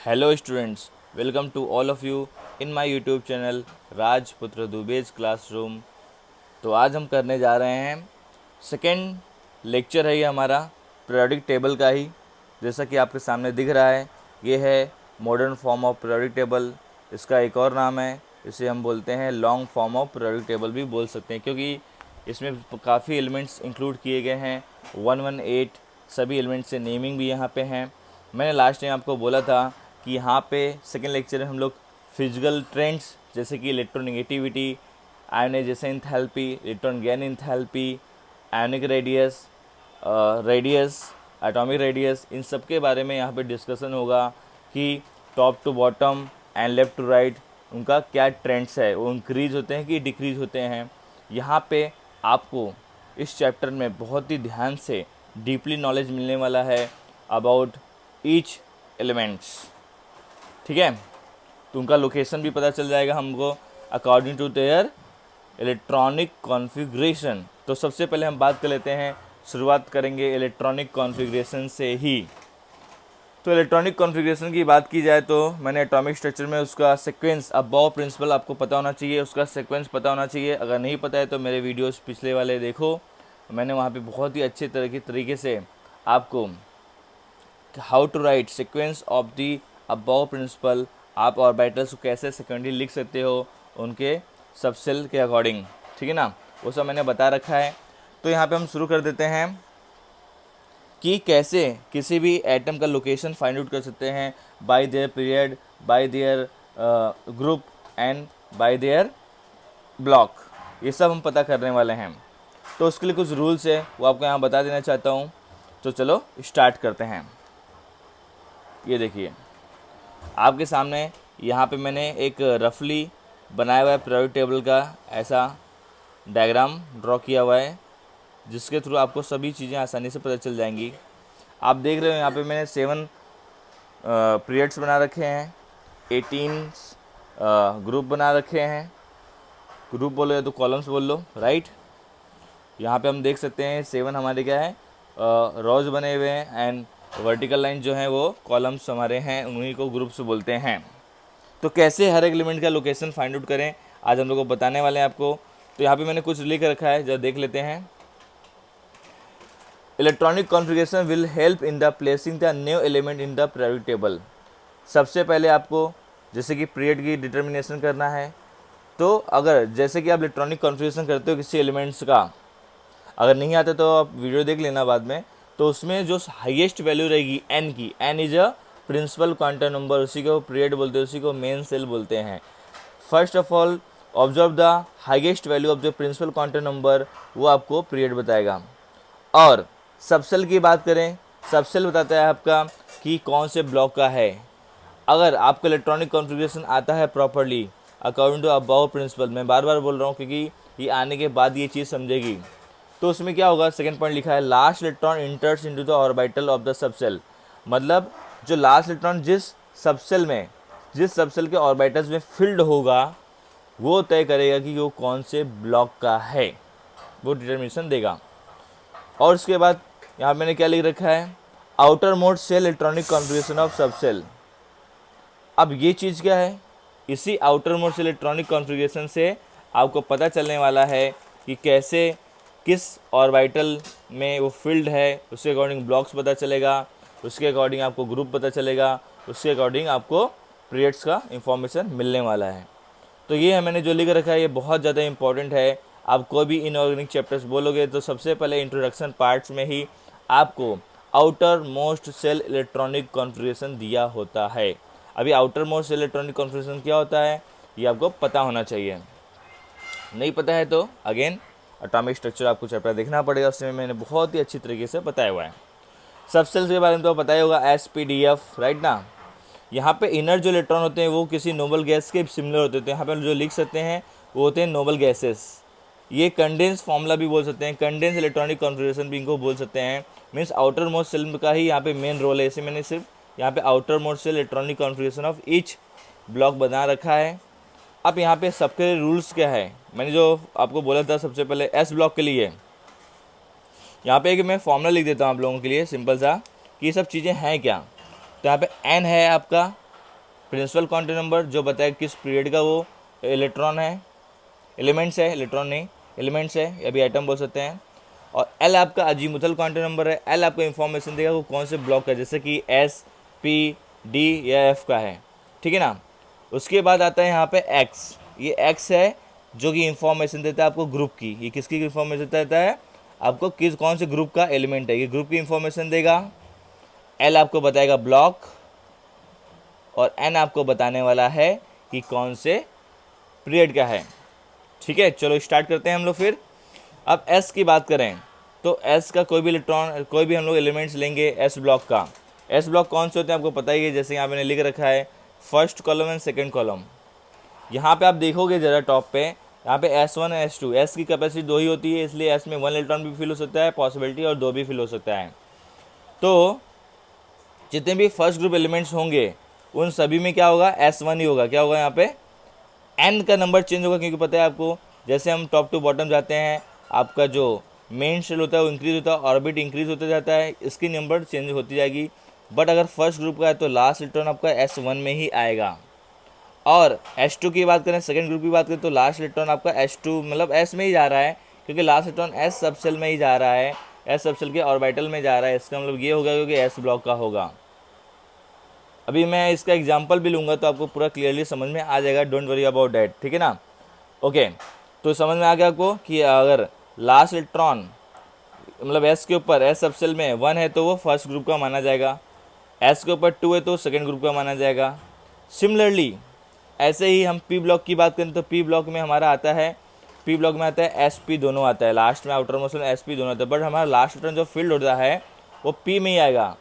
Hello students, welcome to all of you in my YouTube channel Rajputra Dubey's classroom. तो आज हम करने जा रहे हैं सेकेंड लेक्चर है ये हमारा पीरियोडिक टेबल का ही। जैसा कि आपके सामने दिख रहा है, ये है modern form of periodic table. इसका एक और नाम है, इसे हम बोलते हैं long form of periodic table भी बोल सकते हैं, क्योंकि इसमें काफ़ी एलिमेंट्स इंक्लूड किए गए हैं। 118 सभी एलिमेंट्स से नेमिंग भी यहाँ पे हैं। मैंने लास्ट टाइम आपको बोला था कि यहाँ पे सेकेंड लेक्चर में हम लोग फिजिकल ट्रेंड्स जैसे कि electronegativity, ionisation enthalpy, electron gain enthalpy, ionic radius, atomic radius, इन सब के बारे में यहाँ पे डिस्कशन होगा कि top to bottom and left to right उनका क्या ट्रेंड्स है, वो इंक्रीज होते हैं कि डिक्रीज होते हैं। यहाँ पे आपको इस चैप्टर में बहुत ही ध्यान से डीपली नॉलेज मिलने वाला है अबाउट ईच एलिमेंट्स। ठीक है, तो उनका लोकेशन भी पता चल जाएगा हमको according to their electronic configuration. तो सबसे पहले हम बात कर लेते हैं, शुरुआत करेंगे इलेक्ट्रॉनिक कॉन्फ़िगरेशन से ही। तो इलेक्ट्रॉनिक कॉन्फ़िगरेशन की बात की जाए तो मैंने एटॉमिक स्ट्रक्चर में उसका सीक्वेंस, अबव प्रिंसिपल आपको पता होना चाहिए, उसका सीक्वेंस पता होना चाहिए। अगर नहीं पता है तो मेरे वीडियोस पिछले वाले देखो, मैंने वहाँ पे बहुत ही अच्छे तरीके से आपको how to write sequence of the Aufbau principle, आप ऑर्बिटल्स को कैसे सेकेंडरी लिख सकते हो उनके सबसेल के अकॉर्डिंग, ठीक है ना, वो सब मैंने बता रखा है। तो यहाँ पे हम शुरू कर देते हैं कि कैसे किसी भी एटम का लोकेशन फाइंड आउट कर सकते हैं bye there period, bye there group and bye there block. ये सब हम पता करने वाले हैं। तो उसके लिए कुछ रूल्स है, वो आपको यहाँ बता देना चाहता हूँ। तो चलो स्टार्ट करते हैं। ये देखिए आपके सामने यहाँ पे मैंने एक रफली बनाया हुआ है पीरियोडिक टेबल का ऐसा डायग्राम ड्रॉ किया हुआ है, जिसके थ्रू आपको सभी चीज़ें आसानी से पता चल जाएंगी। आप देख रहे हो यहाँ पे मैंने 7 पीरियड्स बना रखे हैं, 18 ग्रुप बना रखे हैं। ग्रुप बोलो या तो कॉलम्स बोल लो, राइट। यहाँ पे हम देख सकते हैं 7 हमारे क्या है रोज बने हुए हैं, एंड वर्टिकल लाइन जो है वो कॉलम्स हमारे हैं, उन्हीं को ग्रुप्स बोलते हैं। तो कैसे हर एक एलिमेंट का लोकेशन फाइंड आउट करें आज हम लोग को बताने वाले हैं आपको। तो यहाँ पे मैंने कुछ लिख रखा है, जब देख लेते हैं। Electronic configuration will help in the placing the new element in the periodic table. सबसे पहले आपको जैसे कि पीरियड की डिटर्मिनेशन करना है, तो अगर जैसे कि आप इलेक्ट्रॉनिक कॉन्फ़िगरेशन करते हो किसी एलिमेंट्स का, अगर नहीं आता तो आप वीडियो देख लेना बाद में। तो उसमें जो हाईएस्ट वैल्यू रहेगी एन की, n is a principal quantum number, उसी को पीरियड बोलते हैं, उसी को मेन सेल बोलते हैं। First of all observe the highest value of the principal quantum number, वो आपको पीरियड बताएगा। और सबसेल की बात करें, सबसेल बताता है आपका कि कौन से ब्लॉक का है। अगर आपको इलेक्ट्रॉनिक कॉन्फ़िगरेशन आता है properly according to Aufbau principle, मैं बार बार बोल रहा हूँ क्योंकि ये आने के बाद ये चीज़ समझेगी। तो उसमें क्या होगा, सेकंड पॉइंट लिखा है last electron इंटर्स into the orbital of the subshell. मतलब जो लास्ट इलेक्ट्रॉन जिस सबसेल के ऑर्बिटल्स में फिल्ड होगा, वो तय करेगा कि वो कौन से ब्लॉक का है, वो डिटर्मिनेशन देगा। और उसके बाद यहाँ मैंने क्या लिख रखा है, outer most shell electronic configuration of subshell. अब ये चीज़ क्या है, इसी outer most shell electronic configuration से आपको पता चलने वाला है कि कैसे किस ऑर्बिटल में वो फील्ड है, उसके अकॉर्डिंग ब्लॉक्स पता चलेगा, उसके अकॉर्डिंग आपको ग्रुप पता चलेगा, उसके अकॉर्डिंग आपको पीरियड्स का इंफॉर्मेशन मिलने वाला है। तो ये है मैंने जो लिख रखा है, ये बहुत ज़्यादा इंपॉर्टेंट है। आप कोई भी इनऑर्गेनिक चैप्टर्स बोलोगे तो सबसे पहले इंट्रोडक्शन पार्ट्स में ही आपको outer most shell electronic configuration दिया होता है। अभी outer most shell electronic configuration क्या होता है ये आपको पता होना चाहिए। नहीं पता है तो अगेन एटॉमिक स्ट्रक्चर आपको चैप्टर देखना पड़ेगा, उसमें मैंने बहुत ही अच्छी तरीके से बताया हुआ है। सबसेल्स के बारे में तो पता ही होगा, SPDF, राइट ना। यहाँ पे इनर जो इलेक्ट्रॉन होते हैं वो किसी नोबल गैस के सिमिलर होते हैं, यहाँ पे जो लिख सकते हैं वो होते हैं नोबल गैसेस। ये कंडेंस फार्मूला भी बोल सकते हैं, कंडेंस इलेक्ट्रॉनिक कॉन्फ़िगरेशन भी इनको बोल सकते हैं। मीन्स आउटर मोस्ट सेल का ही यहाँ पे मेन रोल है। इसे मैंने सिर्फ यहाँ पे outer most shell electronic configuration of each block बना रखा है। अब यहाँ पे सबके रूल्स क्या है, मैंने जो आपको बोला था सबसे पहले S ब्लॉक के लिए, यहाँ पे एक मैं फॉर्मूला लिख देता हूँ आप लोगों के लिए सिंपल सा कि ये सब चीज़ें हैं क्या। तो यहाँ पे N है आपका प्रिंसिपल क्वांटम नंबर जो बताएगा किस पीरियड का वो इलेक्ट्रॉन है, एलिमेंट्स है, इलेक्ट्रॉन नहीं एलिमेंट्स है, अभी एटम बोल सकते हैं। और एल आपका अजीमुथल क्वांटम नंबर है, एल आपको इन्फॉर्मेशन देगा वो कौन से ब्लॉक का, जैसे कि एस, पी, डी या एफ का है, ठीक है ना। उसके बाद आता है यहाँ पे एक्स, ये एक्स है जो कि इंफॉर्मेशन देता है आपको ग्रुप की। ये किसकी इंफॉर्मेशन देता है आपको, किस कौन से ग्रुप का एलिमेंट है, ये ग्रुप की इंफॉर्मेशन देगा। एल आपको बताएगा ब्लॉक, और एन आपको बताने वाला है कि कौन से पीरियड का है, ठीक है। चलो स्टार्ट करते हैं हम लोग फिर। अब एस की बात करें तो एस का कोई भी इलेक्ट्रॉन, कोई भी हम लोग एलिमेंट्स लेंगे एस ब्लॉक का। एस ब्लॉक कौन से होते हैं आपको पता ही है, जैसे यहाँ मैंने लिख रखा है first column and second column. यहाँ पे आप देखोगे ज़रा टॉप पे, यहाँ पे S1 और S2, एस की कैपेसिटी 2 ही होती है, इसलिए एस में 1 इलेक्ट्रॉन भी फिल हो सकता है पॉसिबिलिटी, और 2 भी फिल हो सकता है। तो जितने भी फर्स्ट ग्रुप एलिमेंट्स होंगे उन सभी में क्या होगा, S1 ही होगा। क्या होगा यहाँ पे, एन का नंबर चेंज होगा, क्योंकि पता है आपको जैसे हम टॉप टू बॉटम जाते हैं आपका जो मेन शेल होता है वो इंक्रीज होता है, ऑर्बिट इंक्रीज होता जाता है, इसकी नंबर चेंज होती जाएगी। बट अगर फर्स्ट ग्रुप का है तो लास्ट इलेक्ट्रॉन आपका S1 में ही आएगा। और S2 की बात करें, सेकंड ग्रुप की बात करें, तो लास्ट इलेक्ट्रॉन आपका S2 मतलब S में ही जा रहा है, क्योंकि लास्ट इलेक्ट्रॉन S सबसेल में ही जा रहा है, S सबसेल के ऑर्बिटल में जा रहा है। इसका मतलब ये होगा क्योंकि S ब्लॉक का होगा। अभी मैं इसका एग्जांपल भी लूँगा तो आपको पूरा क्लियरली समझ में आ जाएगा, डोंट वरी अबाउट डैट, ठीक है ना। ओके, तो समझ में आ गया आपको कि अगर लास्ट इलेक्ट्रॉन मतलब S के ऊपर S सबसेल में 1 है तो वो फर्स्ट ग्रुप का माना जाएगा, S के ऊपर 2 है तो सेकंड ग्रुप का माना जाएगा। सिमिलरली ऐसे ही हम P ब्लॉक की बात करें तो P ब्लॉक में हमारा आता है, P ब्लॉक में आता है SP दोनों आता है, लास्ट में आउटर मोस्ट में SP दोनों आता है, बट हमारा लास्ट इलेक्ट्रॉन जो फील्ड होता है वो P में ही आएगा,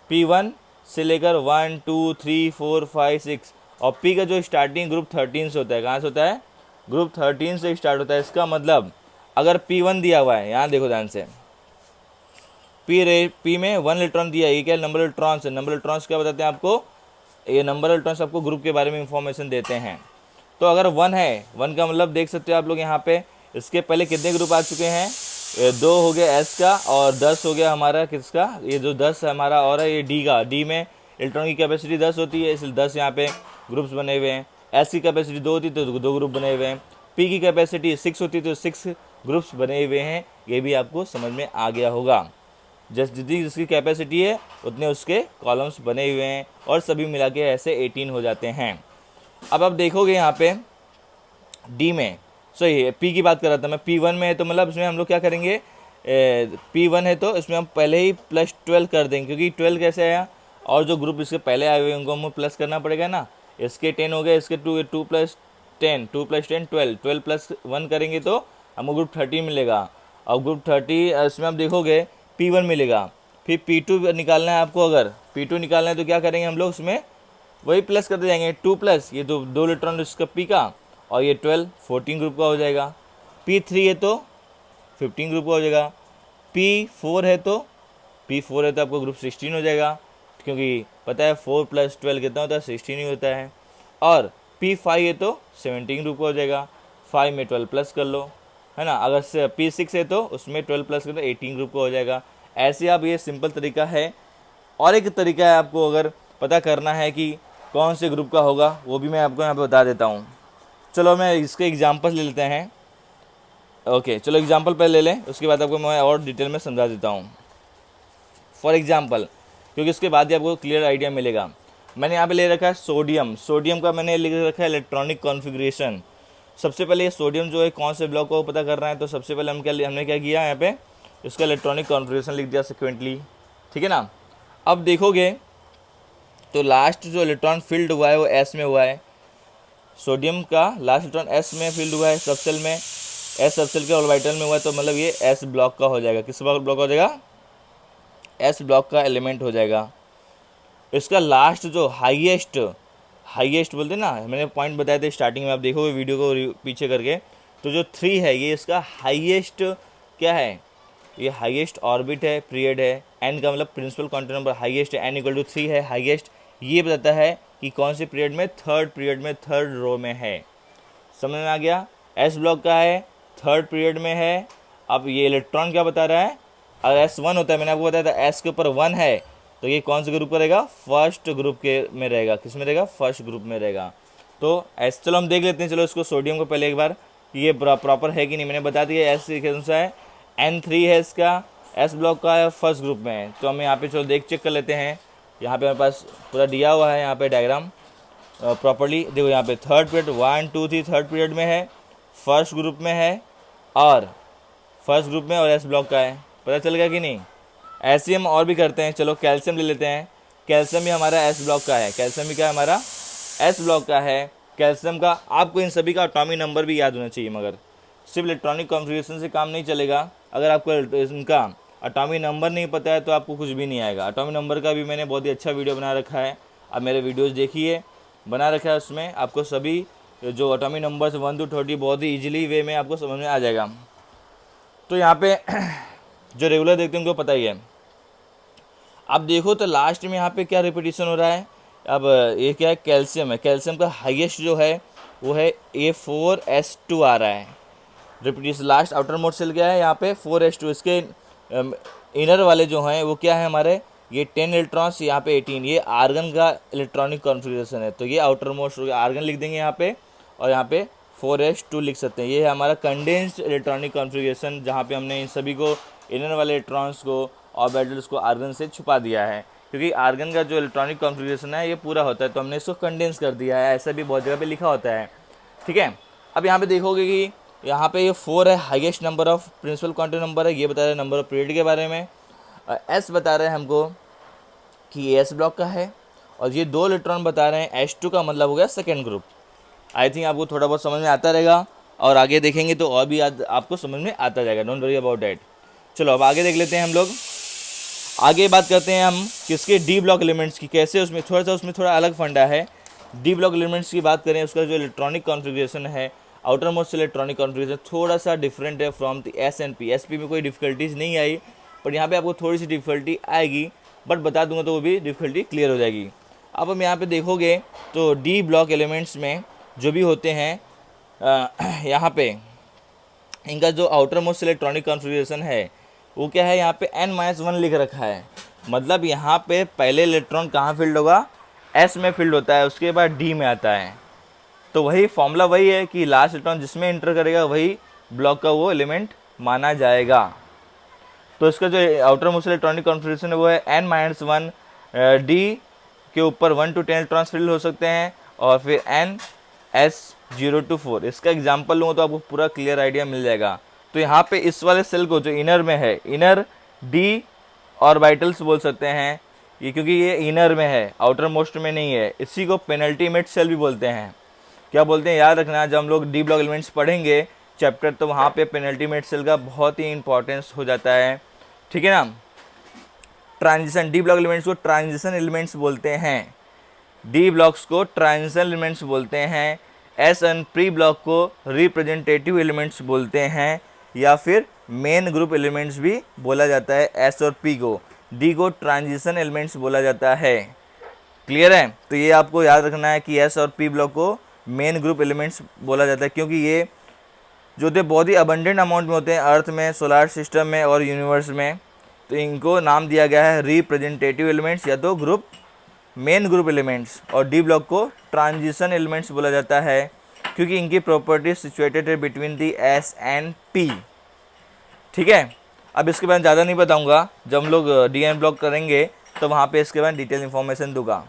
P1 से लेकर 1 2 3 4 5 6, और P का जो स्टार्टिंग ग्रुप 13 से होता है, कहाँ से होता है, ग्रुप 13 से स्टार्ट होता है। इसका मतलब अगर P1 दिया हुआ है, यहाँ देखो ध्यान से, P में 1 इलेक्ट्रॉन दिया है, ये क्या नंबर इलेक्ट्रॉन्स है, नंबर इलेक्ट्रॉन्स क्या बताते हैं आपको, ये नंबर इलेक्ट्रॉन्स आपको ग्रुप के बारे में इंफॉर्मेशन देते हैं। तो अगर 1 है, 1 का मतलब देख सकते हो आप लोग यहाँ पे, इसके पहले कितने ग्रुप आ चुके हैं, 2 हो गया S का, और 10 हो गया हमारा किसका, ये जो 10 है हमारा और है ये D का। D में इलेक्ट्रॉन की कैपेसिटी 10 होती है, इसलिए 10 यहाँ पे ग्रुप्स बने हुए हैं। S की कैपेसिटी 2 होती है तो 2 ग्रुप बने हुए हैं। P की कैपेसिटी 6 होती है तो 6 ग्रुप्स बने हुए हैं। ये भी आपको समझ में आ गया होगा। जितनी जिसकी कैपेसिटी है उतने उसके कॉलम्स बने हुए हैं, और सभी मिला के ऐसे 18 हो जाते हैं। अब आप देखोगे यहाँ पे डी में, सही है, पी की बात कर रहा था मैं, P1 में है तो मतलब इसमें हम लोग क्या करेंगे, P1 है तो इसमें हम पहले ही +12 कर देंगे, क्योंकि 12 कैसे आया, और जो ग्रुप इसके पहले आए हुए उनको हमें प्लस करना पड़ेगा ना। इसके 10 हो गए, इसके 2 + 10 2 + 10 12 12 + 1 करेंगे तो हमको ग्रुप 30 मिलेगा। और ग्रुप 30 इसमें आप देखोगे P1 मिलेगा। फिर P2 निकालना है आपको, अगर P2 निकालना है तो क्या करेंगे हम लोग, उसमें वही प्लस करते जाएंगे, 2 प्लस ये दो इलेक्ट्रॉन इसका P का, और ये 12 14 ग्रुप का हो जाएगा। P3 है तो 15 ग्रुप का हो जाएगा। P4 है तो आपको ग्रुप 16 हो जाएगा, क्योंकि पता है 4 + 12 कितना होता है, 16 ही होता है। और P5 है तो 17 ग्रुप का हो जाएगा, 5 में 12 प्लस कर लो, है ना। अगर P6 है तो उसमें 12 प्लस कर दो, 18 ग्रुप का हो जाएगा। ऐसे आप, ये सिंपल तरीका है। और एक तरीका है आपको अगर पता करना है कि कौन से ग्रुप का होगा, वो भी मैं आपको यहाँ पे बता देता हूँ। चलो मैं इसके एग्जांपल ले लेते हैं। ओके, चलो एग्जांपल पहले ले लें, उसके बाद आपको मैं और डिटेल में समझा देता हूँ। फॉर एग्जांपल, क्योंकि इसके बाद ही आपको क्लियर आइडिया मिलेगा। मैंने यहाँ पे ले रखा है सोडियम। सोडियम का मैंने लिख रखा है इलेक्ट्रॉनिक कॉन्फ़िगरेशन। सबसे पहले ये सोडियम जो है कौन से ब्लॉक को पता करना है, तो सबसे पहले हमने क्या किया, यहाँ पे इसका इलेक्ट्रॉनिक कॉन्फ़िगरेशन लिख दिया सिक्वेंटली, ठीक है ना। अब देखोगे तो लास्ट जो इलेक्ट्रॉन फील्ड हुआ है वो S में हुआ है। सोडियम का लास्ट इलेक्ट्रॉन S में फील्ड हुआ है, सबसेल में, S सबसेल के ऑर्बिटल में हुआ है, तो मतलब ये S ब्लॉक का हो जाएगा। किस ब्लॉक का हो जाएगा, S ब्लॉक का एलिमेंट हो जाएगा। इसका लास्ट जो हाईएस्ट बोलते हैं ना, मैंने पॉइंट बताए थे स्टार्टिंग में, आप देखोगे वीडियो को पीछे करके, तो जो 3 है ये इसका हाईएस्ट क्या है, ये हाईएस्ट ऑर्बिट है, पीरियड है। एन का मतलब प्रिंसिपल क्वांटम नंबर हाईएस्ट है, n = 3 है हाईएस्ट। ये बताता है कि कौन से पीरियड में, थर्ड पीरियड में, थर्ड रो में है। समझ में आ गया। S ब्लॉक का है, थर्ड पीरियड में है। अब ये इलेक्ट्रॉन क्या बता रहा है, अगर S1 होता है, मैंने आपको बताया था S के ऊपर 1 है तो ये कौन से ग्रुप का रहेगा, फर्स्ट ग्रुप के में रहेगा। किस में रहेगा, फर्स्ट ग्रुप में रहेगा। तो ऐसे चलो हम देख लेते हैं, चलो इसको सोडियम को पहले एक बार कि ये प्रॉपर है कि नहीं। मैंने बता दिया एस कौन सा है, N3 है इसका, एस ब्लॉक का है, फर्स्ट ग्रुप में है। तो हम यहाँ पे चलो चेक कर लेते हैं। यहाँ पे हमारे पास पूरा दिया हुआ है यहाँ पे डायग्राम प्रॉपर्ली। देखो यहाँ पे थर्ड पीरियड 1 2 3 थर्ड पीरियड में है, फर्स्ट ग्रुप में है और फर्स्ट ग्रुप में और एस ब्लॉक का है। पता चल गया कि नहीं। ऐसे हम और भी करते हैं। चलो कैल्शियम ले लेते हैं। कैल्शियम भी हमारा एस ब्लॉक का है, कैल्शियम भी क्या है हमारा, एस ब्लॉक का है। कैल्शियम का आपको इन सभी का एटॉमिक नंबर भी याद होना चाहिए, मगर सिर्फ इलेक्ट्रॉनिक कॉन्फ़िगरेशन से काम नहीं चलेगा। अगर आपको इनका एटॉमिक नंबर नहीं पता है तो आपको कुछ भी नहीं आएगा। एटॉमिक नंबर का भी मैंने बहुत ही अच्छा वीडियो बना रखा है, आप मेरे वीडियोज़ देखिए, बना रखा है। उसमें आपको सभी जो एटॉमिक नंबर्स 1 to 30 बहुत ही ईजिली वे में आपको समझ में आ जाएगा। तो यहाँ पे जो रेगुलर देखते हैं उनको पता ही है। अब देखो तो लास्ट में यहाँ पे क्या रिपीटिशन हो रहा है। अब ये क्या है, कैल्शियम है। कैल्शियम का हाईएस्ट जो है वो है A4S2 आ रहा है। Repetition last outer most shell क्या है यहाँ पे 4S2। इसके इनर वाले जो हैं वो क्या है हमारे, ये 10 इलेक्ट्रॉन्स, यहाँ पे 18। ये आर्गन का इलेक्ट्रॉनिक कॉन्फ़िगरेशन है। तो ये आउटर मोस्ट हो गया, आर्गन लिख देंगे यहाँ पे, और यहाँ पे 4S2 लिख सकते हैं। ये है हमारा कंडेंस्ड इलेक्ट्रॉनिक कॉन्फ़िगरेशन, जहाँ पे हमने इन सभी को इनर वाले इलेक्ट्रॉन्स को ऑर्बिटल्स को आर्गन से छुपा दिया है। क्योंकि आर्गन का जो इलेक्ट्रॉनिक कॉन्फ़िगरेशन है ये पूरा होता है, तो हमने इसको कंडेंस कर दिया है। ऐसा भी बहुत जगह पे लिखा होता है, ठीक है। अब यहाँ पे देखोगे कि यहाँ पे ये 4 है, highest number of principal quantum number है। ये बता रहे हैं नंबर ऑफ पीरियड के बारे में। एस बता रहे हैं हमको कि ये एस ब्लॉक का है, और ये 2 इलेक्ट्रॉन बता रहे हैं H2 का मतलब हो गया सेकेंड ग्रुप। आई थिंक आपको थोड़ा बहुत समझ में आता रहेगा, और आगे देखेंगे तो और भी आपको समझ में आता जाएगा। Don't worry about that. चलो अब आगे देख लेते हैं हम लोग। आगे बात करते हैं हम किसके, डी ब्लॉक एलिमेंट्स की। कैसे उसमें थोड़ा अलग फंडा है। डी ब्लॉक एलिमेंट्स की बात करें, उसका जो इलेक्ट्रॉनिक कॉन्फ़िगरेशन है, आउटर मोस्ट इलेक्ट्रॉनिक कॉन्फ़िगरेशन थोड़ा सा डिफरेंट है from the S and P. S P में कोई डिफ़िकल्टीज नहीं आई, पर यहाँ पे आपको थोड़ी सी डिफ़िकल्टी आएगी, बट बता दूंगा तो वो भी डिफ़िकल्टी क्लियर हो जाएगी। अब हम यहाँ पे देखोगे तो डी ब्लॉक एलिमेंट्स में जो भी होते हैं यहाँ पे इनका जो आउटर मोस्ट इलेक्ट्रॉनिक कॉन्फ़िगरेशन है वो क्या है, यहाँ पे n-1 लिख रखा है। मतलब यहाँ पे पहले इलेक्ट्रॉन कहाँ फील्ड होगा, S में फील्ड होता है, उसके बाद D में आता है। तो वही फॉर्मूला वही है कि लास्ट इलेक्ट्रॉन जिसमें एंटर करेगा वही ब्लॉक का वो एलिमेंट माना जाएगा। तो इसका जो आउटर मोस्ट इलेक्ट्रॉनिक कॉन्फ़िगरेशन है वो है n-1 D के ऊपर 1 to 10 इलेक्ट्रॉन फील्ड हो सकते हैं, और फिर n-S0 to 4। इसका एग्जाम्पल लूँगा तो आपको पूरा क्लियर आइडिया मिल जाएगा। तो यहाँ पे इस वाले सेल को जो इनर में है, इनर डी ऑर्बिटल्स बोल सकते हैं ये, क्योंकि ये इनर में है, आउटर मोस्ट में नहीं है। इसी को पेनल्टीमेट सेल भी बोलते हैं। क्या बोलते हैं याद रखना, जब हम लोग डी ब्लॉक एलिमेंट्स पढ़ेंगे चैप्टर, तो वहाँ पे पेनल्टीमेट सेल का बहुत ही इंपॉर्टेंस हो जाता है, ठीक है ना। ट्रांजिशन, डी ब्लॉक एलिमेंट्स को ट्रांजिशन एलिमेंट्स बोलते हैं। डी ब्लॉक्स को ट्रांजिशन एलिमेंट्स बोलते हैं। एस एंड प्री ब्लॉक को रिप्रेजेंटेटिव एलिमेंट्स बोलते हैं, या फिर मेन ग्रुप एलिमेंट्स भी बोला जाता है एस और पी को। डी को ट्रांजिशन एलिमेंट्स बोला जाता है। क्लियर है। तो ये आपको याद रखना है कि एस और पी ब्लॉक को मेन ग्रुप एलिमेंट्स बोला जाता है, क्योंकि ये जो होते बहुत ही अबंडेंट अमाउंट में होते हैं अर्थ में, सोलार सिस्टम में और यूनिवर्स में। तो इनको नाम दिया गया है रिप्रेजेंटेटिव एलिमेंट्स या तो ग्रुप मेन ग्रुप एलिमेंट्स, और डी ब्लॉक को ट्रांजिशन एलिमेंट्स बोला जाता है, क्योंकि इनकी प्रॉपर्टी सिचुएटेड है between the S and P, ठीक है। अब इसके बाद ज़्यादा नहीं बताऊंगा, जब हम लोग डी एन ब्लॉक करेंगे तो वहाँ पे इसके बाद डिटेल इन्फॉर्मेशन दूंगा।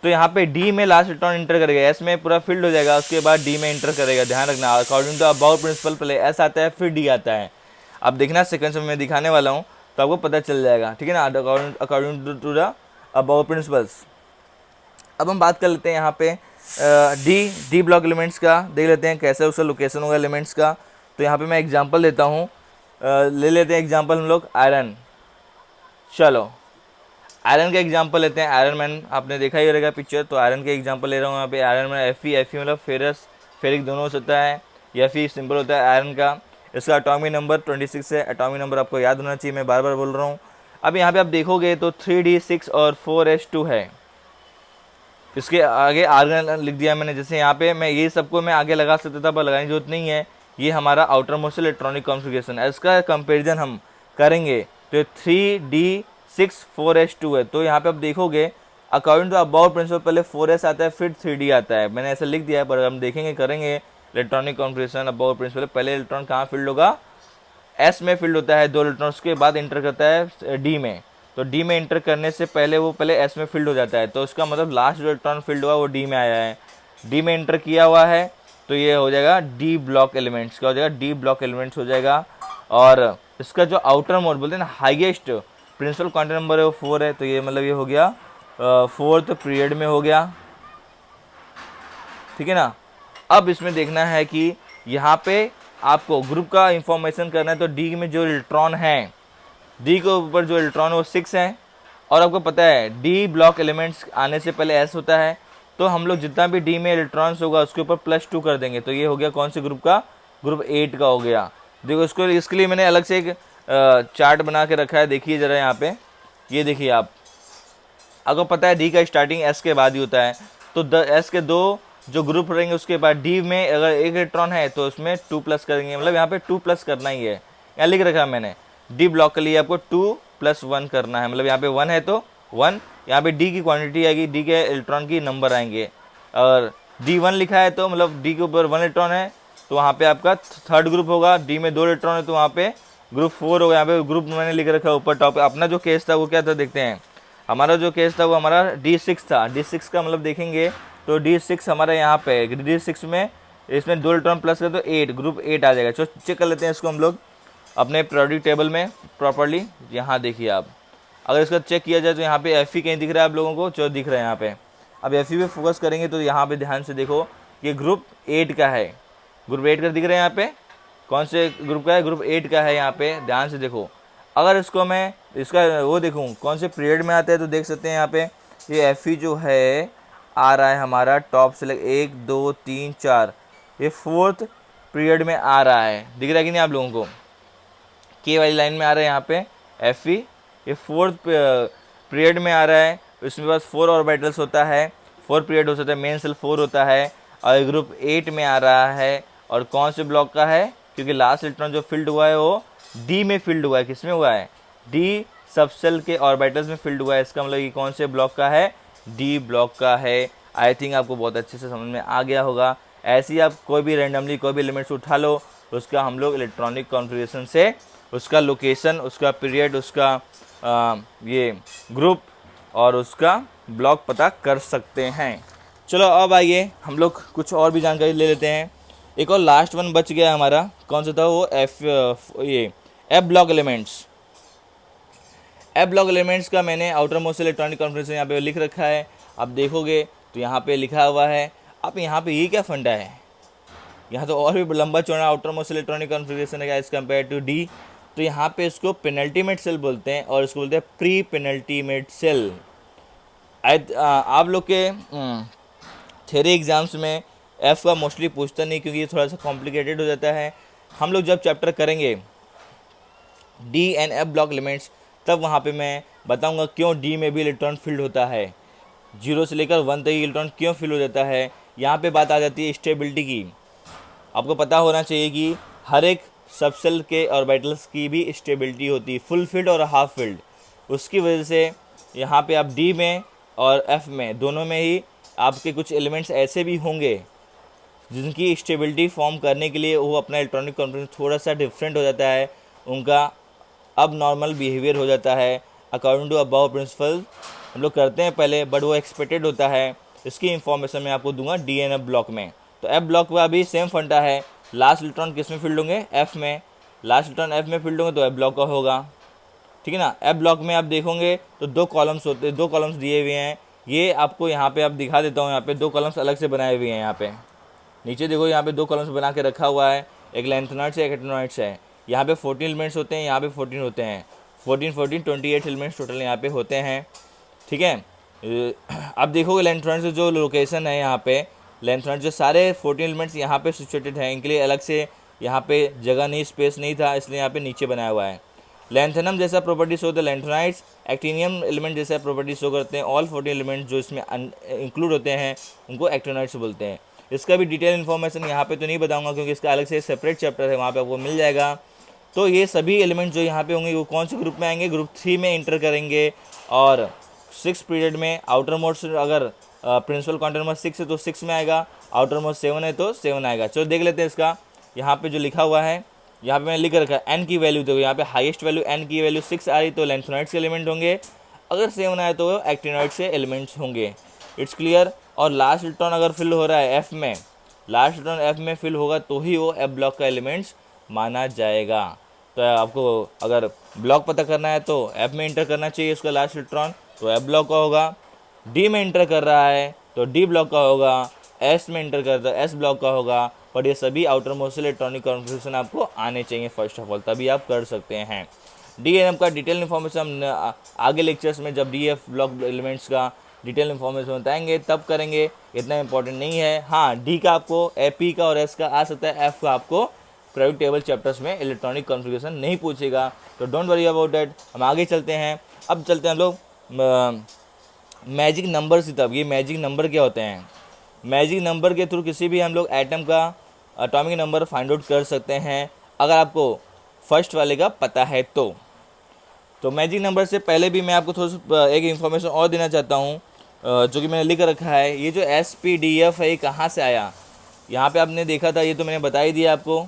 तो यहाँ पे डी में लास्ट इलेक्ट्रॉन इंटर करेगा, एस में पूरा फील्ड हो जाएगा, उसके बाद डी में इंटर करेगा। ध्यान रखना, अकॉर्डिंग टू अबाउट प्रिंसिपल पहले एस आता है फिर डी आता है। अब देखना सीक्वेंस में मैं दिखाने वाला हूँ तो आपको पता चल जाएगा, ठीक है ना, according to the Aufbau principles. अब हम बात कर लेते हैं यहाँ पे डी ब्लॉक एलिमेंट्स का, देख लेते हैं कैसे उसका लोकेशन होगा एलिमेंट्स का। तो यहाँ पे मैं एग्जांपल देता हूँ, ले लेते हैं एग्जांपल हम लोग आयरन। चलो आयरन का एग्जांपल लेते हैं। आयरन मैन आपने देखा ही रहेगा पिक्चर, तो आयरन के एग्जांपल ले रहा हूँ यहाँ पे। आयरन में एफ ई मतलब फेरस फेरिक दोनों हो सकता है, एफ ई सिंबल होता है आयरन का। इसका एटॉमिक नंबर 26 है। एटॉमिक नंबर आपको याद होना चाहिए, मैं बार बार बोल रहा हूँ। अब यहाँ पे आप देखोगे तो 3d6 और 4s2 है। इसके आगे आर्गन लिख दिया मैंने, जैसे यहाँ पे मैं ये सबको मैं आगे लगा सकता था पर लगाने की जरूरत नहीं है। ये हमारा आउटर मोस्ट इलेक्ट्रॉनिक कॉन्फ़िगरेशन है। इसका कंपेरिजन हम करेंगे तो 3d 6 4s2 है। तो यहाँ पे आप देखोगे अकॉर्डिंग टू अबाउट प्रिंसिपल पहले 4s आता है फिर 3d आता है। मैंने ऐसा लिख दिया है, पर हम देखेंगे करेंगे इलेक्ट्रॉनिक कॉन्फ़िगरेशन अबाउट प्रिंसिपल। पहले इलेक्ट्रॉन कहाँ फील्ड होगा, एस में फील्ड होता है 2 इलेक्ट्रॉन, उसके बाद इंटर करता है डी में। तो डी में इंटर करने से पहले वो पहले एस में फील्ड हो जाता है। तो उसका मतलब लास्ट जो इलेक्ट्रॉन फील्ड हुआ वो डी में आया है, डी में इंटर किया हुआ है, तो ये हो जाएगा डी ब्लॉक एलिमेंट्स। क्या हो जाएगा, डी ब्लॉक एलिमेंट्स हो जाएगा। और इसका जो आउटर मोड बोलते हैं ना, हाईएस्ट प्रिंसिपल क्वांटम नंबर है वो 4 है। तो ये मतलब ये हो गया 4th पीरियड में हो गया, ठीक है ना। अब इसमें देखना है कि यहाँ पे आपको ग्रुप का इंफॉर्मेशन करना है। तो डी में जो इलेक्ट्रॉन है, डी के ऊपर जो इलेक्ट्रॉन है वो 6 है, और आपको पता है डी ब्लॉक एलिमेंट्स आने से पहले एस होता है। तो हम लोग जितना भी डी में इलेक्ट्रॉन्स होगा उसके ऊपर +2 कर देंगे। तो ये हो गया कौन से ग्रुप का, ग्रुप 8 का हो गया। देखो इसको, इसके लिए मैंने अलग से एक चार्ट बना के रखा है, देखिए ज़रा यहाँ पे, ये देखिए आप, आपको पता है डी का स्टार्टिंग एस के बाद ही होता है। तो एस के 2 जो ग्रुप रहेंगे उसके बाद डी में अगर एक इलेक्ट्रॉन है तो उसमें 2+ करेंगे, मतलब यहाँ पे 2+ करना ही है। यहाँ लिख रखा है मैंने, डी ब्लॉक के लिए आपको 2+1 करना है, मतलब यहाँ पे 1 है तो 1, यहाँ पे डी की क्वांटिटी आएगी, डी के इलेक्ट्रॉन की नंबर आएंगे। और D1 लिखा है तो मतलब डी के ऊपर 1 इलेक्ट्रॉन है तो वहाँ पे आपका 3rd ग्रुप होगा। डी में 2 इलेक्ट्रॉन है तो वहाँ पे ग्रुप 4 होगा। यहाँ पे ग्रुप मैंने लिख रखा है ऊपर टॉप। अपना जो केस था वो क्या था देखते हैं। हमारा जो केस था वो हमारा D6 था। D6 का मतलब देखेंगे तो D6 हमारा यहाँ पे, D6 में इसमें 2 इलेक्ट्रॉन प्लस कर तो 8, ग्रुप 8 आ जाएगा। तो चेक कर लेते हैं इसको हम लोग अपने पीरियोडिक टेबल में प्रॉपर्ली। यहाँ देखिए आप, अगर इसका चेक किया जाए तो यहाँ पे Fe कहीं दिख रहा है आप लोगों को, जो दिख रहा है यहाँ पे। अब Fe पे फोकस करेंगे तो यहाँ पे ध्यान से देखो, ये ग्रुप 8 का है, ग्रुप 8 का दिख रहा है यहाँ पे। कौन से ग्रुप का है, ग्रुप 8 का है। यहाँ पे ध्यान से देखो, अगर इसको मैं इसका वो देखूँ कौन से पीरियड में आता है तो देख सकते हैं यहाँ पे ये Fe जो है आ रहा है हमारा टॉप से 1 2 3 4, ये 4th पीरियड में आ रहा है। दिख रहा है कि नहीं आप लोगों को, के वाली लाइन में आ रहा है यहाँ पे Fe, ये 4th पीरियड में आ रहा है। इसमें बस 4 ऑर्बिटल्स होता है, 4 पीरियड हो सकता है, मेन सेल 4 होता है, और ग्रुप 8 में आ रहा है। और कौन से ब्लॉक का है, क्योंकि लास्ट इलेक्ट्रॉन जो फील्ड हुआ है वो डी में फील्ड हुआ है। किस में हुआ है, डी सबसेल के ऑर्बिटल्स में फील्ड हुआ है। इसका मतलब ये कौन से ब्लॉक का है, डी ब्लॉक का है। आई थिंक आपको बहुत अच्छे से समझ में आ गया होगा। ऐसे ही आप कोई भी रैंडमली कोई भी एलिमेंट्स उठा लो, उसका हम लोग इलेक्ट्रॉनिक कॉन्फ़िगरेशन से उसका लोकेशन, उसका पीरियड, उसका ये ग्रुप और उसका ब्लॉक पता कर सकते हैं। चलो अब आइए हम लोग कुछ और भी जानकारी ले लेते हैं। एक और लास्ट वन बच गया हमारा, कौन सा था वो, F block elements. F block elements का मैंने आउटर मोस्ट इलेक्ट्रॉनिक कॉन्फ़िगरेशन यहाँ पे लिख रखा है। आप देखोगे तो यहाँ पे लिखा हुआ है। अब यहाँ पे ये क्या फंडा है, यहाँ तो और भी लंबा चौड़ा आउटर मोस्ट इलेक्ट्रॉनिक कॉन्फ़िगरेशन है एज़ कम्पेयर टू डी। तो यहाँ पे इसको पेनल्टीमेट सेल बोलते हैं और इसको बोलते हैं प्री पेनल्टीमेट सेल। आप लोग के थ्योरी एग्जाम्स में एफ का मोस्टली पूछता नहीं, क्योंकि ये थोड़ा सा कॉम्प्लिकेटेड हो जाता है। हम लोग जब चैप्टर करेंगे D and F block elements, तब वहाँ पे मैं बताऊँगा क्यों डी में भी इलेक्ट्रॉन फील्ड होता है, 0 से लेकर 1 तक इलेक्ट्रॉन क्यों फील्ड हो जाता है। यहाँ पे बात आ जाती है स्टेबिलिटी की। आपको पता होना चाहिए कि हर एक सबसेल के ऑर्बिटल्स की भी स्टेबिलिटी होती है, फुल फील्ड और हाफ फील्ड। उसकी वजह से यहाँ पे आप डी में और एफ में दोनों में ही आपके कुछ एलिमेंट्स ऐसे भी होंगे जिनकी स्टेबिलिटी फॉर्म करने के लिए वो अपना इलेक्ट्रॉनिक कॉन्फ़िगरेशन थोड़ा सा डिफरेंट हो जाता है, उनका अब नॉर्मल बिहेवियर हो जाता है अकॉर्डिंग टू अबाव प्रिंसिपल। हम लोग करते हैं पहले, बट वो एक्सपेक्टेड होता है। इसकी इन्फॉर्मेशन मैं आपको दूंगा डी एन एफ ब्लॉक में। तो एफ ब्लॉक में अभी सेम फंडा है, लास्ट इलेक्ट्रॉन किस में फील्ड होंगे, एफ में। लास्ट इलेक्ट्रॉन एफ में फील्ड होंगे तो एफ ब्लॉक का होगा, ठीक है ना। एफ ब्लॉक में आप देखोगे तो 2 कॉलम्स होते हैं, 2 कॉलम्स दिए हुए हैं। ये आपको यहाँ पे आप दिखा देता हूँ, यहाँ पे 2 कॉलम्स अलग से बनाए हुए हैं। यहाँ पे नीचे देखो, यहाँ पे 2 कॉलम्स बना के रखा हुआ है, एक लेंथनॉइड्स है, एक एटेनॉइड्स है। यहाँ पे 14 एलिमेंट्स होते हैं, यहाँ पे 14 होते हैं, 14 28 एलिमेंट्स टोटल यहाँ पे होते हैं, ठीक है। अब देखोगे लेंथनॉइड्स जो लोकेशन है, यहाँ पे लेंथनॉइड्स जो सारे 14 एलिमेंट्स यहाँ पे सिचुएटेड हैं। इनके लिए अलग से यहाँ पे जगह नहीं, स्पेस नहीं था, इसलिए यहाँ पे नीचे बनाया हुआ है। लेंथनम जैसा प्रॉपर्टी शो होता है लेंथनाइड्स, एक्टिनियम एलिमेंट जैसा प्रॉपर्टी शो करते हैं। ऑल 14 एलिमेंट जो इसमें इंक्लूड होते हैं उनको एक्टिनाइड्स बोलते हैं। इसका भी डिटेल इन्फॉर्मेशन यहाँ पे तो नहीं बताऊंगा, क्योंकि इसका अलग से सेपरेट चैप्टर है, वहाँ पे आपको मिल जाएगा। तो ये सभी एलिमेंट जो यहाँ पे होंगे वो कौन से ग्रुप में आएंगे, ग्रुप 3 में इंटर करेंगे। और 6 पीरियड में आउटर मोस्ट अगर प्रिंसिपल क्वांटम नंबर 6 है तो 6 में आएगा, आउटर मोस्ट 7 है तो 7 आएगा। चलो देख लेते हैं इसका। यहाँ पे जो लिखा हुआ है, यहाँ पे मैंने लिख रखा है एन की वैल्यू, देखो यहाँ पे हाईएस्ट वैल्यू एन की वैल्यू 6 आ रही तो लैंथेनॉइड्स के एलिमेंट होंगे, अगर 7 आए तो एक्टिनॉइड्स के एलिमेंट्स होंगे। It's clear. और लास्ट इलेक्ट्रॉन अगर फिल हो रहा है एफ में, लास्ट इलेक्ट्रॉन एफ में फिल होगा तो ही वो एफ ब्लॉक का एलिमेंट्स माना जाएगा। तो आपको अगर ब्लॉक पता करना है तो एफ में इंटर करना चाहिए उसका लास्ट इलेक्ट्रॉन, तो एफ ब्लॉक का होगा। डी में इंटर कर रहा है तो डी ब्लॉक का होगा, एस में इंटर करता है एस ब्लॉक का होगा। पर ये सभी आउटर मोस्ट इलेक्ट्रॉनिक कॉन्फ़िगरेशन आपको आने चाहिए फर्स्ट ऑफ ऑल, तभी आप कर सकते हैं। डी एन एम का डिटेल इन्फॉर्मेशन हम आगे लेक्चर्स में जब डी एफ ब्लॉक एलिमेंट्स का डिटेल इन्फॉर्मेशन बताएंगे तब करेंगे, इतना इंपॉर्टेंट नहीं है। हाँ, डी का आपको पी का और एस का आ सकता है, एफ का आपको प्राइवेट टेबल चैप्टर्स में इलेक्ट्रॉनिक कॉन्फ़िगरेशन नहीं पूछेगा, तो डोंट वरी अबाउट दैट। हम आगे चलते हैं। अब चलते हैं हम लोग मैजिक नंबर की तरफ। ये मैजिक नंबर क्या होते हैं? मैजिक नंबर के थ्रू किसी भी हम लोग एटम का एटॉमिक नंबर फाइंड आउट कर सकते हैं, अगर आपको फर्स्ट वाले का पता है तो मैजिक नंबर से पहले भी मैं आपको थोड़ा सा एक इन्फॉर्मेशन और देना चाहता हूँ, जो कि मैंने लिख रखा है। ये जो SPDF है ये कहाँ से आया? यहाँ पे आपने देखा था, ये तो मैंने बता ही दिया आपको,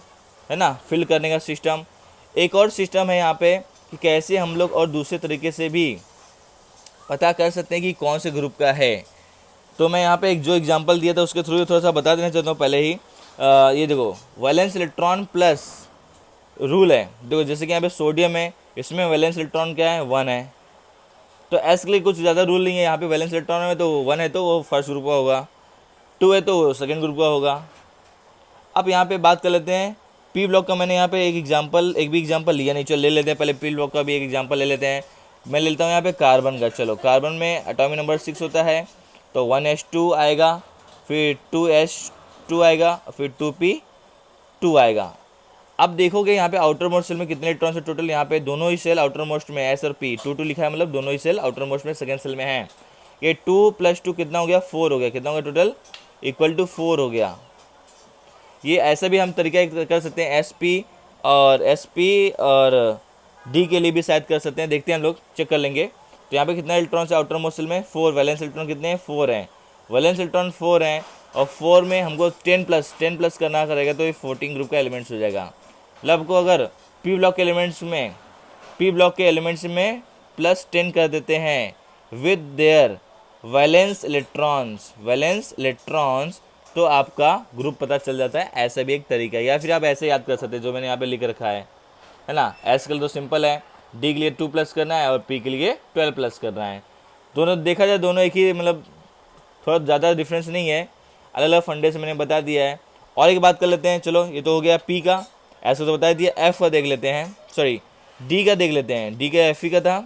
है ना, फिल करने का सिस्टम। एक और सिस्टम है यहाँ पे कि कैसे हम लोग और दूसरे तरीके से भी पता कर सकते हैं कि कौन से ग्रुप का है। तो मैं यहाँ पे एक जो एग्जांपल दिया था उसके थ्रू थोड़ा सा बता देना चाहता हूँ पहले ही। ये देखो वैलेंस इलेक्ट्रॉन प्लस रूल है। देखो जैसे कि यहाँ पे सोडियम है, इसमें वैलेंस इलेक्ट्रॉन क्या है, 1 है। तो एस के लिए कुछ ज़्यादा रूल नहीं है, यहाँ पे वैलेंस इलेक्ट्रॉन में तो 1 है तो वो फर्स्ट ग्रुप का होगा, 2 है तो सेकेंड ग्रुप का होगा। अब यहाँ पे बात कर लेते हैं पी ब्लॉक का। मैंने यहाँ पे एक भी एग्जाम्पल लिया नहीं, चलो ले लेते हैं पहले पी ब्लॉक का भी एक एग्जाम्पल ले लेते हैं। मैं ले लेता हूँ यहाँ पे कार्बन का। चलो कार्बन में एटॉमिक नंबर 6 होता है, तो 1s2 आएगा, फिर 2s2 आएगा, फिर 2p2 आएगा। अब देखोगे यहाँ पे आउटर मोस्ट सेल में कितने इलेक्ट्रॉन्स है टोटल, यहाँ पे दोनों ही सेल आउटर मोस्ट में एस और पी 2 2 लिखा है, मतलब दोनों ही सेल आउटर मोस्ट में सेकेंड सेल में है। ये 2 + 2 कितना हो गया, 4 हो गया। कितना हो गया टोटल, इक्वल टू 4 हो गया। ये ऐसा भी हम तरीका कर सकते हैं, SP और D के लिए भी शायद कर सकते हैं, देखते हैं हम लोग चेक कर लेंगे। तो यहाँ पे कितना इलेक्ट्रॉन्स है आउटर मोस्ट सेल में, 4। वैलेंस इलेक्ट्रॉन कितने हैं, 4 हैं। वैलेंस इलेक्ट्रॉन 4 हैं और 4 में हमको 10 प्लस करना करेगा तो ये 14 ग्रुप का एलिमेंट्स हो जाएगा। मतलब आपको अगर पी ब्लॉक के एलिमेंट्स में +10 कर देते हैं विद देयर वैलेंस इलेक्ट्रॉन्स तो आपका ग्रुप पता चल जाता है। ऐसा भी एक तरीका है, या फिर आप ऐसे याद कर सकते हैं जो मैंने यहाँ पे लिख रखा है ना। एस के लिए तो सिंपल है, डी के लिए 2 प्लस करना है और पी के लिए 12 प्लस करना है। दोनों देखा जाए दोनों एक ही, मतलब थोड़ा ज़्यादा डिफरेंस नहीं है, अलग अलग फंडे से मैंने बता दिया है। और एक बात कर लेते हैं, चलो ये तो हो गया पी का, ऐसा तो बता दिया। एफ का देख लेते हैं, सॉरी डी का देख लेते हैं। डी का एफ का था।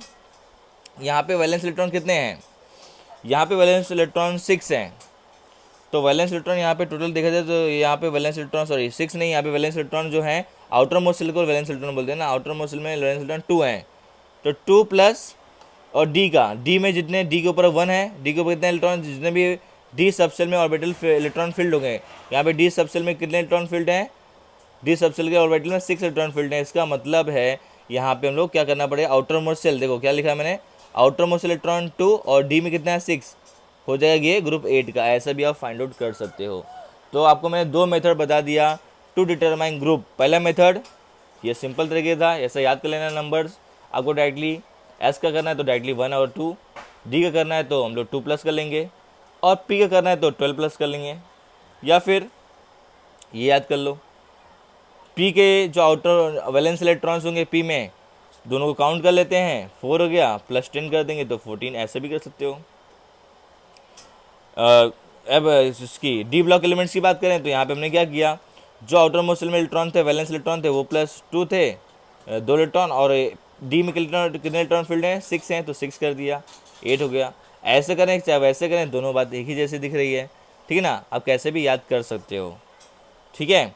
यहाँ पे वैलेंस इलेक्ट्रॉन कितने हैं, यहाँ पे वैलेंस इलेक्ट्रॉन 6 हैं। तो वैलेंस इलेक्ट्रॉन यहाँ पे टोटल देखा जाए तो यहाँ पे वैलेंस इलेक्ट्रॉन 6 नहीं, यहाँ पे वैलेंस इलेक्ट्रॉन जो है आउटर मोस्ट सेल को वैलेंस इलेक्ट्रॉन बोलते हैं ना, आउटर मोस्ट सेल में वैलेंस इलेक्ट्रॉन 2 हैं। तो 2 प्लस और डी में जितने डी के ऊपर 1 है, डी के ऊपर कितने इलेक्ट्रॉन, जितने भी डी सबसेल में ऑर्बिटल इलेक्ट्रॉन फील्ड हो गए। यहाँ पे डी सबसेल में कितने इलेक्ट्रॉन फील्ड हैं, डी सबसेल के ऑर्बिटल में 6 इलेक्ट्रॉन फील्ड हैं। इसका मतलब है यहाँ पे हम लोग क्या करना पड़ेगा, आउटर मोस्ट सेल, देखो क्या लिखा है मैंने, आउटर मोस्ट इलेक्ट्रॉन 2 और डी में कितना है 6, हो जाएगा ये ग्रुप 8 का। ऐसा भी आप फाइंड आउट कर सकते हो। तो आपको मैंने 2 मेथड बता दिया टू डिटरमाइन ग्रुप। पहला मेथड ये सिंपल तरीके था, ऐसा याद कर लेना नंबर्स। आपको डायरेक्टली एस का करना है तो डायरेक्टली 1 और 2, डी का करना है तो हम लोग 2 प्लस कर लेंगे, और पी का करना है तो 12 प्लस कर लेंगे। या फिर ये याद कर लो, पी के जो आउटर वैलेंस इलेक्ट्रॉन्स होंगे पी में, दोनों को काउंट कर लेते हैं, 4 हो गया, +10 कर देंगे तो 14, ऐसे भी कर सकते हो। अब इसकी डी ब्लॉक एलिमेंट्स की बात करें तो यहाँ पे हमने क्या किया, जो आउटर मोस्ट सेल में इलेक्ट्रॉन थे, वैलेंस इलेक्ट्रॉन थे, वो +2 थे, 2 इलेक्ट्रॉन, और डी में कितने इलेक्ट्रॉन फील्ड हैं, 6 हैं, तो 6 कर दिया, 8 हो गया। ऐसे करें चाहे वैसे करें, दोनों बात एक ही जैसी दिख रही है, ठीक है ना। आप कैसे भी याद कर सकते हो, ठीक है।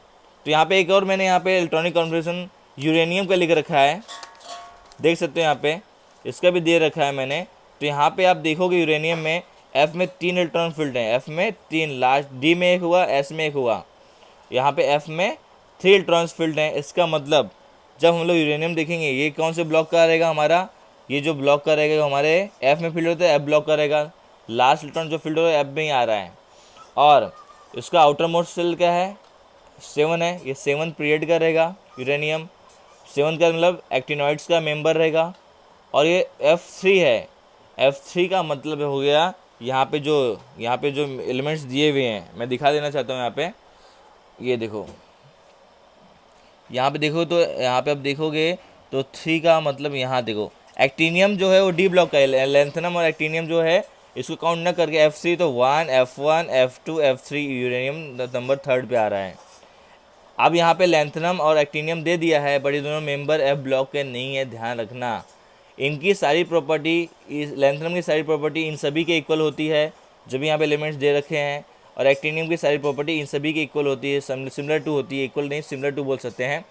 तो यहाँ पे एक और मैंने यहाँ पे इलेक्ट्रॉनिक कॉन्फ़िगरेशन यूरेनियम का लिख रखा है, देख सकते हो यहाँ पे, इसका भी दे रखा है मैंने। तो यहाँ पे आप देखोगे यूरेनियम में एफ में 3 इलेक्ट्रॉन फील्ड हैं, एफ में 3, लास्ट डी में 1 हुआ, एस में 1 हुआ, यहाँ पे एफ में 3 इलेक्ट्रॉन्स फील्ड हैं। इसका मतलब जब हम लोग यूरेनियम देखेंगे ये कौन से ब्लॉक का रहेगा हमारा, ये जो ब्लॉक का रहेगा हमारे एफ में फील्ड होता है, एफ ब्लॉक का रहेगा, लास्ट इलेक्ट्रॉन जो फील्ड होगा एफ में ही आ रहा है। और इसका आउटर मोस्ट शेल क्या है, 7 है, ये 7 पीरियड का रहेगा यूरेनियम, 7 का मतलब एक्टिनॉइड्स का मेंबर रहेगा। और ये F3 है, F3 का मतलब हो गया यहाँ पे जो एलिमेंट्स दिए हुए हैं मैं दिखा देना चाहता हूँ। यहाँ पे ये देखो, यहाँ पे देखो तो यहाँ पे आप देखोगे तो 3 का मतलब यहाँ देखो एक्टिनियम जो है वो डी ब्लॉक का है, लैंथनम और एक्टिनियम जो है इसको काउंट न करके F3 तो 1 F1 F2 F3 uranium number 3rd पे आ रहा है। अब यहाँ पे लैंथनम और एक्टिनियम दे दिया है, बट ये दोनों मेंबर एफ ब्लॉक के नहीं है, ध्यान रखना। इनकी सारी प्रॉपर्टी, लैंथनम की सारी प्रॉपर्टी इन सभी के इक्वल होती है जो भी यहाँ पे एलिमेंट्स दे रखे हैं, और एक्टिनियम की सारी प्रॉपर्टी इन सभी की इक्वल होती है, सिमिलर टू होती है, इक्वल नहीं सिमिलर टू बोल सकते हैं,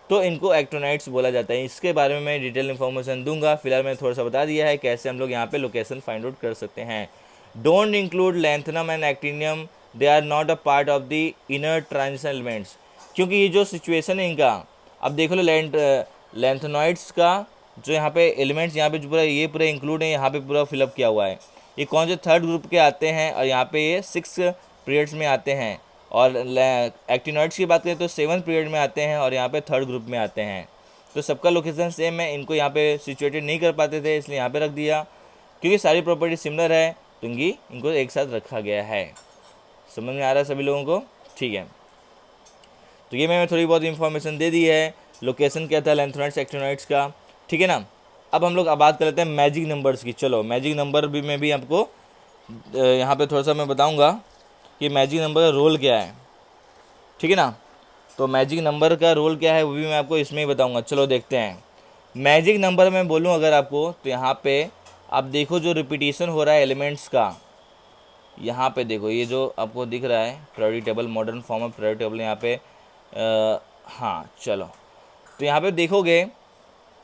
तो इनको एक्टोनाइट्स बोला जाता है। इसके बारे में मैं डिटेल इन्फॉर्मेशन दूंगा, फिलहाल मैंने थोड़ा सा बता दिया है कैसे हम लोग यहाँ पे लोकेशन फाइंड आउट कर सकते हैं। Don't include lanthanum and actinium, they are not a part of the inner transition elements, क्योंकि ये जो सिचुएशन है इनका, अब देख लो लैंथेनॉइड्स का जो यहाँ पे एलिमेंट्स यहाँ पे जो पूरा इंक्लूड है, यहाँ पे पूरा फिलअप किया हुआ है। ये कौन से 3rd ग्रुप के आते हैं और यहाँ पे ये 6 पीरियड्स में आते हैं, और एक्टिनॉइड्स की बात करें तो 7 पीरियड में आते हैं और यहाँ पे 3rd ग्रुप में आते हैं। तो सबका लोकेशन सेम है, इनको यहाँ पे सिचुएटेड नहीं कर पाते थे इसलिए यहाँ पे रख दिया, क्योंकि सारी प्रॉपर्टी सिमिलर है तो इनको एक साथ रखा गया है। समझ में आ रहा है सभी लोगों को? ठीक है, तो ये मैंने थोड़ी बहुत इन्फॉर्मेशन दे दी है, लोकेशन क्या था लैंथेनॉइड्स एक्टिनॉइड्स का, ठीक है ना। अब हम लोग बात कर लेते हैं मैजिक नंबर्स की। चलो मैजिक नंबर भी मैं भी आपको यहाँ पे थोड़ा सा मैं बताऊँगा कि मैजिक नंबर का रोल क्या है, ठीक है ना। तो मैजिक नंबर का रोल क्या है वो भी मैं आपको इसमें ही बताऊँगा। चलो देखते हैं। मैजिक नंबर में बोलूँ अगर आपको, तो यहाँ पे आप देखो जो रिपीटेशन हो रहा है एलिमेंट्स का, यहाँ पे देखो ये जो आपको दिख रहा है priority table, modern form of priority table यहाँ पे हाँ चलो, तो यहाँ पे देखोगे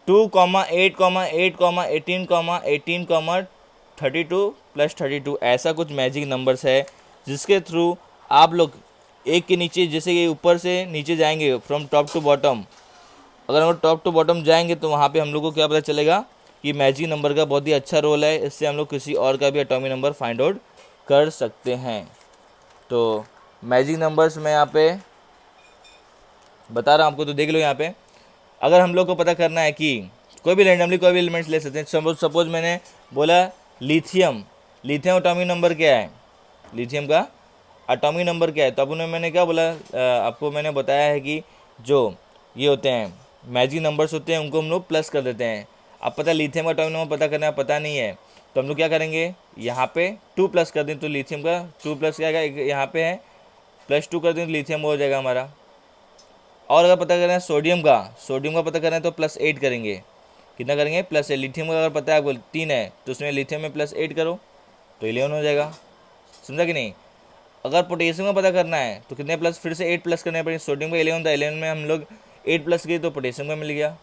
2, 8, 8, 18, 18, 32 + 32 ऐसा कुछ मैजिक नंबर्स है जिसके थ्रू आप लोग एक के नीचे, जैसे ये ऊपर से नीचे जाएंगे फ्रॉम टॉप टू बॉटम, अगर हम टॉप टू बॉटम जाएंगे तो वहाँ पे हम लोग को क्या पता चलेगा कि मैजिक नंबर का बहुत ही अच्छा रोल है, इससे हम लोग किसी और का भी एटॉमिक नंबर फाइंड आउट कर सकते हैं। तो मैजिक नंबर्स मैं यहाँ पे बता रहा हूँ आपको, तो देख लो यहाँ पे। अगर हम लोग को पता करना है कि कोई भी रैंडमली कोई भी एलिमेंट्स ले सकते हैं, सपोज मैंने बोला लिथियम, लिथियम एटॉमिक नंबर क्या है, लिथियम का एटॉमिक नंबर क्या है, तो अब उन्हें मैंने क्या बोला, आपको मैंने बताया है कि जो ये होते हैं मैजिक नंबर्स होते हैं उनको हम लोग प्लस कर देते हैं। अब पता लिथियम का एटॉमिक नंबर पता करना है, पता नहीं है, तो हम लोग क्या करेंगे यहाँ पे 2 प्लस कर दें, तो लिथियम का 2 प्लस क्या आएगा, यहाँ पे है +2 कर दें तो लिथियम हो जाएगा हमारा। और अगर पता करना है सोडियम का पता करना है तो +8 करेंगे, कितना करेंगे +8। लिथियम का अगर पता है आपको 3 है तो उसमें लिथियम में +8 करो तो 11 हो जाएगा, समझा कि नहीं। अगर पोटेशियम का पता करना है तो कितने प्लस, फिर से 8 प्लस करने पड़ेंगे, सोडियम का 11 था, 11 में हम लोग 8 प्लस किए तो पोटेशियम का मिल गया।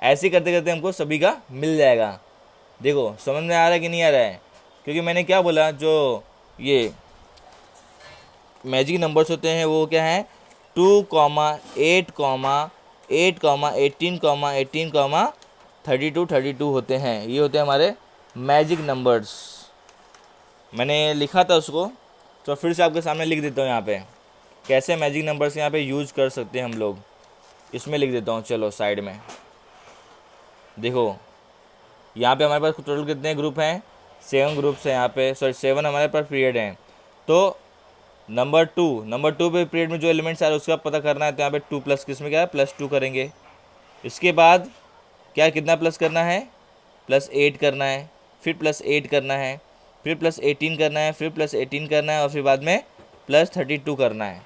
ऐसे करते करते हमको सभी का मिल जाएगा। देखो समझ में आ रहा है कि नहीं आ रहा है, क्योंकि मैंने क्या बोला, जो ये मैजिक नंबर्स होते हैं वो क्या है 2, 8, 8, 18, 18, 32, 32 होते हैं, ये होते हैं हमारे मैजिक नंबर्स। मैंने लिखा था उसको, तो फिर से आपके सामने लिख देता हूँ यहाँ पे कैसे मैजिक नंबर्स यहाँ पे यूज कर सकते हैं हम लोग, इसमें लिख देता हूँ। चलो साइड में देखो, यहाँ पे हमारे पास टोटल कितने ग्रुप हैं, 7 ग्रुप्स हैं यहाँ पे, सॉरी 7 हमारे पास पीरियड हैं। तो नंबर 2 पे पीरियड में जो एलिमेंट्स आ रहे हैं उसका पता करना है, तो यहाँ पे 2 प्लस किसमें क्या है +2 करेंगे। इसके बाद क्या कितना प्लस करना है, +8 करना है, फिर +8 करना है, फिर +18 करना है, फिर +18 करना है, और फिर बाद में +32 करना है,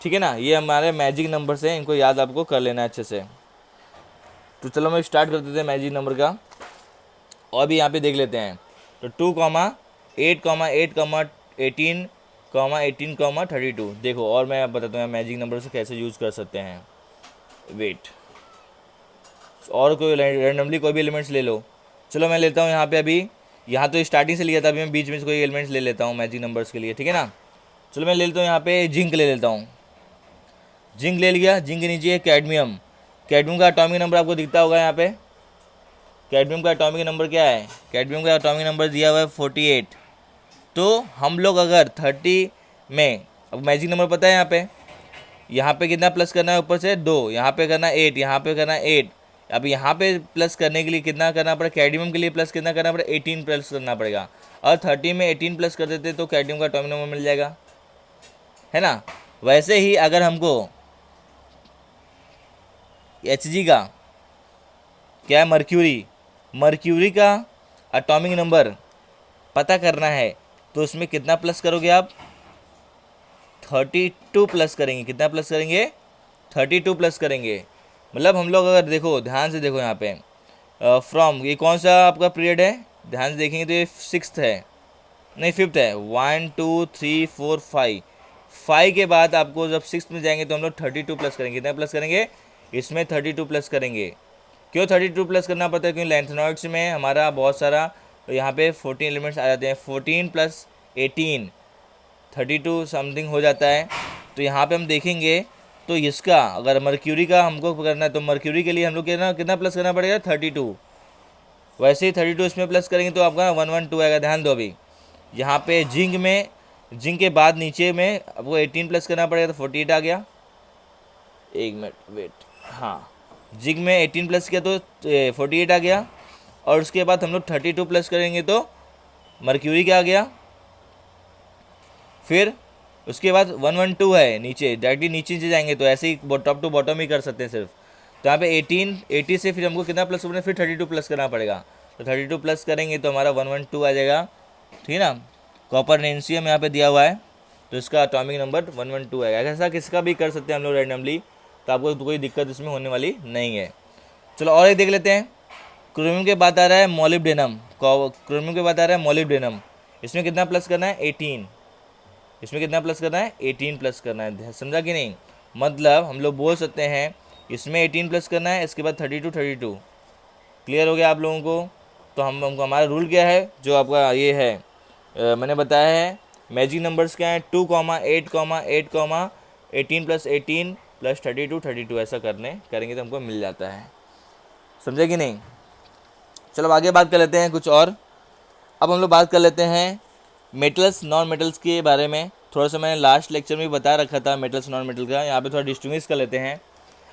ठीक है ना। ये हमारे मैजिक नंबर्स हैं, इनको याद आपको कर लेना है अच्छे से। तो चलो मैं स्टार्ट कर देते हैं मैजिक नंबर का, और भी यहाँ पे देख लेते हैं। तो 2, 8, 8, 18, 18, 32 देखो, और मैं बताता हूँ मैजिक नंबर से कैसे यूज़ कर सकते हैं। वेट, और कोई रैंडमली कोई भी एलिमेंट्स ले लो। चलो मैं लेता हूँ यहाँ पे, अभी यहाँ तो स्टार्टिंग से लिया था, अभी मैं बीच में से कोई एलिमेंट्स ले लेता हूँ मैजिक नंबर्स के लिए, ठीक है ना। चलो मैं ले लेता हूँ यहाँ पे जिंक ले लेता हूँ, जिंक ले लिया, जिंक के नीचे है कैडमियम, कैडमियम का एटॉमिक नंबर आपको दिखता होगा यहाँ पे। कैडमियम का एटॉमिक नंबर क्या है? कैडमियम का एटॉमिक नंबर दिया हुआ है 48। तो हम लोग अगर 30 में, अब मैजिक नंबर पता है यहाँ पे कितना प्लस करना है? ऊपर से 2, यहाँ पे करना 8, यहाँ पे करना 8। अब यहाँ पे प्लस करने के लिए कितना करना पड़ेगा? कैडमियम के लिए प्लस कितना करना पड़ेगा? 18 प्लस करना पड़ेगा। और 30 में 18 प्लस कर देते तो कैडमियम का एटॉमिक नंबर मिल जाएगा, है ना। वैसे ही अगर हमको Hg का क्या है, मर्क्यूरी का एटॉमिक नंबर पता करना है तो उसमें कितना प्लस करोगे आप? 32 प्लस करेंगे। कितना प्लस करेंगे? 32 प्लस करेंगे। मतलब हम लोग अगर देखो, ध्यान से देखो यहाँ पे फ्रॉम, ये कौन सा आपका पीरियड है? ध्यान से देखेंगे तो ये 6th है, नहीं 5th है। 1 2 3 4 5 के बाद आपको जब 6th में जाएंगे तो हम लोग 32 प्लस करेंगे। कितना प्लस करेंगे? इसमें 32 प्लस करेंगे। क्यों 32 प्लस करना पड़ता है? क्योंकि लैंथेनॉइड्स में हमारा बहुत सारा यहाँ पे 14 एलिमेंट्स आ जाते हैं। 14 प्लस 18 32 समथिंग हो जाता है। तो यहाँ पे हम देखेंगे तो इसका अगर मर्क्यूरी का हमको करना है तो मर्क्यूरी के लिए हम लोग कितना प्लस करना पड़ेगा? 32। वैसे ही 32 इसमें प्लस करेंगे तो आपका 112 आएगा। ध्यान दो, अभी यहाँ पे जिंक के बाद नीचे में आपको 18 प्लस करना पड़ेगा तो 48 आ गया। एक मिनट वेट, हाँ, जिंक में 18 प्लस किया तो 48 आ गया। और उसके बाद हम लोग 32 प्लस करेंगे तो मर्क्यूरी क्या आ गया। फिर उसके बाद 112 है नीचे, डायरेक्टली नीचे जाएंगे तो ऐसे ही टॉप टू बॉटम ही कर सकते हैं सिर्फ। तो यहाँ पे 80 से फिर हमको कितना प्लस करना है? फिर 32 प्लस करना पड़ेगा। तो 32 प्लस करेंगे तो हमारा 112 आ जाएगा, ठीक है ना। कॉपर नेंसियम यहाँ पे दिया हुआ है तो इसका एटॉमिक नंबर 112 आएगा। ऐसा किसका भी कर सकते हैं हम लोग रैंडमली, तो आपको कोई दिक्कत इसमें होने वाली नहीं है। चलो और एक देख लेते हैं। क्रोमियम के बाद आ रहा है मोलिब्डेनम। क्रोमियम के बाद आ रहा है मोलिब्डेनम। इसमें कितना प्लस करना है? 18। इसमें कितना प्लस करना है? 18 प्लस करना है। समझा कि नहीं? मतलब हम लोग बोल सकते हैं इसमें 18 प्लस करना है, इसके बाद 32। क्लियर हो गया आप लोगों को? तो हमको हमारा रूल क्या है जो आपका ये है मैंने बताया है। मैजिक नंबर्स क्या है? 2, 8, 8, 18 प्लस 18 प्लस 32 ऐसा करेंगे तो हमको मिल जाता है। समझे कि नहीं? चलो आगे बात कर लेते हैं कुछ और। अब हम लोग बात कर लेते हैं मेटल्स नॉन मेटल्स के बारे में। थोड़ा सा मैंने लास्ट लेक्चर में बता रखा था मेटल्स नॉन मेटल का, यहाँ पे थोड़ा डिस्टिंग्विश कर लेते हैं।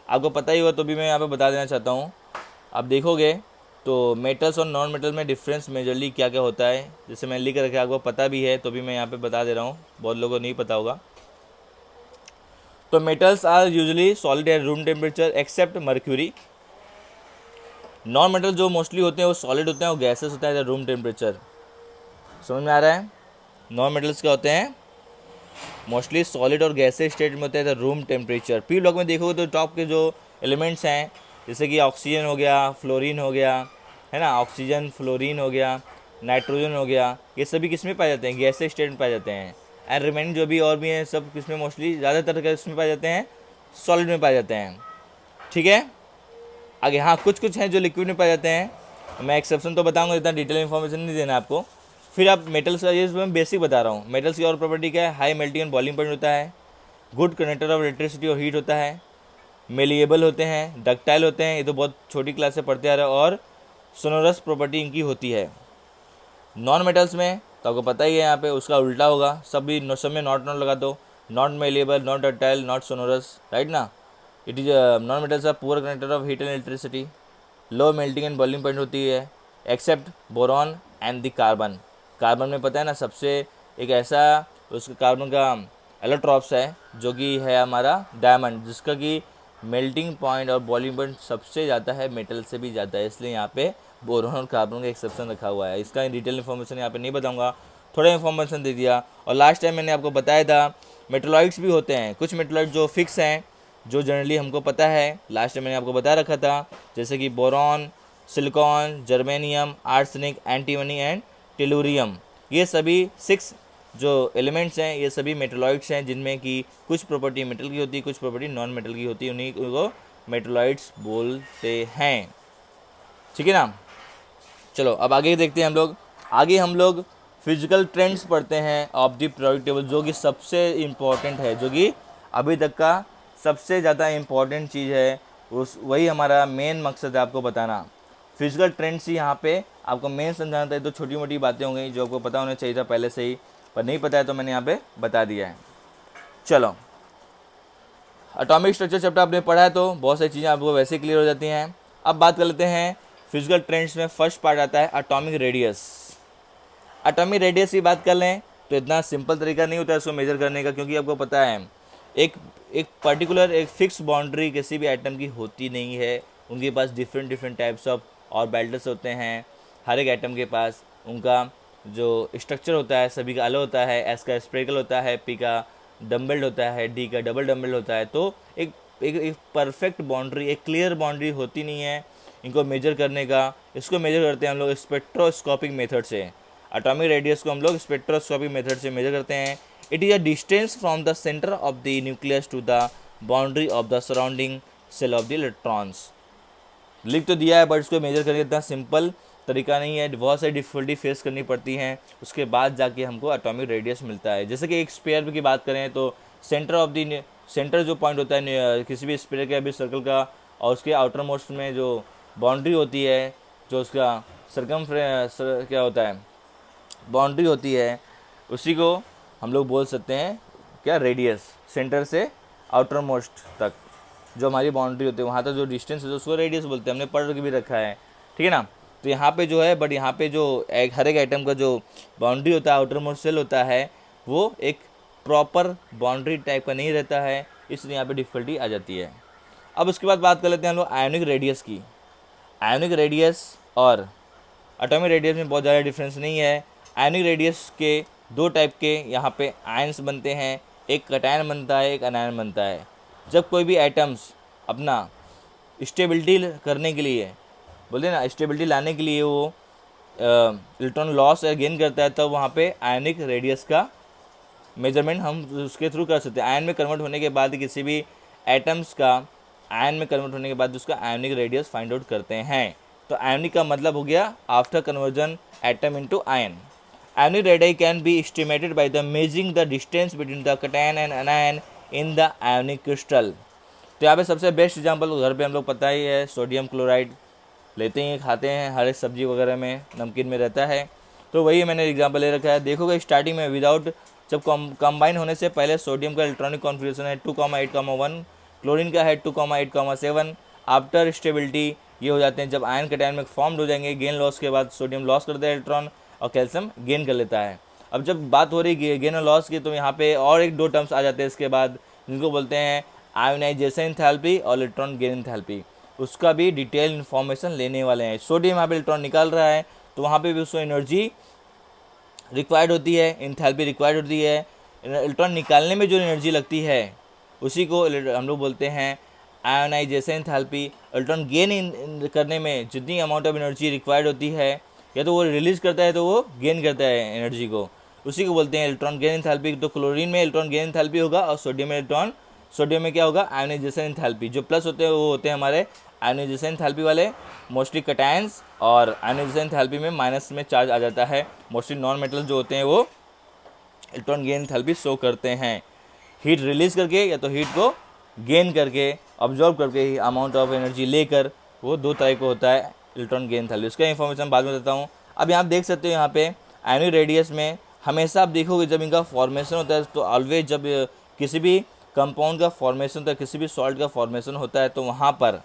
आपको पता ही हुआ तो भी मैं यहाँ पे बता देना चाहता हूँ। आप देखोगे तो मेटल्स और नॉन मेटल में डिफरेंस मेजरली क्या क्या होता है, जैसे मैं लिख रखा है, आपको पता भी है तो भी मैं यहाँ पे बता दे रहा हूँ, बहुत लोगों को नहीं पता होगा। तो metals are usually solid at room temperature except mercury. Non metal जो मोस्टली होते हैं वो सॉलिड होते हैं, वो गैसेस होता है रूम टेम्परेचर। समझ में आ रहा है? नॉन मेटल्स क्या होते हैं? मोस्टली सॉलिड और गैसेस स्टेट में होते हैं रूम टेम्परेचर। पी ब्लॉक में देखोगे तो टॉप के जो एलिमेंट्स हैं जैसे कि ऑक्सीजन हो गया, फ्लोरीन हो गया, है ना, ऑक्सीजन फ्लोरीन हो गया, नाइट्रोजन हो गया, ये सभी किस में पाए जाते हैं? गैसेस स्टेट में पाए जाते हैं। एंड रिमेनिंग जो भी और भी हैं सब किस में मोस्टली ज़्यादातर किस में पाए जाते हैं? सॉलिड में पाए जाते हैं। ठीक है, आगे हाँ कुछ हैं जो लिक्विड में पाए जाते हैं, मैं एक्सेप्शन तो बताऊंगा, इतना डिटेल इन्फॉर्मेशन नहीं देना आपको। फिर आप मेटल्स का ये मैं बेसिक बता रहा हूँ। मेटल्स की और प्रॉपर्टी क्या है? High melting and boiling point होता है, गुड कंडक्टर ऑफ इलेक्ट्रिसिटी और हीट होता है, मेलिएबल होते हैं, डक्टाइल होते हैं, ये तो बहुत छोटी क्लास से पढ़ते आ रहे हैं, और सोनोरस प्रॉपर्टी इनकी होती है। नॉन मेटल्स में तो आपको पता ही है यहाँ पे उसका उल्टा होगा, सब में नॉट लगा दो, not malleable, not ductile, not sonorous, right ना। It is non metals are poor conductor of heat and electricity, low melting and boiling point होती है, except boron and the carbon. Carbon में पता है ना सबसे एक ऐसा उसका कार्बन का एलोट्रॉप्स है जो कि है हमारा डायमंड, जिसका कि मेल्टिंग पॉइंट और बॉइलिंग पॉइंट सबसे ज़्यादा है, मेटल से भी ज़्यादा है, इसलिए यहाँ पे बोरॉन और कार्बन का एक्सेप्शन रखा हुआ है। इसका डिटेल इन्फॉर्मेशन यहाँ पे नहीं बताऊँगा, थोड़ा इन्फॉर्मेशन दे दिया। और लास्ट टाइम मैंने आपको बताया था मेटलॉइड्स भी होते हैं, कुछ मेटलॉइड जो फिक्स हैं, जो जनरली हमको पता है, लास्ट टाइम मैंने आपको बता रखा था, जैसे कि boron, silicon, germanium, arsenic, antimony and tellurium. ये सभी 6 जो एलिमेंट्स हैं ये सभी मेटलॉइड्स हैं, जिनमें कि कुछ प्रॉपर्टी मेटल की होती है, कुछ प्रॉपर्टी नॉन मेटल की होती है, उन्हीं को मेटलॉइड्स बोलते हैं। ठीक है ना। चलो अब आगे देखते हैं हम लोग फिजिकल ट्रेंड्स पढ़ते हैं ऑफ द पीरियोडिक टेबल, जो कि सबसे इम्पॉर्टेंट है, जो कि अभी तक का सबसे ज़्यादा इम्पॉर्टेंट चीज़ है, उस वही हमारा मेन मकसद है आपको बताना। फिजिकल ट्रेंड्स ही यहाँ पे आपको मेन समझाना था। तो छोटी मोटी बातें हो गई जो आपको पता होना चाहिए था पहले से ही, पर नहीं पता है तो मैंने यहाँ पे बता दिया है। चलो, एटॉमिक स्ट्रक्चर चैप्टर आपने पढ़ा है तो बहुत सारी चीज़ें आपको वैसे क्लियर हो जाती हैं। अब बात कर लेते हैं फिजिकल ट्रेंड्स में। फर्स्ट पार्ट आता है एटॉमिक रेडियस। एटॉमिक रेडियस की बात कर लें तो इतना सिंपल तरीका नहीं होता है इसको मेजर करने का, क्योंकि आपको पता है एक एक पर्टिकुलर एक फिक्स बाउंड्री किसी भी एटम की होती नहीं है। उनके पास different different types of orbitals होते हैं। हर एक एटम के पास उनका जो स्ट्रक्चर होता है सभी का अलग होता है। एस का स्पेरिकल होता है, पी का डम्बल्ड होता है, डी का डबल डम्बल्ड होता है। तो एक एक एक परफेक्ट बाउंड्री, एक क्लियर बाउंड्री होती नहीं है इनको मेजर करने का। इसको मेजर करते हैं हम लोग स्पेक्ट्रोस्कोपिक मेथड से। एटॉमिक रेडियस को हम लोग स्पेक्ट्रोस्कोपिक मेथड से मेजर करते हैं। It is a distance from the centre of the nucleus to the boundary of the surrounding shell of the electrons. लिख तो दिया है बट इसको मेजर करके इतना सिंपल तरीका नहीं है, बहुत सारी डिफिकल्टी फेस करनी पड़ती हैं, उसके बाद जाके हमको एटॉमिक रेडियस मिलता है। जैसे कि एक स्पेयर की बात करें तो सेंटर ऑफ द सेंटर जो पॉइंट होता है किसी भी स्पेयर का भी सर्कल का, और उसके आउटर मोस्ट में जो बाउंड्री होती है, जो उसका क्या होता है बाउंड्री होती है, उसी को हम लोग बोल सकते हैं क्या, रेडियस। सेंटर से आउटर मोस्ट तक जो हमारी बाउंड्री होती है वहाँ तक जो डिस्टेंस है उसको रेडियस बोलते हैं, हमने पढ़ के भी रखा है, ठीक है ना। तो यहाँ पे जो है, बट यहाँ पे जो हर एक आइटम का जो बाउंड्री होता है, आउटर मोस्ट सेल होता है, वो एक प्रॉपर बाउंड्री टाइप का नहीं रहता है, इसलिए यहाँ पे डिफिकल्टी आ जाती है। अब उसके बाद बात कर लेते हैं हम लोग आयोनिक रेडियस की। आयोनिक रेडियस और एटॉमिक रेडियस में बहुत ज़्यादा डिफरेंस नहीं है। आयोनिक रेडियस के दो टाइप के यहाँ पे आयंस बनते हैं, एक कटायन बनता है, एक अनायन बनता है। जब कोई भी एटम्स अपना स्टेबिलिटी करने के लिए, बोलते हैं ना, स्टेबिलिटी लाने के लिए वो इलेक्ट्रॉन लॉस या गेन करता है, तब वहाँ पे आयनिक रेडियस का मेजरमेंट हम उसके थ्रू कर सकते हैं। आयन में कन्वर्ट होने के बाद किसी भी एटम्स का आयन में कन्वर्ट होने के बाद उसका आयोनिक रेडियस फाइंड आउट करते हैं। तो आयोनिक का मतलब हो गया after conversion atom into ion. Ionic radii can be estimated by the measuring the distance between the cation and anion in the ionic crystal। तो यहाँ पे सबसे बेस्ट एग्जांपल घर पे हम लोग पता ही है, सोडियम क्लोराइड लेते हैं, खाते हैं, हर एक सब्जी वगैरह में, नमकीन में रहता है। तो वही मैंने एग्जांपल ले रखा है। देखोगे स्टार्टिंग में विदाउट, जब कंबाइन होने से पहले सोडियम का इलेक्ट्रॉनिक कॉन्फिगरेशन है 2,8,1, क्लोरीन का है 2,8,7। आफ्टर स्टेबिलिटी ये हो जाते हैं जब आयन कटायन में फॉर्म्ड हो जाएंगे, गेन लॉस के बाद सोडियम लॉस करता है इलेक्ट्रॉन और कैल्शियम गेन कर लेता है। अब जब बात हो रही है गेन और लॉस की, तो यहाँ पे और एक दो टर्म्स आ जाते हैं इसके बाद, जिनको बोलते हैं आयोनाइजेशन एंथैल्पी और इलेक्ट्रॉन गेन एंथैल्पी। उसका भी डिटेल इन्फॉर्मेशन लेने वाले हैं। सोडियम यहाँ पे इलेक्ट्रॉन निकाल रहा है तो वहाँ पे भी उसको एनर्जी रिक्वायर्ड होती है, एंथैल्पी रिक्वायर्ड होती है। इलेक्ट्रॉन निकालने में जो एनर्जी लगती है उसी को हम लोग बोलते हैं आयोनाइजेशन एंथैल्पी। इलेक्ट्रॉन गेन करने में जितनी अमाउंट ऑफ एनर्जी रिक्वायर्ड होती है, या तो वो रिलीज करता है तो वो गेन करता है एनर्जी को, उसी को बोलते हैं इलेक्ट्रॉन गेन एंथैल्पी। तो क्लोरीन में इलेक्ट्रॉन गेन एंथैल्पी होगा और सोडियम में क्या होगा, आयोनाइजेशन एंथैल्पी। जो प्लस होते हैं वो होते हैं हमारे आयोनाइजेशन एंथैल्पी वाले, मोस्टली कटायंस, और आयोनाइजेशन एंथैल्पी में माइनस में चार्ज आ जाता है। मोस्टली नॉन मेटल जो होते हैं वो इलेक्ट्रॉन गेन एंथैल्पी शो करते हैं, हीट रिलीज करके या तो हीट को गेन करके, ऑब्जॉर्व करके ही अमाउंट ऑफ एनर्जी लेकर, वो दो तरह को होता है इलेक्ट्रॉन गेन एंथैल्पी। उसका इन्फॉर्मेशन बाद में देता हूँ। अब यहाँ देख सकते हो, यहाँ पे आयोनिक रेडियस में हमेशा आप देखोगे जब इनका फॉर्मेशन होता है, तो ऑलवेज जब किसी भी कंपाउंड का फॉर्मेशन होता है, किसी भी सॉल्ट का फॉर्मेशन होता है, तो वहाँ पर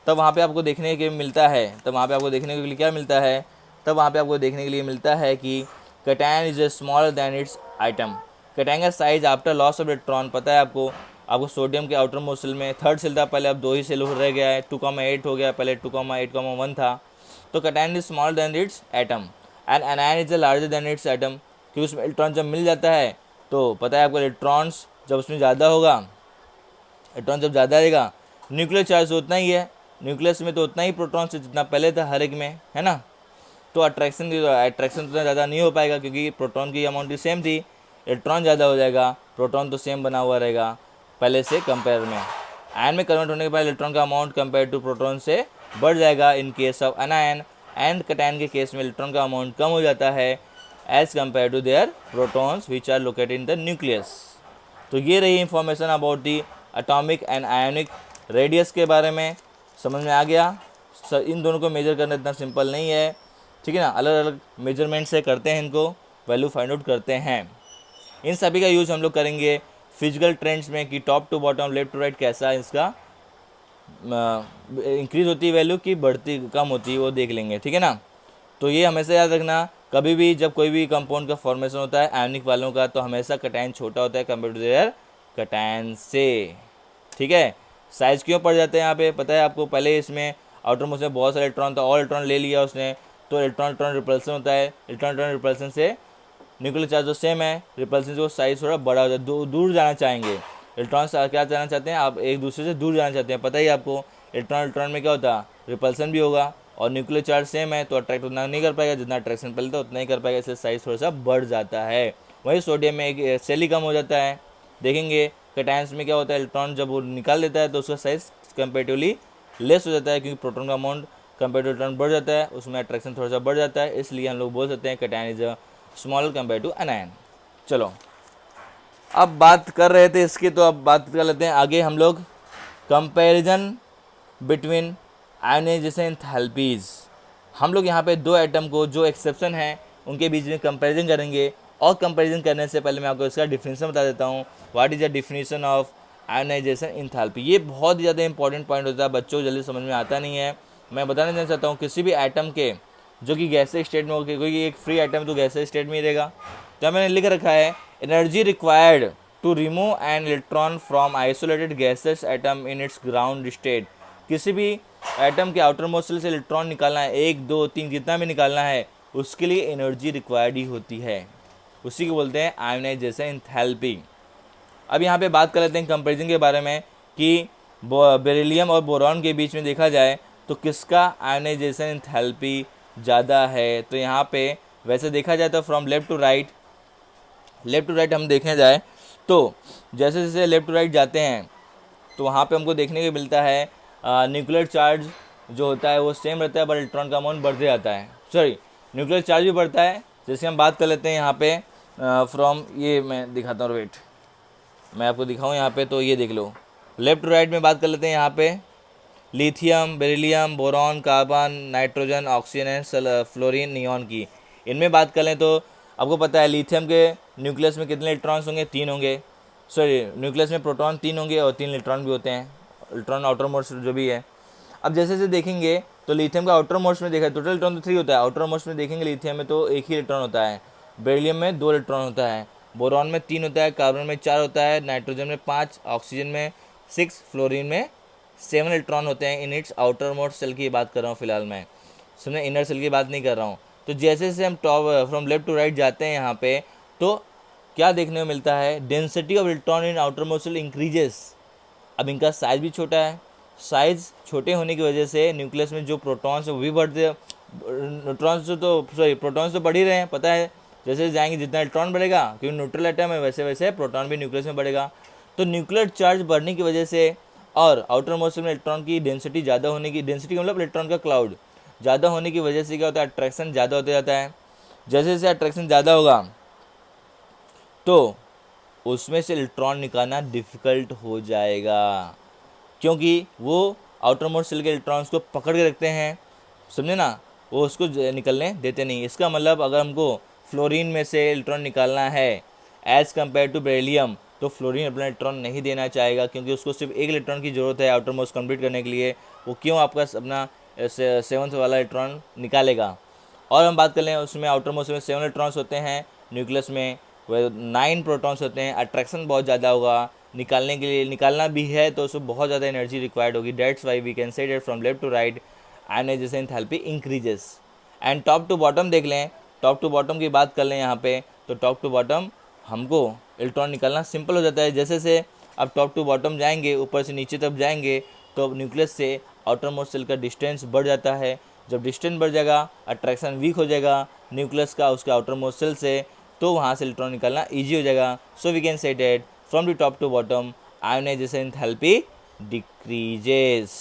तब वहाँ पे आपको देखने के मिलता है, तब वहाँ पे आपको देखने के लिए क्या मिलता है, तब वहाँ पे आपको देखने के लिए मिलता है कि cation is smaller than its atom. Cation का size after loss of electron, पता है आपको सोडियम के आउटर मोस्ट सेल में 3rd सेल था पहले, अब 2 ही सेल रह गया है, 2,8 हो गया, पहले 2,8,1 था। तो cation is smaller than it's atom and anion is larger than it's atom. क्योंकि उसमें इलेक्ट्रॉन जब मिल जाता है तो पता है आपको, इलेक्ट्रॉन्स जब उसमें ज़्यादा होगा, इलेक्ट्रॉन जब ज़्यादा रहेगा, न्यूक्लियर चार्ज तो उतना ही है, न्यूक्लियस में तो उतना ही प्रोटॉन से जितना पहले था हर एक में, है ना। तो अट्रैक्शन उतना ज़्यादा नहीं हो पाएगा क्योंकि प्रोटॉन की अमाउंट भी सेम थी। इलेक्ट्रॉन ज़्यादा हो जाएगा, प्रोटॉन तो सेम बना हुआ रहेगा पहले से कंपेयर में। आयन में कन्वर्ट होने के बाद इलेक्ट्रॉन का अमाउंट कंपेयर टू प्रोटॉन से बढ़ जाएगा in case of anion, and cation के केस में इलेक्ट्रॉन का अमाउंट कम हो जाता है as compare to their protons which are located in the nucleus. तो ये रही information about the atomic and ionic radius के बारे में समझ में आ गया। इन दोनों को मेजर करना इतना सिंपल नहीं है, ठीक है ना, अलग अलग मेजरमेंट से करते हैं, इनको वैल्यू फाइंड आउट करते हैं। इन सभी का यूज़ हम लोग करेंगे फिजिकल ट्रेंड्स में कि top to bottom left to right कैसा इसका इंक्रीज होती है वैल्यू की बढ़ती कम होती है, वो देख लेंगे, ठीक है ना। तो ये हमेशा याद रखना, कभी भी जब कोई भी कंपाउंड का फॉर्मेशन होता है आयनिक वालों का, तो हमेशा कटायन छोटा होता है कंपेयर टू देयर कटायन से, ठीक है। साइज क्यों पड़ जाते हैं यहाँ पे पता है आपको, पहले इसमें आउटर मोस्ट में बहुत सारे इलेक्ट्रॉन था, और इलेक्ट्रॉन ले लिया उसने, तो इलेक्ट्रॉन इलेक्ट्रॉन रिपल्सन होता है, इलेक्ट्रॉन इलेक्ट्रॉन रिपल्सन से न्यूक्लियर चार्ज जो सेम है, रिपल्सन से वो साइज थोड़ा बड़ा हो जाता है, दूर जाना चाहेंगे। इलेक्ट्रॉन क्या जाना चाहते हैं आप, एक दूसरे से दूर जाना चाहते हैं, पता ही आपको इलेक्ट्रॉन इलेक्ट्रॉन में क्या होता है, रिपल्सन भी होगा, और न्यूक्लियर चार्ज सेम है तो अट्रैक्ट उतना नहीं कर पाएगा, जितना अट्रैक्शन पहले था उतना ही कर पाएगा, इससे साइज थोड़ा सा बढ़ जाता है। वही सोडियम में एक सेल ही कम हो जाता है। देखेंगे कैटायंस में क्या होता है, इलेक्ट्रॉन जब वो निकाल देता है तो उसका साइज कंपेरेटिवली लेस हो जाता है, क्योंकि प्रोटॉन का अमाउंट कंपेयर टू इलेक्ट्रॉन बढ़ जाता है, उसमें अट्रैक्शन थोड़ा सा बढ़ जाता है, इसलिए हम लोग बोल सकते हैं cation is a smaller compare to anion. चलो अब बात कर रहे थे इसकी, तो अब बात कर लेते हैं आगे हम लोग कंपैरिजन बिटवीन आयोनाइजेशन एंथैल्पीज। हम लोग यहाँ पे दो एटम को जो एक्सेप्शन है उनके बीच में कंपैरिजन करेंगे, और कंपैरिजन करने से पहले मैं आपको इसका डिफिनीशन बता देता हूँ। What is the definition of ionisation enthalpy. ये बहुत ही ज़्यादा इंपॉर्टेंट पॉइंट होता है, बच्चों को जल्दी समझ में आता नहीं है। मैं बताना देना चाहता हूँ, किसी भी एटम के जो कि गैसियस स्टेट में हो, कोई एक फ्री एटम तो गैसियस स्टेट में ही रहेगा, तो मैंने लिख रखा है energy required to remove an electron from isolated gaseous atom in its ground state. किसी भी एटम के आउटर मोस्ट से इलेक्ट्रॉन निकालना है, 1 2 3 जितना भी निकालना है, उसके लिए एनर्जी रिक्वायर्ड ही होती है, उसी को बोलते हैं आयोनाइजेशन एंथैल्पी। अब यहाँ पे बात कर लेते हैं कंपैरिजन के बारे में कि बेरिलियम और बोरॉन के बीच में देखा जाए तो किसका आयोनाइजेशन एंथैल्पी ज़्यादा है। तो यहाँ पे वैसे देखा जाए तो फ्रॉम लेफ़्ट टू राइट हम देखने जाए तो जैसे जैसे लेफ़्ट टू राइट जाते हैं तो वहाँ पे हमको देखने को मिलता है न्यूक्लियर चार्ज जो होता है वो सेम रहता है, बट इलेक्ट्रॉन का अमाउंट बढ़ते जाता है। सॉरी, न्यूक्लियर चार्ज भी बढ़ता है। जैसे हम बात कर लेते हैं यहाँ पे फ्रॉम, ये मैं दिखाता हूँ, वेट मैं आपको दिखाऊँ यहाँ पे, तो ये देख लो लेफ़्ट टू राइट में बात कर लेते हैं। यहाँ पे lithium, beryllium, boron, carbon, nitrogen, oxygen and fluorine, neon की, इनमें बात कर लें तो आपको पता है लिथियम के न्यूक्लियस में कितने इलेक्ट्रॉन्स होंगे, 3 होंगे। सॉरी, न्यूक्लियस में प्रोटॉन 3 होंगे और 3 इलेक्ट्रॉन भी होते हैं, इलेक्ट्रॉन आउटर मोस्ट जो भी है। अब जैसे जैसे देखेंगे तो लिथियम का आउटर मोस्ट में देखा टोटल इलेक्ट्रॉन तो 3 होता है, आउटर मोस्ट में देखेंगे लिथियम में तो 1 ही इलेक्ट्रॉन होता है, बेरिलियम में 2 इलेक्ट्रॉन होता है, बोरॉन में 3 होता है, कार्बन में 4 होता है, नाइट्रोजन में 5, ऑक्सीजन में 6, फ्लोरीन में 7 इलेक्ट्रॉन होते हैं। In its outer most shell की बात कर रहा हूँ फिलहाल मैं, सुनिए इनर सेल की बात नहीं कर रहा हूँ। तो जैसे जैसे हम top from left to right जाते हैं यहाँ पे, तो क्या देखने को मिलता है, density of electron in outer most shell increases. अब इनका साइज भी छोटा है, साइज छोटे होने की वजह से न्यूक्लियस में जो प्रोटॉन्स है वो भी बढ़ते, न्यूट्रॉन्स तो सॉरी प्रोटॉन्स तो बढ़ ही रहे हैं, पता है जैसे जाएंगे जितना इलेक्ट्रॉन बढ़ेगा, क्योंकि न्यूट्रल एटम है वैसे वैसे प्रोटॉन भी न्यूक्लियस में बढ़ेगा। तो न्यूक्लियर चार्ज बढ़ने की वजह से और आउटर मोस्ट में इलेक्ट्रॉन की डेंसिटी ज़्यादा होने की, डेंसिटी मतलब इलेक्ट्रॉन का क्लाउड ज़्यादा होने की वजह से क्या होता है, अट्रैक्शन ज़्यादा होते जाता है। जैसे जैसे अट्रैक्शन ज़्यादा होगा तो उसमें से इलेक्ट्रॉन निकालना डिफ़िकल्ट हो जाएगा, क्योंकि वो आउटर मोस्ट सेल के इलेक्ट्रॉन्स को पकड़ के रखते हैं, समझे ना, वो उसको निकलने देते नहीं। इसका मतलब अगर हमको फ्लोरीन में से इलेक्ट्रॉन निकालना है एज़ कम्पेयर टू बेरिलियम, तो फ्लोरीन अपना इलेक्ट्रॉन नहीं देना चाहेगा, क्योंकि उसको सिर्फ 1 इलेक्ट्रॉन की ज़रूरत है आउटर मोस्ट कंप्लीट करने के लिए। वो क्यों आपका अपना 7th वाला इलेक्ट्रॉन निकालेगा। और हम बात कर लें उसमें आउटर मोस्ट में 7 इलेक्ट्रॉन्स होते हैं, न्यूक्लियस में 9 प्रोटॉन्स होते हैं, अट्रैक्शन बहुत ज़्यादा होगा, निकालने के लिए निकालना भी है तो उसमें बहुत ज़्यादा एनर्जी रिक्वायर्ड होगी। That's why we can say that from left to right ionization enthalpy increases. And top to bottom देख लें, टॉप टू बॉटम की बात कर लें यहाँ पे, तो टॉप टू बॉटम हमको इलेक्ट्रॉन निकालना सिंपल हो जाता है। जैसे से अब टॉप टू बॉटम जाएंगे, ऊपर से नीचे तक जाएंगे, तो न्यूक्लियस से आउटर मोस्ट सेल का डिस्टेंस बढ़ जाता है। जब डिस्टेंस बढ़ जाएगा अट्रैक्शन वीक हो जाएगा न्यूक्लियस का उसके आउटर मोस्ट सेल से, तो वहाँ से इलेक्ट्रॉन निकालना ईजी हो जाएगा। So we can say that from the top to bottom ionization enthalpy decreases.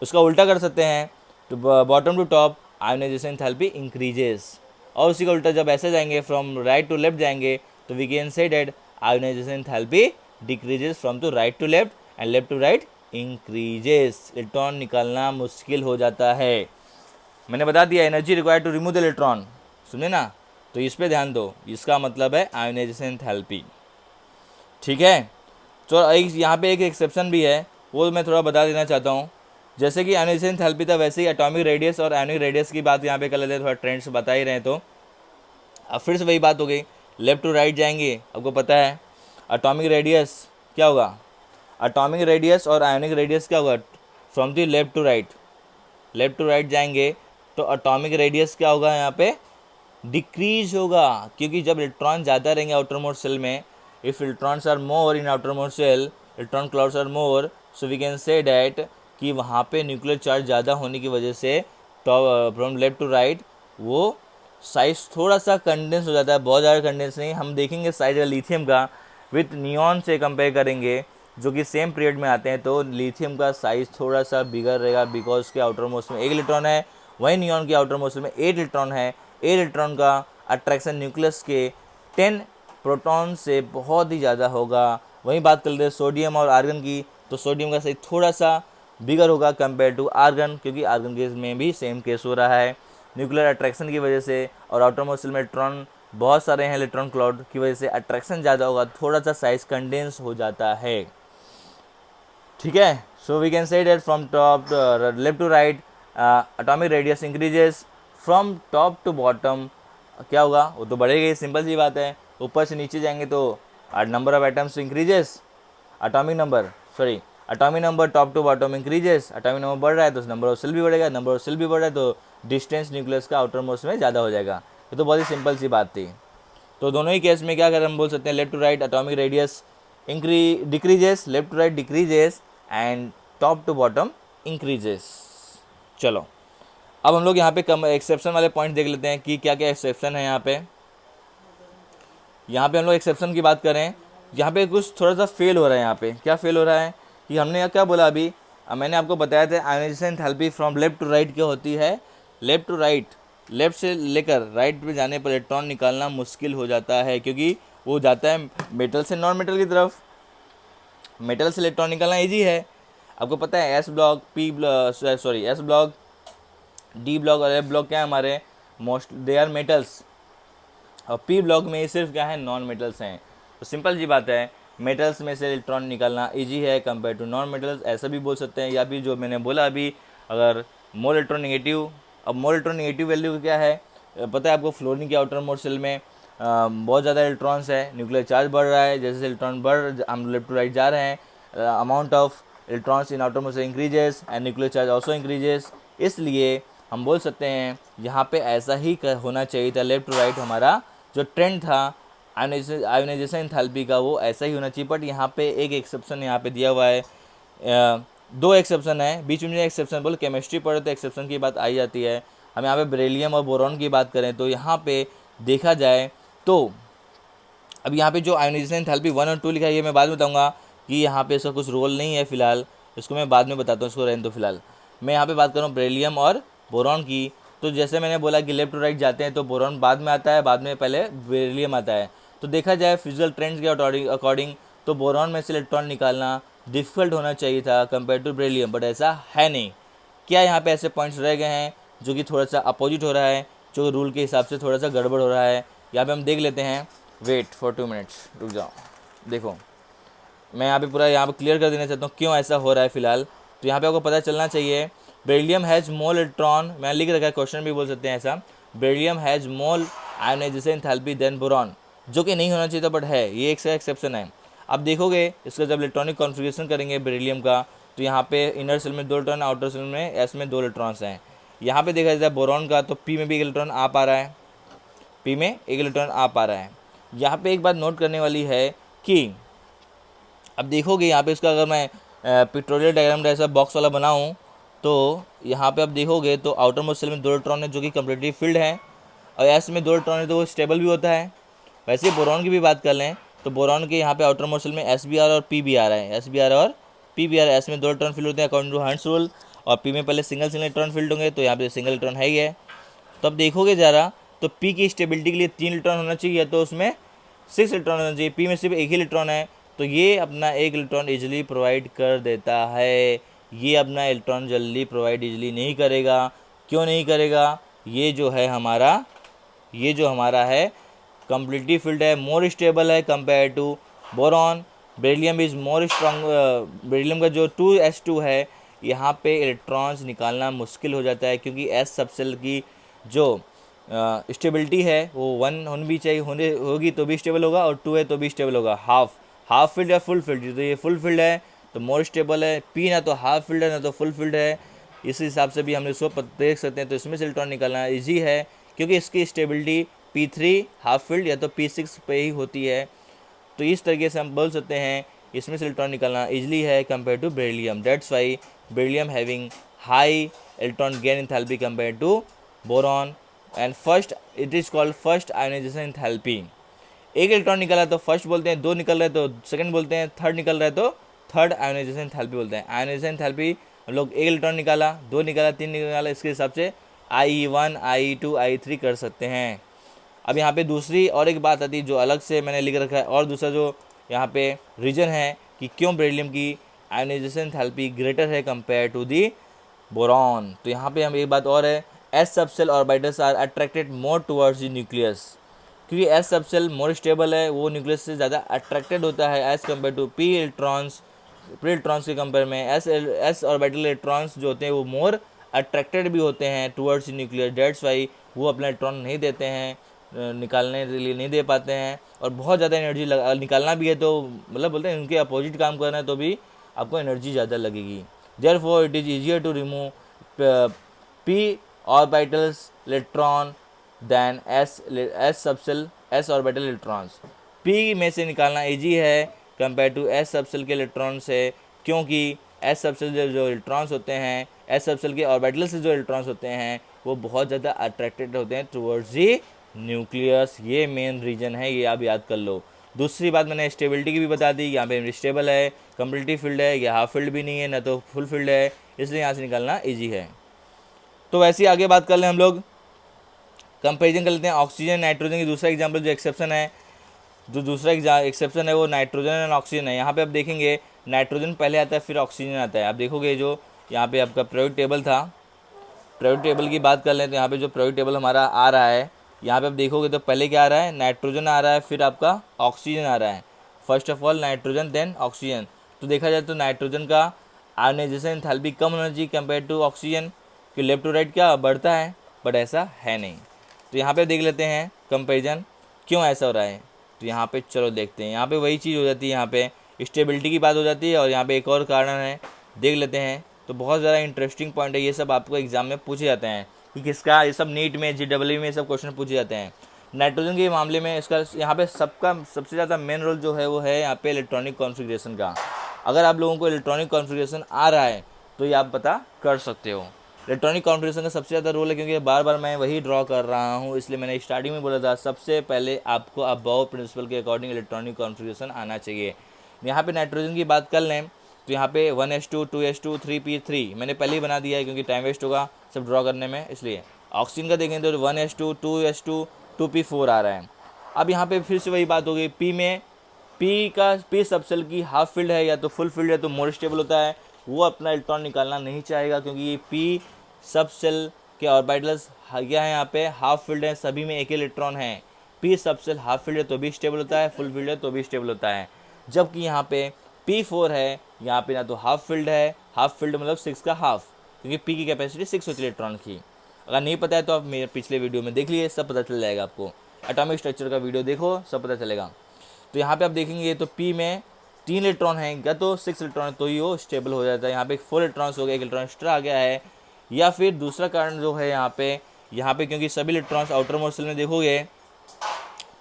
उसका उल्टा कर सकते हैं, तो bottom to top ionisation enthalpy increases. और उसी का उल्टा जब ऐसे जाएंगे फ्रॉम राइट टू लेफ्ट जाएंगे, तो we can say that ionization enthalpy decreases from to right to left and left to right increases, electron निकालना मुश्किल हो जाता है। मैंने बता दिया energy required to remove the electron, सुने ना, तो इस पे ध्यान दो, इसका मतलब है आयोनाइजेशन एंथैल्पी। ठीक है, तो एक यहाँ पे एक एक्सेप्शन भी है, वो मैं थोड़ा बता देना चाहता हूँ। जैसे कि आयोनाइजेशन एंथैल्पी था, वैसे ही एटॉमिक रेडियस और आयोनिक रेडियस की बात यहाँ पे कर लेते हैं, थोड़ा ट्रेंड्स बता ही रहे हैं। तो अब फिर से वही बात हो गई, लेफ्ट टू राइट जाएंगे, आपको पता है एटॉमिक रेडियस क्या होगा, एटॉमिक रेडियस और आयोनिक रेडियस क्या होगा, from the left to right, left to right जाएंगे तो एटॉमिक रेडियस क्या होगा, यहाँ पे डिक्रीज होगा, क्योंकि जब इलेक्ट्रॉन ज़्यादा रहेंगे आउटर मोस्ट सेल में, if electrons are more in outer most shell, electron clouds are more, so we can say that कि वहाँ पे न्यूक्लियर चार्ज ज़्यादा होने की वजह से फ्रॉम लेफ्ट टू राइट वो साइज थोड़ा सा कंडेंस हो जाता है, बहुत ज़्यादा कंडेंस नहीं। हम देखेंगे साइज लिथियम का विथ नियॉन से कंपेयर करेंगे, जो कि सेम पीरियड में आते हैं, तो लिथियम का साइज थोड़ा सा बिगर रहेगा, बिकॉज के आउटर मोस्ट में 1 इलेक्ट्रॉन है, वहीं नियॉन के आउटर मोस्ट में 8 इलेक्ट्रॉन है। 8 इलेक्ट्रॉन का अट्रैक्शन न्यूक्लियस के 10 प्रोटॉन से बहुत ही ज़्यादा होगा। वहीं बात कर लेते हैं सोडियम और आर्गन की, तो सोडियम का साइज थोड़ा सा बिगर होगा कंपेयर टू आर्गन, क्योंकि आर्गन केस में भी सेम केस हो रहा है, न्यूक्लियर अट्रैक्शन की वजह से और आउटर मोस्ट में इलेक्ट्रॉन बहुत सारे हैं, इलेक्ट्रॉन क्लाउड की वजह से अट्रैक्शन ज़्यादा होगा, थोड़ा सा साइज कंडेंस हो जाता है। ठीक है, so we can say that from top left to right atomic radius increases, from top to bottom क्या होगा, वो तो बढ़ेगा, सिंपल सी बात है। ऊपर से नीचे जाएंगे तो number of atoms increases, atomic number top to bottom increases, atomic number बढ़ रहा है तो नंबर ऑफ सेल भी बढ़ेगा, नंबर ऑफ सेल भी बढ़ रहा है तो डिस्टेंस न्यूक्लियस का आउटर मोस्ट में ज़्यादा हो जाएगा। ये तो बहुत ही सिंपल सी बात थी। तो दोनों ही केस में क्या अगर हम बोल सकते हैं, left to right atomic radius decreases, left to right decreases and top to bottom increases. चलो अब हम लोग यहाँ पे कम एक्सेप्शन वाले पॉइंट देख लेते हैं कि क्या क्या एक्सेप्शन है। यहाँ पे हम लोग एक्सेप्शन की बात करें, यहाँ पे कुछ थोड़ा सा फेल हो रहा है। यहाँ पे क्या फेल हो रहा है कि हमने क्या बोला अभी, मैंने आपको बताया था ionization enthalpy from left to right क्या होती है, लेफ्ट टू राइट, लेफ्ट से लेकर राइट पे जाने पर इलेक्ट्रॉन निकालना मुश्किल हो जाता है, क्योंकि वो जाता है मेटल से नॉन मेटल की तरफ। मेटल से इलेक्ट्रॉन निकालना ईजी है, आपको पता है S block S block, D block और एफ ब्लॉक क्या है हमारे, मोस्ट दे आर मेटल्स, और पी ब्लॉक में सिर्फ क्या है, नॉन मेटल्स हैं। तो सिंपल जी बात है, मेटल्स में से इलेक्ट्रॉन निकालना इजी है कंपेयर टू नॉन मेटल्स, ऐसा भी बोल सकते हैं। या फिर जो मैंने बोला अभी, अगर मोर इलेक्ट्रॉन नेगेटिव, अब मोर इलेक्ट्रॉन नेगेटिव वैल्यू क्या है पता है आपको, फ्लोरीन के आउटर मोस्ट सेल में बहुत ज़्यादा इलेक्ट्रॉन्स है, न्यूक्लियर चार्ज बढ़ रहा है, जैसे इलेक्ट्रॉन हम लेफ्ट टू राइट जा रहे हैं, amount of electrons in outer most increases and nuclear charge also increases. इसलिए हम बोल सकते हैं यहाँ पे ऐसा ही होना चाहिए था, लेफ्ट टू राइट हमारा जो ट्रेंड था आयोनाइजेशन एंथैल्पी का वो ऐसा ही होना चाहिए। बट यहाँ पे एक एक्सेप्शन यहाँ पे दिया हुआ है, 2 एक्सेप्शन है, बीच में एक्सेप्शन बोल केमिस्ट्री पढ़े तो एक्सेप्शन की बात आई जाती है। हम यहाँ पे बेरिलियम और बोरॉन की बात करें तो यहाँ पे देखा जाए तो अब यहाँ पे जो आयोनाइजेशन एंथैल्पी 1 और 2 लिखा है, ये मैं बाद में बताऊँगा कि यहाँ पे इसका कुछ रोल नहीं है फिलहाल, इसको मैं बाद में बताता हूँ, इसको रहने दो फिलहाल। मैं यहाँ पे बात कर रहा हूँ बेरिलियम और बोरॉन की। तो जैसे मैंने बोला कि लेफ्ट टू राइट जाते हैं तो बोरॉन बाद में आता है, बाद में पहले बेरिलियम आता है। तो देखा जाए फिजिकल ट्रेंड्स के अकॉर्डिंग तो बोरॉन में से इलेक्ट्रॉन निकालना डिफ़िकल्ट होना चाहिए था कंपेयर टू बेरिलियम, बट ऐसा है नहीं। क्या यहाँ पे ऐसे पॉइंट्स रह गए हैं जो कि थोड़ा सा अपोजिट हो रहा है, जो रूल के हिसाब से थोड़ा सा गड़बड़ हो रहा है, यहाँ पे हम देख लेते हैं। वेट फॉर 2 मिनट्स, रुक जाओ, देखो मैं यहाँ पे पूरा यहाँ पे क्लियर कर देना चाहता हूँ क्यों ऐसा हो रहा है फिलहाल। तो यहाँ पे आपको पता चलना चाहिए, बेरिलियम हैज़ मोर इलेक्ट्रॉन, मैं लिख रखा है, क्वेश्चन भी बोल सकते हैं ऐसा, beryllium has more ionization enthalpy than boron, जो कि नहीं होना चाहिए था बट है, ये एक एक्सेप्शन है। अब देखोगे इसका जब इलेक्ट्रॉनिक कॉन्फ़िगरेशन करेंगे बेरिलियम का, तो यहाँ पे इनर सेल में 2 इलेक्ट्रॉन, आउटर सेल में एस में 2 इलेक्ट्रॉन्स हैं। यहाँ पे देखा जाता है बोरॉन का तो पी में भी 1 इलेक्ट्रॉन आ पा रहा है, पी में 1 इलेक्ट्रॉन आ पा रहा है। यहाँ पे एक बात नोट करने वाली है कि अब देखोगे यहाँ पे इसका अगर मैं पिक्टोरियल डायग्राम ऐसा बॉक्स वाला बनाऊँ तो यहाँ पे आप देखोगे तो आउटर मोस्ट सेल में 2 इलेक्ट्रॉन है जो कि कंप्लीटली फिल्ड है, और एस में 2 इलेक्ट्रॉन है तो वो स्टेबल भी होता है। वैसे बोरॉन की भी बात कर लें तो बोरॉन के यहाँ पे आउटर मोस्ट सेल में एस बी आर और पी बी आर है, एस बी आर और पी बी आर, एस में 2 इलेक्ट्रॉन फिल्ड होते हैं अकॉर्डिंग टू हर्ट्ज रूल, और पी में पहले सिंगल इलेक्ट्रॉन फिल्ड होंगे, तो यहाँ पे सिंगल इलेक्ट्रॉन है ही है। तो अब देखोगे ज़रा तो पी की स्टेबिलिटी के लिए 3 इलेक्ट्रॉन होना चाहिए, तो उसमें 6 इलेक्ट्रॉन होना चाहिए, पी में सिर्फ 1 ही इलेक्ट्रॉन है, तो तो ये अपना एक इलेक्ट्रॉन इजीली प्रोवाइड कर देता है, ये अपना इलेक्ट्रॉन जल्दी प्रोवाइड इजीली नहीं करेगा। क्यों नहीं करेगा? ये जो हमारा है कंप्लीटली फील्ड है, मोर स्टेबल है compare to boron. Beryllium is more strong. Beryllium का जो 2s2 है, यहाँ पे इलेक्ट्रॉन्स निकालना मुश्किल हो जाता है, क्योंकि s सबसेल की जो स्टेबिलिटी है वो 1 होनी भी चाहिए, होगी तो भी स्टेबल होगा, और 2 है तो भी स्टेबल होगा। हाफ फील्ड या फुल फील्ड, तो ये फुल फील्ड है तो मोर स्टेबल है। p ना तो हाफ फील्ड है ना तो फुल फील्ड है, इस हिसाब से भी हम इसको देख सकते हैं। तो इसमें से इलेक्ट्रॉन निकालना ईजी है, क्योंकि इसकी स्टेबिलिटी p3 हाफ फील्ड या तो p6 पे ही होती है। तो इस तरीके से हम बोल सकते हैं इसमें से इलेक्ट्रॉन निकालना ईजिली है compare to beryllium. That's why beryllium having high electron gain enthalpy compare to boron. And first it is called first ionization enthalpy. एक इलेक्ट्रॉन निकला तो फर्स्ट बोलते हैं, 2 निकल रहे तो सेकंड बोलते हैं, थर्ड निकल रहा है तो थर्ड आयोनाइजेशन एंथैल्पी बोलते हैं। आयोनाइजेशन एंथैल्पी हम लोग एक इलेक्ट्रॉन निकाला, 2 निकाला, 3 निकाला, इसके हिसाब से IE1 IE2 IE3 कर सकते हैं। अब यहाँ पे दूसरी और एक बात आती है जो अलग से मैंने लिख रखा है, और दूसरा जो यहाँ पे रीजन है कि क्यों बेरिलियम की आयोनाइजेशन एंथैल्पी ग्रेटर है कंपेयर टू दी बोरॉन। तो यहाँ पे हम एक बात और है, s subshell orbitals are attracted more towards the nucleus. क्योंकि s सबसेल मोर स्टेबल है, वो न्यूक्लियस से ज़्यादा अट्रैक्टेड होता है as compare to p electrons के कंपेयर में। s ऑर्बिटल इलेक्ट्रॉन्स जो होते हैं वो मोर अट्रैक्टेड भी होते हैं टुवर्ड्स न्यूक्लियर। डेट्स वाई वो अपना इलेक्ट्रॉन नहीं देते हैं, निकालने के लिए नहीं दे पाते हैं, और बहुत ज़्यादा एनर्जी निकालना भी है तो मतलब बोलते हैं उनके अपोजिट काम करना है तो भी आपको एनर्जी ज़्यादा लगेगी। Therefore it is easier to remove p orbitals electron than s orbital electrons. p में से निकालना ईजी है कंपेयर टू s सबसेल के इलेक्ट्रॉन से, क्योंकि s सबसेल जो इलेक्ट्रॉन्स होते हैं, s सबसेल के ऑर्बिटल से जो इलेक्ट्रॉन्स होते हैं वो बहुत ज़्यादा अट्रैक्टेड होते हैं टुवर्ड्स दी न्यूक्लियस। ये मेन रीजन है, ये आप याद कर लो। दूसरी बात मैंने स्टेबिलिटी की भी बता दी, यहाँ पे स्टेबल है, कंप्लीटली फील्ड है, या हाफ फील्ड भी नहीं है ना तो फुल फील्ड है, इसलिए यहाँ से निकालना ईजी है। तो वैसे ही आगे बात कर लें हम लोग, कंपेरिजन कर लेते हैं ऑक्सीजन नाइट्रोजन की। दूसरा एग्जाम्पल जो एक्सेप्शन है, जो दूसरा एक्सेप्शन है वो नाइट्रोजन एंड ऑक्सीजन है। यहाँ पे आप देखेंगे नाइट्रोजन पहले आता है फिर ऑक्सीजन आता है। आप देखोगे जो यहाँ पे आपका पीरियोडिक टेबल था, पीरियोडिक टेबल की बात कर लें तो यहाँ पे जो पीरियोडिक टेबल हमारा आ रहा है, यहाँ पे आप देखोगे तो पहले क्या आ रहा है, नाइट्रोजन आ रहा है, फिर आपका ऑक्सीजन आ रहा है। First of all nitrogen then oxygen. तो देखा जाए तो नाइट्रोजन का आयोनाइजेशन एंथैल्पी कम होना चाहिए कंपेयर टू ऑक्सीजन, कि लेफ्ट टू राइट क्या बढ़ता है, बट ऐसा है नहीं। तो यहाँ पे देख लेते हैं कंपेरिजन क्यों ऐसा हो रहा है। तो यहाँ पे चलो देखते हैं, यहाँ पे वही चीज़ हो जाती है, यहाँ पे स्टेबिलिटी की बात हो जाती है, और यहाँ पे एक और कारण है, देख लेते हैं। तो बहुत ज़्यादा इंटरेस्टिंग पॉइंट है, ये सब आपको एग्जाम में पूछे जाते हैं कि किसका, ये सब नीट में GEE में सब क्वेश्चन पूछे जाते हैं। नाइट्रोजन के मामले में इसका यहाँ पे सबसे ज़्यादा मेन रोल जो है वो है यहाँ पे इलेक्ट्रॉनिक कॉन्फ़िगरेशन का। अगर आप लोगों को इलेक्ट्रॉनिक कॉन्फ़िगरेशन आ रहा है तो ये आप पता कर सकते हो। इलेक्ट्रॉनिक कॉन्फ़िगरेशन का सबसे ज़्यादा रोल है, क्योंकि बार बार मैं वही ड्रॉ कर रहा हूँ, इसलिए मैंने स्टार्टिंग में बोला था सबसे पहले आपको अबव प्रिंसिपल के अकॉर्डिंग इलेक्ट्रॉनिक कॉन्फ़िगरेशन आना चाहिए। यहाँ पे नाइट्रोजन की बात कर लें तो यहाँ पे 1s2 2s2 3p3 मैंने पहले ही बना दिया है, क्योंकि टाइम वेस्ट होगा सब ड्रॉ करने में, इसलिए। ऑक्सीजन का देखें तो 1s2 2s2 2p4 आ रहा है। अब यहाँ पे फिर से वही बात हो गई, p सबसेल की हाफ फील्ड है या तो फुल फील्ड है तो मोर स्टेबल होता है, वो अपना इलेक्ट्रॉन निकालना नहीं चाहेगा, क्योंकि ये p सबसेल के ऑर्बिटल्स क्या है, यहाँ पे हाफ फील्ड है, सभी में एक ही इलेक्ट्रॉन है। p सबसेल हाफ फील्ड है तो भी स्टेबल होता है, फुल फील्ड है तो भी स्टेबल होता है। जबकि यहाँ पे p4 है, यहाँ पे ना तो हाफ फील्ड है, हाफ फील्ड मतलब 6 का हाफ, क्योंकि p की कैपेसिटी 6 होती है इलेक्ट्रॉन की। अगर नहीं पता है तो आप मेरे पिछले वीडियो में देख लिए, सब पता चल जाएगा आपको। एटॉमिक स्ट्रक्चर का वीडियो देखो, सब पता चलेगा। तो यहाँ पे आप देखेंगे तो p में 3 इलेक्ट्रॉन हैं या तो 6 इलेक्ट्रॉन है तो ही वो स्टेबल हो जाता है। यहाँ पे 4 इलेक्ट्रॉन्स हो गए, एक इलेक्ट्रॉन एक्स्ट्रा आ गया है। या फिर दूसरा कारण जो है यहाँ पे क्योंकि सभी इलेक्ट्रॉन्स आउटर मोस्ट शेल में देखोगे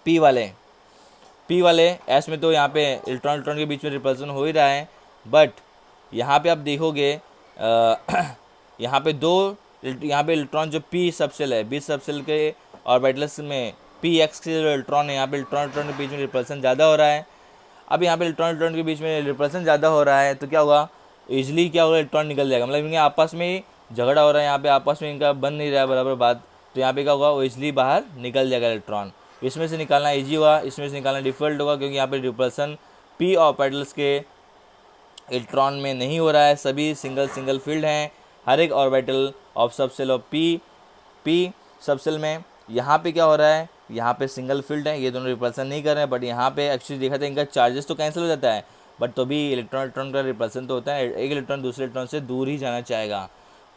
p वाले एस में, तो यहाँ पे इलेक्ट्रॉन के बीच में रिपल्सन हो ही रहा है। बट यहाँ पे आप देखोगे यहाँ पे इलेक्ट्रॉन जो p सबसेल है, b सबसेल के ऑर्बिटल्स में px के जो इलेक्ट्रॉन है, यहाँ पे इलेक्ट्रॉन के बीच में रिपल्सन ज़्यादा हो रहा है। अब यहाँ पे इलेक्ट्रॉन के बीच में रिपल्सन ज़्यादा हो रहा है तो क्या होगा, ईजिली क्या होगा, इलेक्ट्रॉन निकल जाएगा। मतलब इनके आपस में ही झगड़ा हो रहा है, यहाँ पे आपस में इनका बन नहीं रहा है बराबर बात, तो यहाँ पे क्या होगा, वो ईजिली बाहर निकल जाएगा इलेक्ट्रॉन। इसमें से निकालना ईजी होगा, इसमें से निकालना डिफिकल्ट होगा, क्योंकि यहाँ पे रिपल्सन p ऑर्बिटल्स के इलेक्ट्रॉन में नहीं हो रहा है, सभी सिंगल फील्ड हैं, हर एक orbital of subshell of P subshell में। यहाँ पे क्या हो रहा है, यहाँ पे सिंगल फील्ड है, ये दोनों रिपल्सन नहीं कर रहे हैं, बट यहाँ पे एक्चुअली देखा था इनका चार्जेस तो कैंसिल हो जाता है, बट तो भी इलेक्ट्रॉन का रिपल्सन तो होता है, एक इलेक्ट्रॉन दूसरे इलेक्ट्रॉन से दूर ही जाना चाहेगा।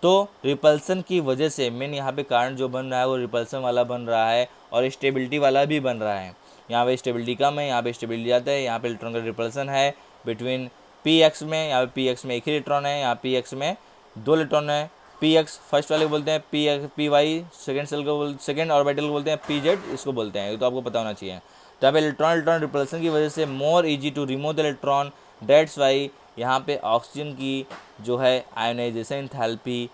तो रिपल्सन की वजह से मेन यहाँ पे कारण जो बन रहा है वो रिपल्सन वाला बन रहा है और स्टेबिलिटी वाला भी बन रहा है। यहाँ पे स्टेबिलिटी कम है, यहाँ पे स्टेबिलिटी ज़्यादा है, यहाँ पे इलेक्ट्रॉन का रिपल्सन है बिटवीन पी एक्स में, यहाँ पे पी एक्स में एक ही इलेक्ट्रॉन है, यहाँ पी एक्स में दो इलेक्ट्रॉन है। पी एक्स फर्स्ट वाले को बोलते हैं, पी वाई सेकेंड सेल को सेकेंड ऑर्बिटल को बोलते हैं, पी जेड इसको बोलते हैं, ये तो आपको पता होना चाहिए। तो यहाँ पे इलेक्ट्रॉन रिपल्सन की वजह से more easy to remove the electron, that's why यहाँ पे ऑक्सीजन की जो है आयोनाइजेशन एंथैल्पी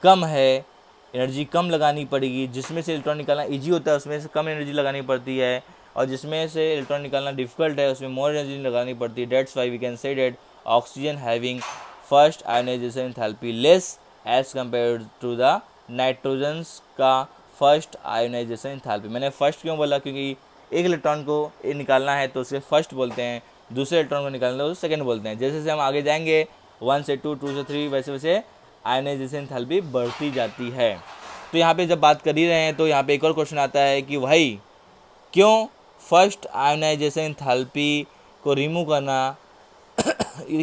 कम है, एनर्जी कम लगानी पड़ेगी, जिसमें से इलेक्ट्रॉन निकालना इजी होता है उसमें से कम एनर्जी लगानी पड़ती है, और जिसमें से इलेक्ट्रॉन निकालना डिफिकल्ट है उसमें मोर एनर्जी लगानी पड़ती है। That's why we can say that oxygen having first ionization enthalpy less as compare to the nitrogen's का फर्स्ट आयोनाइजेशन एंथैल्पी। मैंने फर्स्ट क्यों बोला, क्योंकि एक इलेक्ट्रॉन को निकालना है तो उसे फर्स्ट बोलते हैं, दूसरे इलेक्ट्रॉन को निकालना है तो सेकेंड बोलते हैं। जैसे जैसे हम आगे जाएंगे 1 से 2, 2 से 3, वैसे वैसे आयोनाइजेशन एंथैल्पी बढ़ती जाती है। तो यहाँ पे जब बात कर ही रहे हैं तो यहाँ पे एक और क्वेश्चन आता है कि भाई क्यों फर्स्ट आयोनाइजेशन एंथैल्पी को रिमूव करना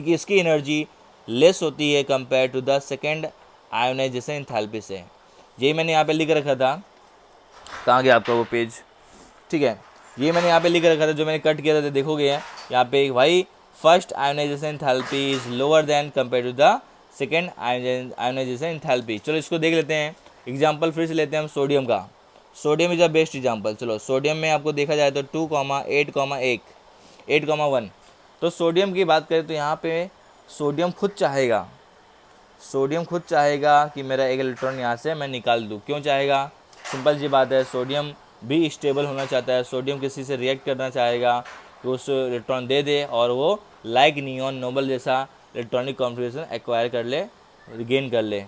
इसकी एनर्जी लेस होती है compare to the second ionization enthalpy से। यही मैंने यहाँ पे लिख रखा था, कहाँ गया आपका वो पेज, ठीक है, ये मैंने यहाँ पे लिख रखा था जो मैंने कट किया था, देखोगे यहाँ पे भाई first ionization enthalpy is lower than compare to the second ionization enthalpy. चलो इसको देख लेते हैं, एग्जाम्पल फिर से लेते हैं हम सोडियम का। Sodium is the best example. चलो सोडियम में आपको देखा जाए तो 2,8,1 तो सोडियम की बात करें तो यहाँ पे सोडियम खुद चाहेगा कि मेरा एक इलेक्ट्रॉन यहाँ से मैं निकाल दूँ। क्यों चाहेगा, सिंपल सी बात है, सोडियम भी स्टेबल होना चाहता है, सोडियम किसी से रिएक्ट करना चाहेगा तो उस इलेक्ट्रॉन दे दे और वो लाइक नियॉन नोबल जैसा इलेक्ट्रॉनिक कॉन्फिगरेशन एक्वायर कर ले, गेन कर ले।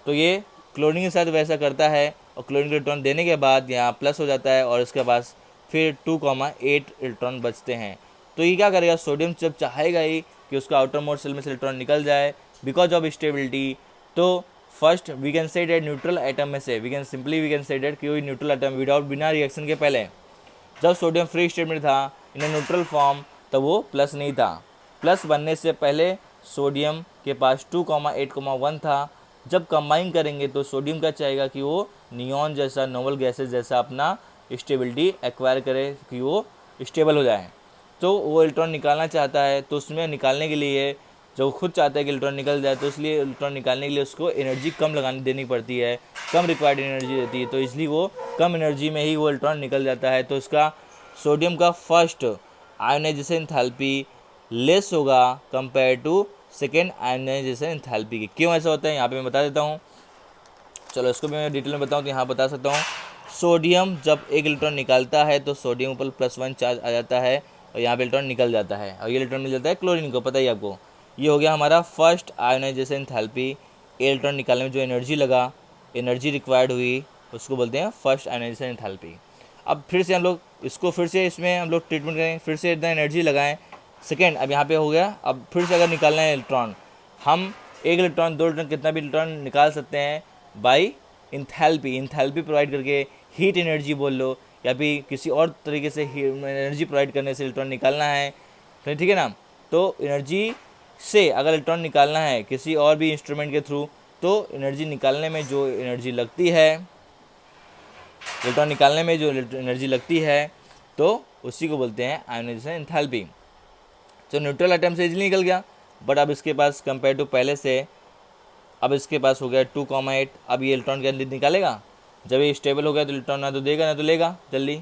तो ये क्लोरीन के साथ वैसा करता है और क्लोरीन के इलेक्ट्रॉन देने के बाद यहाँ प्लस हो जाता है और इसके पास फिर 2,8 इलेक्ट्रॉन बचते हैं। तो ये क्या करेगा, सोडियम जब चाहेगा ही कि उसका आउटर मोस्ट सेल में से इलेक्ट्रॉन निकल जाए बिकॉज ऑफ स्टेबिलिटी, तो first we can say that neutral atom में से वी कैन से डेट कि न्यूट्रल आइटम विदाउट बिना रिएक्शन के पहले जब सोडियम फ्री स्टेट में था इन ए न्यूट्रल फॉर्म तब वो प्लस नहीं था, प्लस बनने से पहले सोडियम के पास 2,8,1 था। जब कंबाइन करेंगे तो सोडियम का चाहेगा कि वो नियॉन जैसा नोबल गैसेस जैसा अपना स्टेबिलिटी एक्वायर करे कि वो स्टेबल हो जाए। तो वो इलेक्ट्रॉन निकालना चाहता है, तो उसमें निकालने के लिए जो खुद चाहता है कि इलेक्ट्रॉन निकल जाए, तो इसलिए इलेक्ट्रॉन निकालने के लिए उसको एनर्जी कम लगानी देनी पड़ती है, कम रिक्वायर्ड एनर्जी देती है, तो इसलिए वो कम एनर्जी में ही वो इलेक्ट्रॉन निकल जाता है। तो इसका सोडियम का फर्स्ट आयोनाइजेशन एंथैल्पी लेस होगा compare to second ionization enthalpy की। क्यों ऐसा होता है यहाँ पे मैं बता देता हूँ। चलो इसको भी मैं डिटेल में बताऊँ तो यहाँ बता सकता हूँ। सोडियम जब एक इलेक्ट्रॉन निकालता है तो सोडियम ऊपर +1 चार्ज आ जाता है और यहाँ पे इलेक्ट्रॉन निकल जाता है और ये इलेक्ट्रॉन मिल जाता है क्लोरीन को, पता ही आपको। ये हो गया हमारा फर्स्ट आयोनाइजेशन एंथैल्पी। इलेक्ट्रॉन निकालने में जो एनर्जी रिक्वायर्ड हुई उसको बोलते हैं फर्स्ट आयोनाइजेशन एंथैल्पी। अब फिर से हम लोग इसको फिर से इसमें हम लोग ट्रीटमेंट करें, फिर से इतना एनर्जी लगाएं सेकेंड। अब यहाँ पे हो गया, अब फिर से अगर निकालना है इलेक्ट्रॉन, हम एक इलेक्ट्रॉन दो इलेक्ट्रॉन कितना भी इलेक्ट्रॉन निकाल सकते हैं बाई इंथैल्पी प्रोवाइड करके, हीट एनर्जी बोल लो या फिर किसी और तरीके से एनर्जी प्रोवाइड करने से इलेक्ट्रॉन निकालना है, तो ठीक है ना। तो एनर्जी से अगर इलेक्ट्रॉन निकालना है किसी और भी इंस्ट्रूमेंट के थ्रू, तो एनर्जी निकालने में जो एनर्जी लगती है, इलेक्ट्रॉन निकालने में जो एनर्जी लगती है तो उसी को बोलते हैं आयोनाइजेशन एंथैल्पी। तो न्यूट्रल आइटम से इजीली निकल गया, बट अब इसके पास कंपेयर टू पहले से अब इसके पास हो गया 2,8। अब ये इलेक्ट्रॉन क्या निकालेगा, जब ये स्टेबल हो गया तो इलेक्ट्रॉन ना तो देगा ना तो लेगा जल्दी।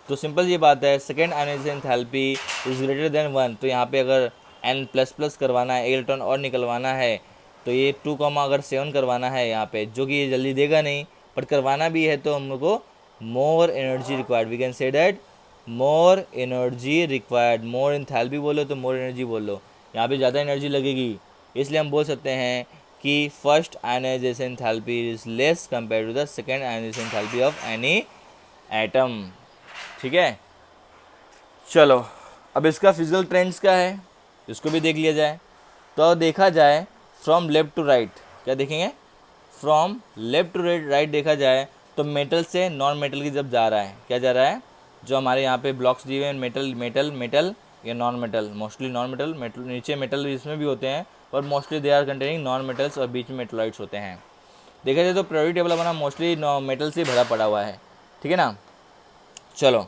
तो सिंपल ये बात है, second ionization enthalpy is greater than 1। तो यहाँ पे अगर N++ करवाना है, एक इलेक्ट्रॉन और निकलवाना है, तो ये 2,7 करवाना है यहाँ पे, जो कि ये जल्दी देगा नहीं, बट करवाना भी है तो हम लोग को more energy required, we can say that more energy required. More enthalpy बोलो तो मोर एनर्जी बोलो, यहाँ पे ज़्यादा एनर्जी लगेगी, इसलिए हम बोल सकते हैं कि first ionization enthalpy is less compare to the second ionization enthalpy of any atom. ठीक है, चलो अब इसका फिजिकल ट्रेंड्स क्या है, इसको भी देख लिया जाए। तो देखा जाए फ्रॉम लेफ़्ट टू राइट, क्या देखेंगे, फ्रॉम लेफ़्ट टू राइट देखा जाए तो मेटल से नॉन मेटल की जब जा रहा है, क्या जा रहा है, जो हमारे यहाँ पे ब्लॉक्स दिए हुए हैं मेटल मेटल मेटल या non metal, mostly non metal, metal नीचे मेटल इसमें भी होते हैं, पर mostly they are containing non metals और बीच में मेटलॉइड्स होते हैं। देखा जाए तो पीरियोडिक टेबल हमारा मोस्टली मेटल से भरा पड़ा हुआ है, ठीक है ना। चलो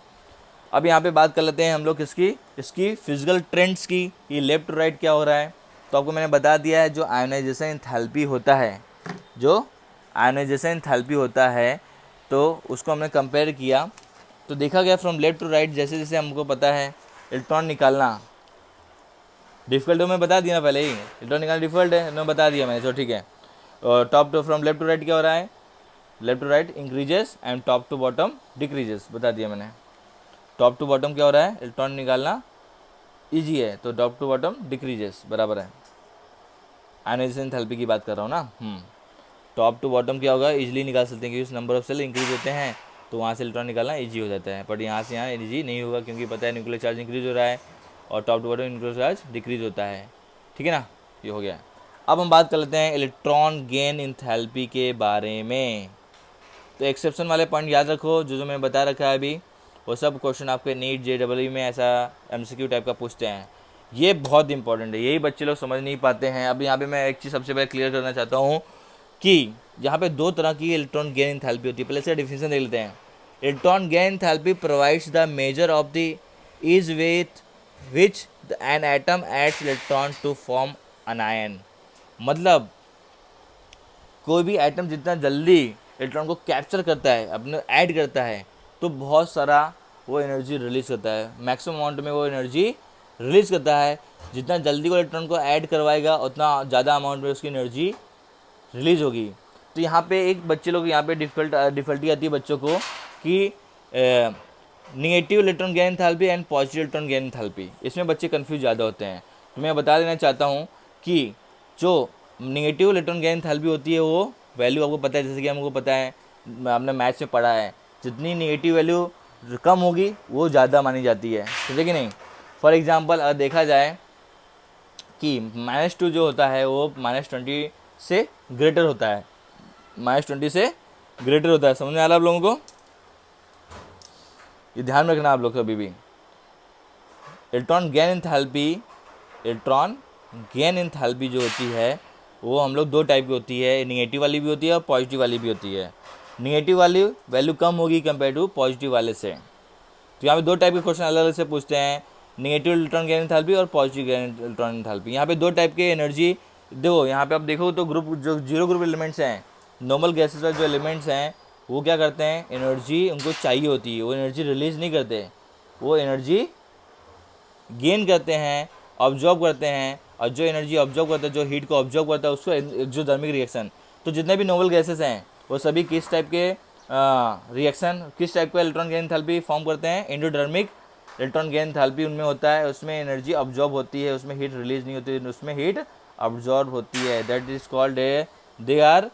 अब यहाँ पे बात कर लेते हैं हम लोग किसकी, इसकी फिजिकल ट्रेंड्स की, ये लेफ्ट टू राइट क्या हो रहा है। तो आपको मैंने बता दिया है जो आयोनाइजेशन एंथैल्पी होता है, जो आयोनाइजेशन एंथैल्पी होता है तो उसको हमने कंपेयर किया। तो देखा गया फ्रॉम लेफ्ट टू राइट, जैसे जैसे हमको पता है इलेक्ट्रॉन निकालना डिफिकल्ट है, मैं बता दिया ना पहले ही, इलेक्ट्रॉन निकालना डिफिकल्ट है, मैं बता दिया मैंने, तो ठीक है। और top to from left to right क्या हो रहा है, left to right increases and top to bottom decreases, बता दिया मैंने। टॉप टू बॉटम क्या हो रहा है, इलेक्ट्रॉन निकालना ईजी है, तो टॉप टू बॉटम डिक्रीजेस बराबर है। आयोनाइजेशन एंथैल्पी की बात कर रहा हूँ ना। टॉप टू बॉटम क्या होगा, इजीली निकाल सकते हैं क्योंकि नंबर ऑफ सेल इंक्रीज होते हैं, तो वहाँ से इलेक्ट्रॉन निकालना ईजी हो जाता है। बट यहाँ से यहाँ ईजी नहीं होगा क्योंकि पता है न्यूक्लियर चार्ज इंक्रीज हो रहा है और top to bottom nuclear charge decrease होता है, ठीक है ना, ये हो गया। अब हम बात कर लेते हैं इलेक्ट्रॉन गेन एंथैल्पी के बारे में। तो एक्सेप्शन वाले पॉइंट याद रखो, जो मैंने बता रखा है अभी, वो सब क्वेश्चन आपके नीट JEE में ऐसा MCQ टाइप का पूछते हैं, ये बहुत इंपॉर्टेंट है, यही बच्चे लोग समझ नहीं पाते हैं। अब यहाँ पे मैं एक चीज़ सबसे पहले क्लियर करना चाहता हूँ कि यहाँ पे दो तरह की इलेक्ट्रॉन गेन एंथैल्पी होती है। पहले इसका डिफिनेशन देख लेते हैं। Electron gain enthalpy provides the measure of the ease with which an atom adds electron to form an ion. मतलब कोई भी एटम जितना जल्दी इलेक्ट्रॉन को कैप्चर करता है, अपने ऐड करता है, तो बहुत सारा वो एनर्जी रिलीज करता है, मैक्सिमम अमाउंट में वो एनर्जी रिलीज करता है। जितना जल्दी वो इलेक्ट्रॉन को ऐड करवाएगा उतना ज़्यादा अमाउंट में उसकी एनर्जी रिलीज होगी। तो यहाँ पे एक बच्चे लोग यहाँ पे डिफ़िकल्टी आती है बच्चों को कि negative electron gain enthalpy and positive electron gain enthalpy, इसमें बच्चे कंफ्यूज ज़्यादा होते हैं। तो मैं बता देना चाहता हूँ कि जो निगेटिव इलेक्ट्रॉन गेन एंथैल्पी होती है वो वैल्यू आपको पता है, जैसे कि हमको पता है, आपने मैथ्स में पढ़ा है, जितनी निगेटिव वैल्यू कम होगी वो ज़्यादा मानी जाती है, ठीक है कि नहीं। फॉर एग्जांपल अगर देखा जाए कि -2 जो होता है वो -20 से ग्रेटर होता है, -20 से ग्रेटर होता है, समझ में आ रहा है आप लोगों को, ये ध्यान में रखना आप लोग कभी भी। इलेक्ट्रॉन गेन एंथैल्पी जो होती है वो हम लोग दो टाइप की होती है, निगेटिव वाली भी होती है और पॉजिटिव वाली भी होती है। निगेटिव वाली वैल्यू कम होगी कंपेयर टू पॉजिटिव वाले से। तो यहाँ पे दो टाइप के क्वेश्चन अलग अलग से पूछते हैं, निगेटिव इलेक्ट्रॉन गेन एंथैल्पी और पॉजिटिव गेन इलेक्ट्रॉन एंथैल्पी। यहाँ पे दो टाइप के एनर्जी देखो, यहाँ पे आप देखो तो ग्रुप जो जीरो ग्रुप एलिमेंट्स हैं, नॉर्मल गैसेस वाले जो एलिमेंट्स हैं, वो क्या करते हैं, एनर्जी उनको चाहिए होती है, वो एनर्जी रिलीज नहीं करते, वो एनर्जी गेन करते हैं, ऑब्जॉर्व करते हैं। और जो एनर्जी ऑब्जॉर्व करता है, जो हीट को ऑब्जॉर्व करता है, उसको एक्सोथर्मिक रिएक्शन। तो जितने भी नोबल गैसेस हैं वो सभी किस टाइप के रिएक्शन, किस टाइप का इलेक्ट्रॉन गेन एंथैल्पी फॉर्म करते हैं, एंडोडर्मिक इलेक्ट्रॉन गेन एंथैल्पी उनमें होता है, उसमें एनर्जी ऑब्जॉर्व होती है, उसमें हीट रिलीज नहीं होती है, उसमें हीट ऑब्जॉर्व होती है, that is called they are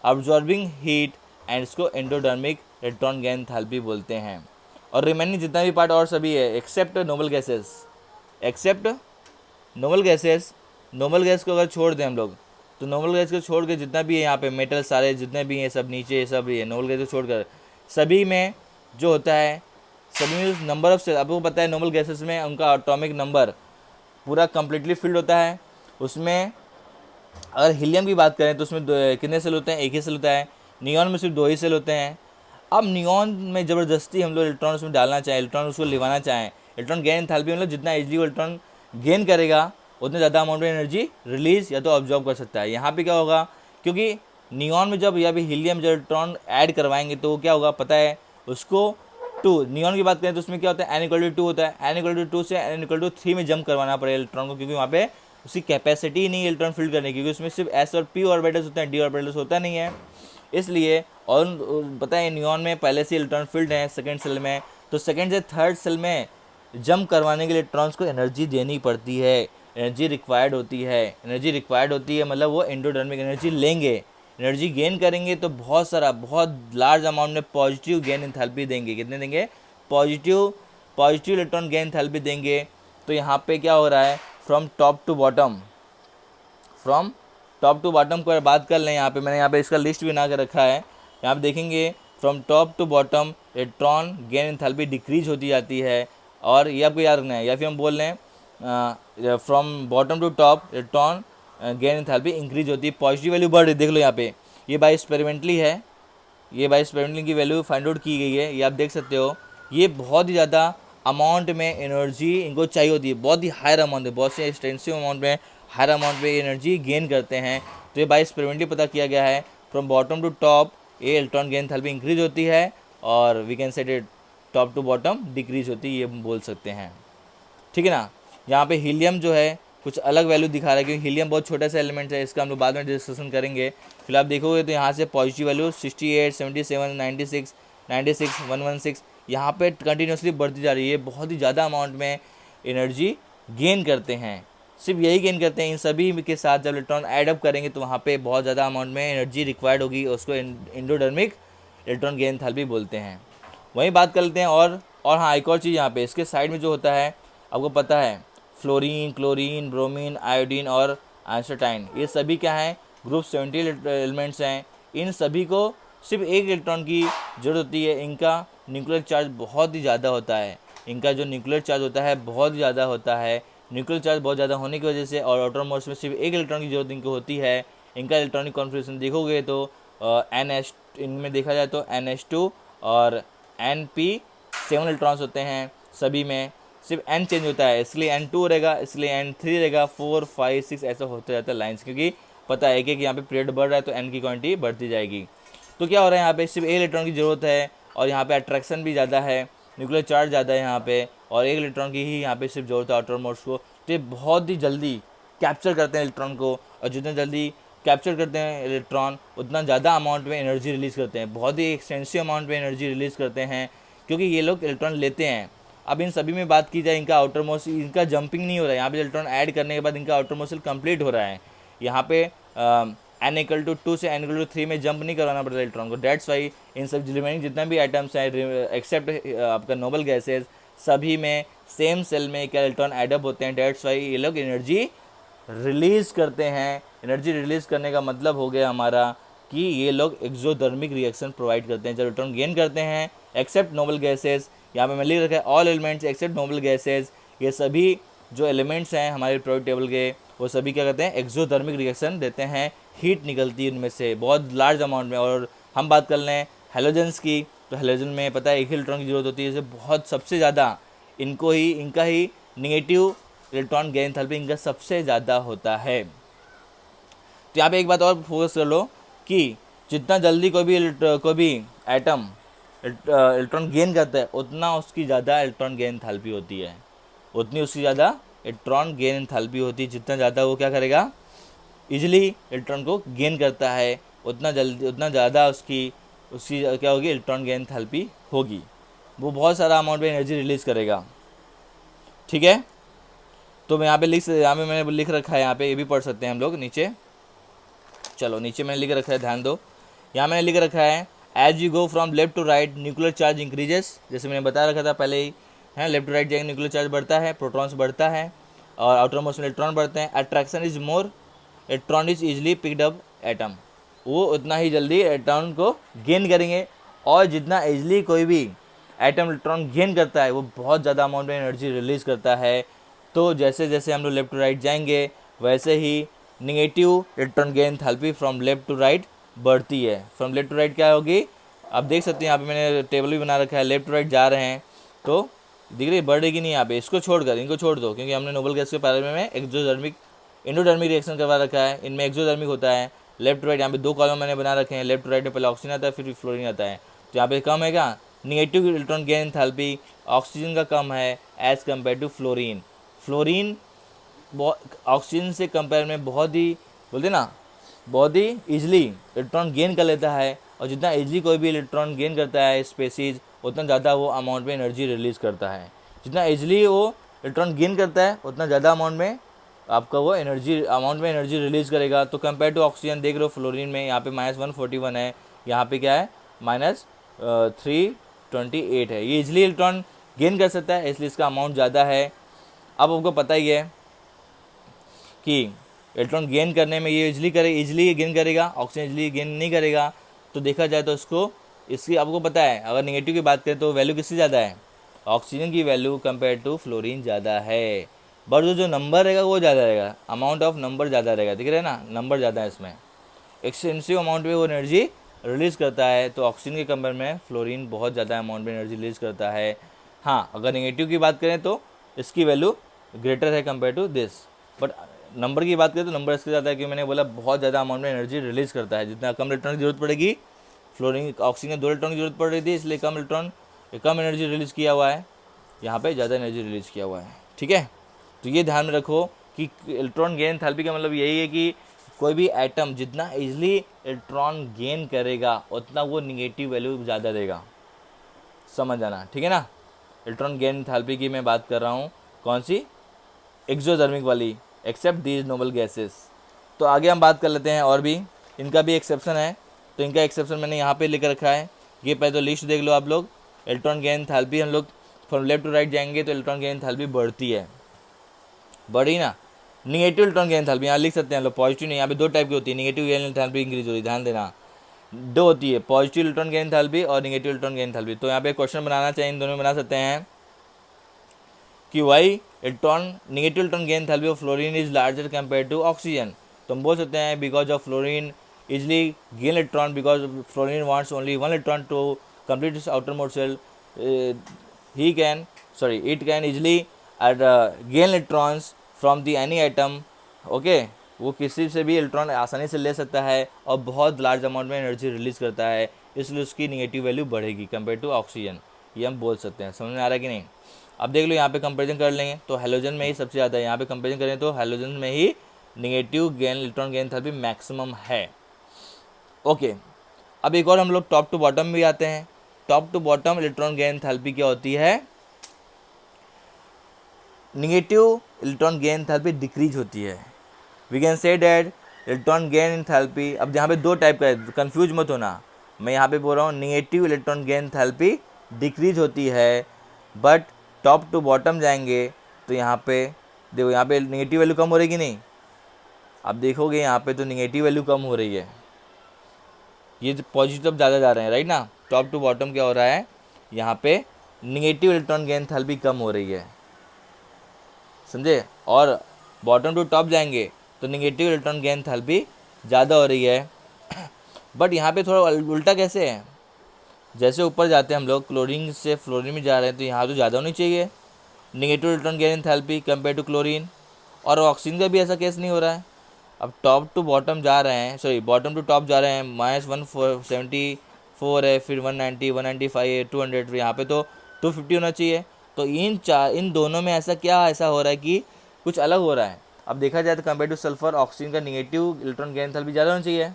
absorbing heat and इसको एंडोडर्मिक इलेक्ट्रॉन गेन एंथैल्पी बोलते हैं। और रिमेनिंग जितना भी पार्ट और सभी है except noble gases, except noble gases, noble gas को अगर छोड़ दें हम लोग, तो नोबल गैस को छोड़ के जितना भी है यहाँ पे मेटल सारे जितने भी हैं सब नीचे सब भी है, नोबल गैस को छोड़कर सभी में जो होता है, सभी में नंबर ऑफ सेल, आपको पता है नोबल गैसेस में उनका एटॉमिक नंबर पूरा कम्प्लीटली फिल्ड होता है। उसमें अगर हीलियम की बात करें तो उसमें कितने सेल होते हैं, एक ही सेल होता है। नियॉन में सिर्फ 2 ही सेल होते हैं। अब नियॉन में ज़बरदस्ती हम लोग इलेक्ट्रॉन उसमें डालना चाहें, इलेक्ट्रॉन उसको लिवाना चाहें, इलेक्ट्रॉन गेन एंथैल्पी मतलब जितना इजीली वो इलेक्ट्रॉन गेन करेगा उतने ज़्यादा अमाउंट में एनर्जी रिलीज या तो ऑब्जॉर्व कर सकता है। यहाँ पे क्या होगा, क्योंकि नियॉन में जब या भी हीलियम जब इलेक्ट्रॉन ऐड करवाएंगे तो क्या होगा पता है उसको 2, नियॉन की बात करें तो उसमें क्या होता है, n = 2 होता है, n = 2 से n = 3 में जंप करवाना पड़ेगा इलेक्ट्रॉन को, क्योंकि वहाँ पे उसकी कैपेसिटी ही नहीं है इलेक्ट्रॉन फिल्ड करने की, क्योंकि उसमें सिर्फ s और p ऑर्बिटल्स होते हैं, d ऑर्बिटल्स होता नहीं है। इसलिए और पता है नियॉन में पहले से इलेक्ट्रॉन फिल्ड है सेकेंड सेल में, तो सेकेंड से थर्ड सेल में जंप करवाने के लिए इलेक्ट्रॉन्स को एनर्जी देनी पड़ती है, एनर्जी रिक्वायर्ड होती है। एनर्जी रिक्वायर्ड होती है मतलब वो एंडोडर्मिक एनर्जी लेंगे, एनर्जी गेन करेंगे तो बहुत सारा बहुत लार्ज अमाउंट में पॉजिटिव गेन एंथैल्पी देंगे। कितने देंगे, पॉजिटिव इलेक्ट्रॉन गेन एंथैल्पी देंगे। तो यहाँ पे क्या हो रहा है, from top to bottom, from top to bottom को बात कर लें, यहाँ पे मैंने यहाँ पे इसका लिस्ट भी बना के रखा है। यहाँ पे देखेंगे from top to bottom electron gain enthalpy decrease होती जाती है, और ये आपको याद रखना है, या फिर हम बोल रहे हैं from bottom to top electron gain enthalpy increase होती है, पॉजिटिव वैल्यू बढ़ रही है। देख लो यहाँ पे ये बाय एक्सपेरिमेंटली है, ये बाय एक्सपेरिमेंटली की वैल्यू फाइंड आउट की गई है, ये आप देख सकते हो। ये बहुत ही ज़्यादा अमाउंट में एनर्जी इनको चाहिए होती है, बहुत ही हायर अमाउंट में, बहुत से एक्सटेंसिव अमाउंट में, हायर अमाउंट में एनर्जी गेन करते हैं। तो ये बाय एक्सपेरिमेंटली पता किया गया है, फ्रॉम बॉटम टू टॉप ये इलेक्ट्रॉन गेन एंथैल्पी इंक्रीज होती है, और we can say top to bottom decrease होती है, ये बोल सकते हैं। ठीक है ना। यहाँ पे हीलियम जो है कुछ अलग वैल्यू दिखा रहा है, क्योंकि हीलियम बहुत छोटा सा एलिमेंट है, इसका हम लोग बाद में डिस्कशन करेंगे। फिलहाल आप देखोगे तो यहाँ से पॉजिटिव वैल्यू 68, 77, 96, 96, 116 यहाँ पे कंटिन्यूसली बढ़ती जा रही है। बहुत ही ज़्यादा अमाउंट में एनर्जी गेन करते हैं, सिर्फ यही गेन करते हैं। इन सभी के साथ जब इलेक्ट्रॉन ऐड अप करेंगे तो वहाँ पे बहुत ज़्यादा अमाउंट में एनर्जी रिक्वायर्ड होगी, उसको एंडोडर्मिक इलेक्ट्रॉन गेन एंथैल्पी बोलते हैं। वहीं बात कर लेते हैं और हाँ, एक और चीज़ यहाँ पे इसके साइड में जो होता है, आपको पता है फ्लोरीन, क्लोरीन, ब्रोमीन, आयोडीन और आइंस्टाइन, ये सभी क्या हैं, ग्रुप 70 एलिमेंट्स हैं। इन सभी को सिर्फ एक इलेक्ट्रॉन की ज़रूरत होती है, इनका न्यूक्लियर चार्ज बहुत ही ज़्यादा होता है, इनका जो न्यूक्लियर चार्ज होता है बहुत ही ज़्यादा होता है। न्यूक्लियर चार्ज बहुत ज़्यादा होने की वजह से और आउटर मोस्ट में सिर्फ एक इलेक्ट्रॉन की जरूरत इनको होती है। इनका इलेक्ट्रॉनिक कॉन्फ़िगरेशन देखोगे तो NH, इनमें देखा जाए तो NH2 और Np7 इलेक्ट्रॉन्स होते हैं, सभी में सिर्फ N चेंज होता है, इसलिए N2 रहेगा, इसलिए N3 रहेगा, 4, 5, 6 ऐसा होता जाता है लाइन्स, क्योंकि पता है कि यहाँ पे पीरियड बढ़ रहा है तो N की क्वांटिटी बढ़ती जाएगी। तो क्या हो रहा है, यहाँ पे सिर्फ एक इलेक्ट्रॉन की ज़रूरत है, और यहाँ पे अट्रैक्शन भी ज़्यादा है, न्यूक्लियर चार्ज ज़्यादा है यहाँ पे, और एक इलेक्ट्रॉन की ही यहाँ पे सिर्फ जरूरत है आउटर मोस्ट को। तो ये बहुत ही जल्दी कैप्चर करते हैं इलेक्ट्रॉन को, और जितना जल्दी कैप्चर करते हैं इलेक्ट्रॉन उतना ज़्यादा अमाउंट में एनर्जी रिलीज़ करते हैं, बहुत ही एक्सटेंसिव अमाउंट में एनर्जी रिलीज़ करते हैं, क्योंकि ये लोग इलेक्ट्रॉन लेते हैं। अब इन सभी में बात की जाए, इनका आउटर मोस्ट, इनका जंपिंग नहीं हो रहा है, यहाँ पे इलेक्ट्रॉन ऐड करने के बाद इनका आउटर मोस्ट कंप्लीट हो रहा है। यहाँ पे n=2 से n=3 में जंप नहीं करवाना पड़ता इलेक्ट्रॉन को। डेट्स वाई इन सब रिमेनिंग जितना भी आइटम्स हैं एक्सेप्ट आपका नोबल गैसेज, सभी में सेम सेल में क्या इलेक्ट्रॉन एडअप होते हैं। डेट्स वाई ये लोग एनर्जी रिलीज़ करते हैं। एनर्जी रिलीज़ करने का मतलब हो गया हमारा कि ये लोग एक्सोथर्मिक रिएक्शन प्रोवाइड करते हैं जब इलेक्ट्रॉन गेन करते हैं, एक्सेप्ट नोबल गैसेज। यहाँ पे मैं लिख रखा है all elements except noble gases, ये सभी जो एलिमेंट्स हैं हमारे पीरियोडिक टेबल के, वो सभी क्या करते हैं, एक्सोथर्मिक रिएक्शन देते हैं, हीट निकलती है उनमें से बहुत लार्ज अमाउंट में। और हम बात कर लें हेलोजेंस की, तो हेलोजन में पता है एक ही इलेक्ट्रॉन की जरूरत होती है, जैसे बहुत सबसे ज़्यादा इनका ही निगेटिव इलेक्ट्रॉन गेन एंथैल्पी इनका सबसे ज़्यादा होता है। तो यहाँ पे एक बात और फोकस कर लो कि जितना जल्दी कोई भी एटम इलेक्ट्रॉन गेन करता है उतना उसकी ज़्यादा इलेक्ट्रॉन गेन एंथैल्पी होती है, उतनी उसकी ज़्यादा इलेक्ट्रॉन गेन एंथैल्पी होती है। जितना ज़्यादा वो क्या करेगा, इजीली इलेक्ट्रॉन को गेन करता है, उतना ज़्यादा उसकी क्या होगी, इलेक्ट्रॉन गेन एंथैल्पी होगी, वो बहुत सारा अमाउंट में एनर्जी रिलीज़ करेगा। ठीक है, तो मैं यहाँ पे मैंने लिख रखा है, यहाँ पे ये भी पढ़ सकते हैं हम लोग नीचे। चलो नीचे मैंने लिख रखा है, ध्यान दो, यहाँ मैंने लिख रखा है as you go from left to right nuclear charge increases, जैसे मैंने बता रखा था पहले ही है, लेफ्ट टू राइट जाएंगे न्यूक्लियर चार्ज बढ़ता है, प्रोटॉन्स बढ़ता है और आउटर मोस्ट में इलेक्ट्रॉन बढ़ते हैं। Attraction is more, electron is easily picked up atom, वो उतना ही जल्दी इलेक्ट्रॉन को गेन करेंगे, और जितना ईजिली कोई भी एटम इलेक्ट्रॉन गेन करता है वो बहुत ज़्यादा अमाउंट में एनर्जी रिलीज़ करता है। तो जैसे जैसे हम लोग लेफ्ट टू राइट जाएंगे वैसे ही negative electron gain enthalpy from left to right बढ़ती है। फ्रॉम लेफ्ट टू राइट क्या होगी, आप देख सकते हैं यहाँ पे मैंने टेबल भी बना रखा है, लेफ्ट टू राइट जा रहे हैं तो दिख रही बढ़ेगी नहीं यहाँ पे, इसको छोड़कर इनको छोड़ दो, क्योंकि हमने नोबल गैस के बारे में एक्सोथर्मिक एंडोथर्मिक रिएक्शन करवा रखा है, इनमें एक्सोथर्मिक होता है। लेफ्ट टू राइट यहाँ पे दो कॉलम मैंने बना रखे हैं, लेफ्ट टू राइट में पहले ऑक्सीजन आता है फिर फ्लोरीन आता है, तो यहाँ पे कम है क्या, negative electron gain enthalpy oxygen का कम है as compare to fluorine. Fluorine oxygen से कंपेयर में बहुत ही बोलते ना बहुत ही ईजिली इलेक्ट्रॉन गेन कर लेता है, और जितना ईजिली कोई भी इलेक्ट्रॉन गेन करता है स्पेसीज उतना ज़्यादा वो अमाउंट में एनर्जी रिलीज़ करता है। जितना ईजिली वो इलेक्ट्रॉन गेन करता है उतना ज़्यादा अमाउंट में आपका वो एनर्जी रिलीज़ करेगा। तो कंपेयर टू ऑक्सीजन देख रहे हो, फ्लोरीन में यहाँ पे -141 है, यहाँ पे क्या है -328 है, ये ईजिली इलेक्ट्रॉन गेन कर सकता है इसलिए इसका अमाउंट ज़्यादा है। अब आपको पता ही है कि इलेक्ट्रॉन गेन करने में ये इजली गेन करेगा, ऑक्सीजन इजली गेन नहीं करेगा। तो देखा जाए तो इसकी आपको पता है, अगर नेगेटिव की बात करें तो वैल्यू किससे ज़्यादा है, ऑक्सीजन की वैल्यू कंपेयर टू फ्लोरीन ज़्यादा है। बट जो नंबर रहेगा वो ज़्यादा रहेगा, अमाउंट ऑफ नंबर ज़्यादा रहेगा, दिख रहा है ना, नंबर ज़्यादा है इसमें, एक्सटेंसिव अमाउंट में वो एनर्जी रिलीज़ करता है। तो ऑक्सीजन के कंपेयर में फ्लोरीन बहुत ज़्यादा अमाउंट में एनर्जी रिलीज़ करता है। हाँ, अगर नेगेटिव की बात करें तो इसकी वैल्यू ग्रेटर है compare to this. But number की बात करें तो नंबर इसके ज़्यादा है, क्योंकि मैंने बोला बहुत ज़्यादा अमाउंट में एनर्जी रिलीज़ करता है। जितना कम इलेक्ट्रॉन की जरूरत पड़ेगी, फ्लोरीन ऑक्सीजन 2 इलेक्ट्रॉन की जरूरत पड़ रही थी, इसलिए कम एनर्जी रिलीज़ किया हुआ है, यहाँ पे ज़्यादा एनर्जी रिलीज़ किया हुआ है। ठीक है, तो ये ध्यान में रखो कि इलेक्ट्रॉन गेन एंथैल्पी का मतलब यही है कि कोई भी एटम जितना इजीली इलेक्ट्रॉन गेन करेगा उतना वो निगेटिव वैल्यू ज़्यादा देगा, समझ आना, ठीक है ना। इलेक्ट्रॉन गेन एंथैल्पी की मैं बात कर रहा हूँ, कौन सी, एक्सोथर्मिक वाली, एक्सेप्ट दीज नोबल गैसेस। तो आगे हम बात कर लेते हैं, और भी इनका भी एक्सेप्शन है। तो इनका एक्सेप्शन मैंने यहाँ पे लिख रखा है, ये पहले तो लिस्ट देख लो आप लोग। इलेक्ट्रॉन गेन एंथैल्पी, हम लोग फ्रॉम लेफ्ट टू राइट जाएंगे तो इलेक्ट्रॉन गेन एंथैल्पी बढ़ती है, बढ़ी ना। निगेटिव इलेक्ट्रॉन गेन एंथैल्पी यहाँ लिख सकते हैं लोग, पॉजिटिव नहीं, यहाँ पे 2 टाइप की होती है, निगेटिव गेन एंथैल्पी इंक्रीज हो रही है, ध्यान देना, 2 होती है, पॉजिटिव इलेक्ट्रॉन गेन एंथैल्पी और निगेटिव इलेक्ट्रॉन गेन एंथैल्पी। तो यहाँ पे क्वेश्चन बनाना चाहिए, इन दोनों में बना सकते हैं कि why negative electron gain enthalpy of fluorine is larger compare to oxygen. तो हम बोल सकते हैं because of fluorine easily gain electron, because fluorine wants only 1 electron to complete its outer most shell, it can easily gain electrons from the any atom. Okay, वो किसी से भी electron आसानी से ले सकता है और बहुत लार्ज अमाउंट में एनर्जी रिलीज करता है, इसलिए उसकी निगेटिव वैल्यू बढ़ेगी कंपेयर टू ऑक्सीजन, ये हम बोल सकते हैं। समझ में आ रहा है कि नहीं। अब देख लो यहाँ पे कंपैरिजन कर लेंगे तो हेलोजन में ही सबसे ज़्यादा है, यहाँ पे कंपैरिजन करें तो हेलोजन में ही negative gain electron gain enthalpy maximum है। ओके, अब एक और हम लोग टॉप टू बॉटम भी आते हैं। Top to bottom electron gain enthalpy क्या होती है, negative electron gain enthalpy decrease होती है। We can say that electron gain enthalpy, अब यहाँ पे 2 टाइप का है, कंफ्यूज मत होना, मैं यहाँ पे बोल रहा हूँ negative electron gain enthalpy decrease होती है। बट टॉप टू बॉटम जाएंगे तो यहाँ पे देखो, यहाँ पे निगेटिव वैल्यू कम हो रही कि नहीं, आप देखोगे यहाँ पे तो निगेटिव वैल्यू कम हो रही है, ये पॉजिटिव ज़्यादा जा रहे हैं, राइट ना। टॉप टू बॉटम क्या हो रहा है, यहाँ पे निगेटिव इलेक्ट्रॉन गेन एंथैल्पी कम हो रही है, समझे। और बॉटम टू टॉप जाएंगे तो निगेटिव इलेक्ट्रॉन गेन एंथैल्पी ज़्यादा हो रही है। बट यहाँ पे थोड़ा उल्टा कैसे है, जैसे ऊपर जाते हैं हम लोग क्लोरीन से फ्लोरीन में जा रहे हैं तो यहाँ तो ज़्यादा होनी चाहिए negative electron gain enthalpy compare to chlorine, और ऑक्सीजन का भी ऐसा केस नहीं हो रहा है। अब टॉप टू बॉटम जा रहे हैं, बॉटम टू टॉप जा रहे हैं, -174 है, फिर 190, 195 है, 200, यहाँ पे तो 250 होना चाहिए। तो इन दोनों में ऐसा हो रहा है कि कुछ अलग हो रहा है। अब देखा जाए तो कंपेयर टू सल्फर ऑक्सीजन का निगेटिव इलेक्ट्रॉन गेन एंथैल्पी ज़्यादा होना चाहिए,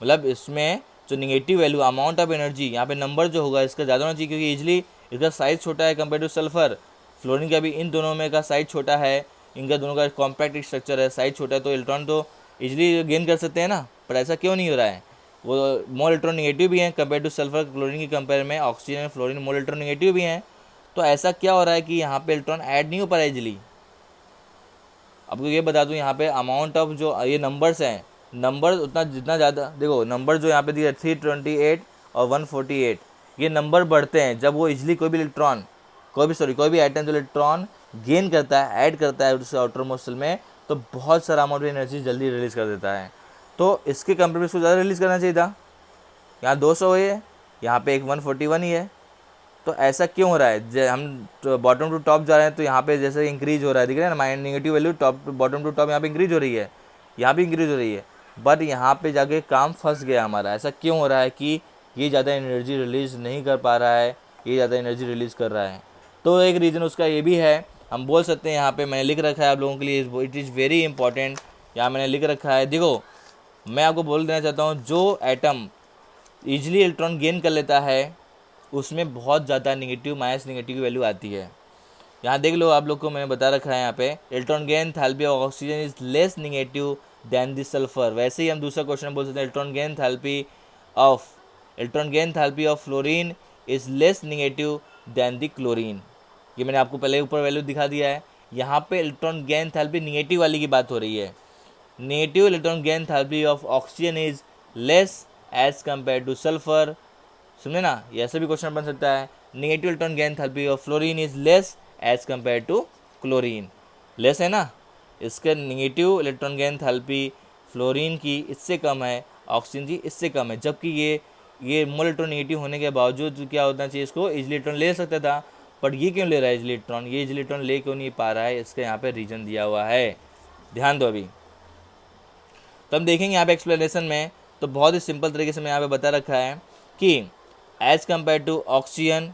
मतलब इसमें जो negative value amount of energy यहाँ पे नंबर जो होगा इसका ज़्यादा होना चाहिए, क्योंकि इजली इसका साइज़ छोटा है कंपेयर टू सल्फर। फ्लोरीन का भी इन दोनों में का साइज़ छोटा है, इनका दोनों का कॉम्पैक्ट स्ट्रक्चर है, साइज़ छोटा है, तो इलेक्ट्रॉन तो इजली गेन कर सकते हैं ना। पर ऐसा क्यों नहीं हो रहा है, वो मोर इलेक्ट्रॉन निगेटिव भी हैं कंपेयर टू सल्फर क्लोरीन की कंपेयर में, ऑक्सीजन और फ्लोरीन मोर इलेक्ट्रॉन निगेटिव भी हैं। तो ऐसा क्या हो रहा है कि यहाँ पे इलेक्ट्रॉन ऐड नहीं हो पा रहा है इजली। आपको ये बता दूँ, यहाँ पे अमाउंट ऑफ जो ये नंबर्स हैं, नंबर उतना जितना ज़्यादा देखो, नंबर जो यहाँ पे दिया 328 और 148, ये नंबर बढ़ते हैं जब वो इजली कोई भी एटम जो इलेक्ट्रॉन गेन करता है, ऐड करता है उससे आउटर मोस्ट शेल में, तो बहुत सारा अमाउंट ऑफ एनर्जी जल्दी रिलीज़ कर देता है। तो इसके कंपेयर में इसको ज़्यादा रिलीज़ करना चाहिए था, यहाँ 200 है, यहाँ पे एक 141 ही है। तो ऐसा क्यों हो रहा है, हम बॉटम टू टॉप जा रहे हैं तो यहाँ पे जैसे इंक्रीज हो रहा है, दिख रहा है ना, minus negative value bottom to top यहाँ पे इंक्रीज हो रही है, यहाँ भी इंक्रीज हो रही है, बट यहाँ पे जाके काम फंस गया हमारा। ऐसा क्यों हो रहा है कि ये ज़्यादा एनर्जी रिलीज़ नहीं कर पा रहा है, ये ज़्यादा एनर्जी रिलीज़ कर रहा है। तो एक रीज़न उसका ये भी है, हम बोल सकते हैं, यहाँ पे मैंने लिख रखा है आप लोगों के लिए, इट इज़ वेरी इंपॉर्टेंट, यहाँ मैंने लिख रखा है, देखो मैं आपको बोल देना चाहता हूँ, जो एटम ईजिली इलेक्ट्रॉन गेन कर लेता है उसमें बहुत ज़्यादा निगेटिव माइनस निगेटिव की वैल्यू आती है। यहाँ देख लो, आप लोग को मैंने बता रखा है यहाँ पे, electron gain enthalpy of oxygen is less negative than the sulphur. वैसे ही हम दूसरा क्वेश्चन बोल सकते हैं, electron gain enthalpy of fluorine is less negative than the chlorine. ये मैंने आपको पहले ऊपर वैल्यू दिखा दिया है। यहाँ पे इलेक्ट्रॉन गेन एंथैल्पी निगेटिव वाली की बात हो रही है। Negative electron gain enthalpy of oxygen is less as compare to sulphur. सुनिए ना, ये ऐसा भी क्वेश्चन बन सकता है। Negative electron gain enthalpy of fluorine is less as compare to chlorine. Less है ना, इसका negative electron gain enthalpy fluorine की इससे कम है, ऑक्सीजन की इससे कम है, जबकि ये मोल इलेक्ट्रॉन नेगेटिव होने के बावजूद क्या होना चाहिए, इसको इजली इलेक्ट्रॉन ले सकता था, बट ये क्यों ले रहा है इजली इलेक्ट्रॉन, ये इजली इलेक्ट्रॉन ले क्यों नहीं पा रहा है, इसका यहाँ पे रीजन दिया हुआ है। ध्यान दो अभी, तो हम देखेंगे यहाँ पे एक्सप्लेनेशन में, तो बहुत ही सिंपल तरीके से मैं यहाँ पे बता रखा है कि as compare to oxygen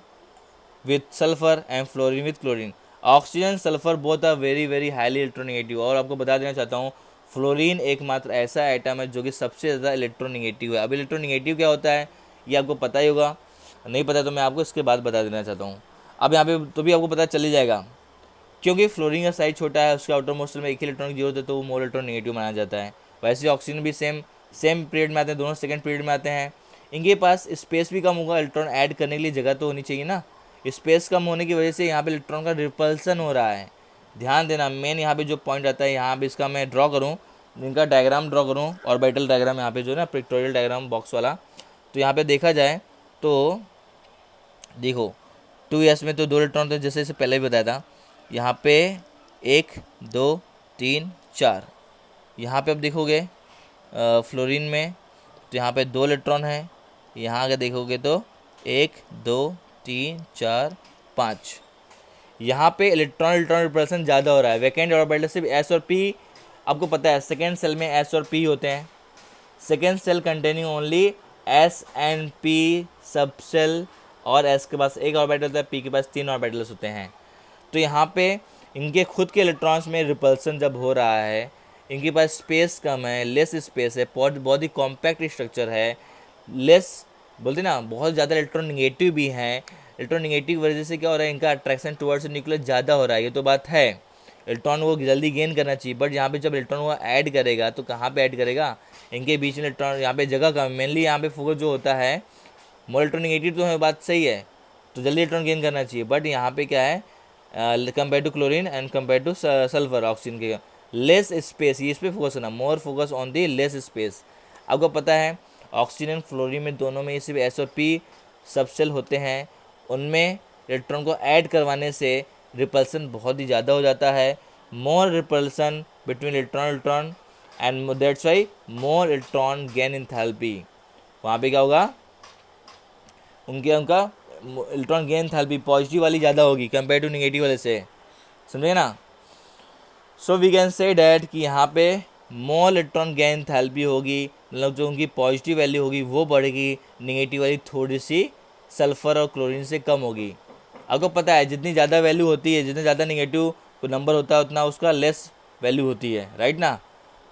with sulphur and fluorine with chlorine, oxygen sulphur both are very very highly electronegative. और आपको बता देना चाहता हूँ, फ्लोरीन एकमात्र ऐसा एटम है जो कि सबसे ज़्यादा इलेक्ट्रोनेगेटिव है। अब इलेक्ट्रोनेगेटिव क्या होता है ये आपको पता ही होगा, नहीं पता तो मैं आपको इसके बाद बता देना चाहता हूँ। अब यहाँ पे तो भी आपको पता चल ही जाएगा, क्योंकि फ्लोरीन का साइज छोटा है, उसके आउटर मोस्ट में एक ही इलेक्ट्रॉन की जरूरत है, तो वो मोर इलेक्ट्रॉन नेगेटिव माना जाता है। वैसे ऑक्सीजन भी सेम पीरियड में आते हैं, दोनों सेकंड पीरियड में आते हैं। इनके पास स्पेस भी कम होगा, इलेक्ट्रॉन ऐड करने के लिए जगह तो होनी चाहिए ना। स्पेस कम होने की वजह से यहाँ पे इलेक्ट्रॉन का रिपल्सन हो रहा है। ध्यान देना, मेन यहाँ पे जो पॉइंट आता है, यहाँ पे इसका मैं ड्रॉ करूँ, इनका डायग्राम ड्रॉ करूँ, ऑर्बिटल डायग्राम यहाँ पे जो है ना, पिक्टोरियल डायग्राम बॉक्स वाला, तो यहाँ पे देखा जाए तो देखो 2s में तो 2 इलेक्ट्रॉन थे, जैसे पहले भी बताया था। यहाँ पे 1 2 3 4, यहाँ पे अब देखोगे फ्लोरीन में तो यहाँ पे 2 इलेक्ट्रॉन है, यहाँ अगर देखोगे तो 1 2 3 4 5। यहाँ पे इलेक्ट्रॉन रिपल्सन ज़्यादा हो रहा है। वैकेंट ऑर्बिटल सिर्फ s और p, आपको पता है सेकेंड सेल में s और p होते हैं। Second shell containing only s and p sub shell, और s के पास एक ऑर्बिटल होता है, p के पास 3 ऑर्बिटल्स होते हैं। तो यहाँ पे इनके खुद के इलेक्ट्रॉन्स में रिपल्सन जब हो रहा है, इनके पास स्पेस कम है, लेस स्पेस है, बहुत ही कॉम्पैक्ट स्ट्रक्चर है, लेस बोलते ना, बहुत ज़्यादा इलेक्ट्रॉन निगेटिव भी हैं। इलेक्ट्रॉन निगेटिव वजह से क्या हो रहा है, इनका अट्रैक्शन टुवर्ड्स न्यूक्लियस ज़्यादा हो रहा है, ये तो बात है। इलेक्ट्रॉन वो जल्दी गेन करना चाहिए, बट यहाँ पे जब इलेक्ट्रॉन वो ऐड करेगा तो कहाँ पे ऐड करेगा, इनके बीच में इलेक्ट्रॉन, यहाँ पे जगह कम, मेनली यहाँ पे फोकस जो होता है, मोर इलेक्ट्रॉन निगेटिव तो है, बात सही है, तो जल्दी इलेक्ट्रॉन गेन करना चाहिए, बट यहाँ पे क्या है, compare to chlorine and compare to sulphur oxygen के लेस स्पेस, ये इस पर फोकस करना, more focus on the less space. आपको पता है ऑक्सीजन एंड फ्लोरीन में दोनों में सिर्फ s और p सब सेल होते हैं, उनमें इलेक्ट्रॉन को ऐड करवाने से रिपल्सन बहुत ही ज़्यादा हो जाता है, more repulsion between electron and that's why more electron gain enthalpy. वहाँ पे क्या होगा, उनका इलेक्ट्रॉन गेन एंथैल्पी पॉजिटिव वाली ज़्यादा होगी कंपेयर टू निगेटिव वाले से, समझे ना। So we can say that कि यहाँ पे मोर इलेक्ट्रॉन गेन एंथैल्पी होगी, मतलब जो उनकी पॉजिटिव वैल्यू होगी वो बढ़ेगी, निगेटिव वाली थोड़ी सी सल्फ़र और क्लोरीन से कम होगी। आपको पता है जितनी ज़्यादा वैल्यू होती है, जितने ज़्यादा निगेटिव नंबर होता है, उतना उसका लेस वैल्यू होती है, राइट ना।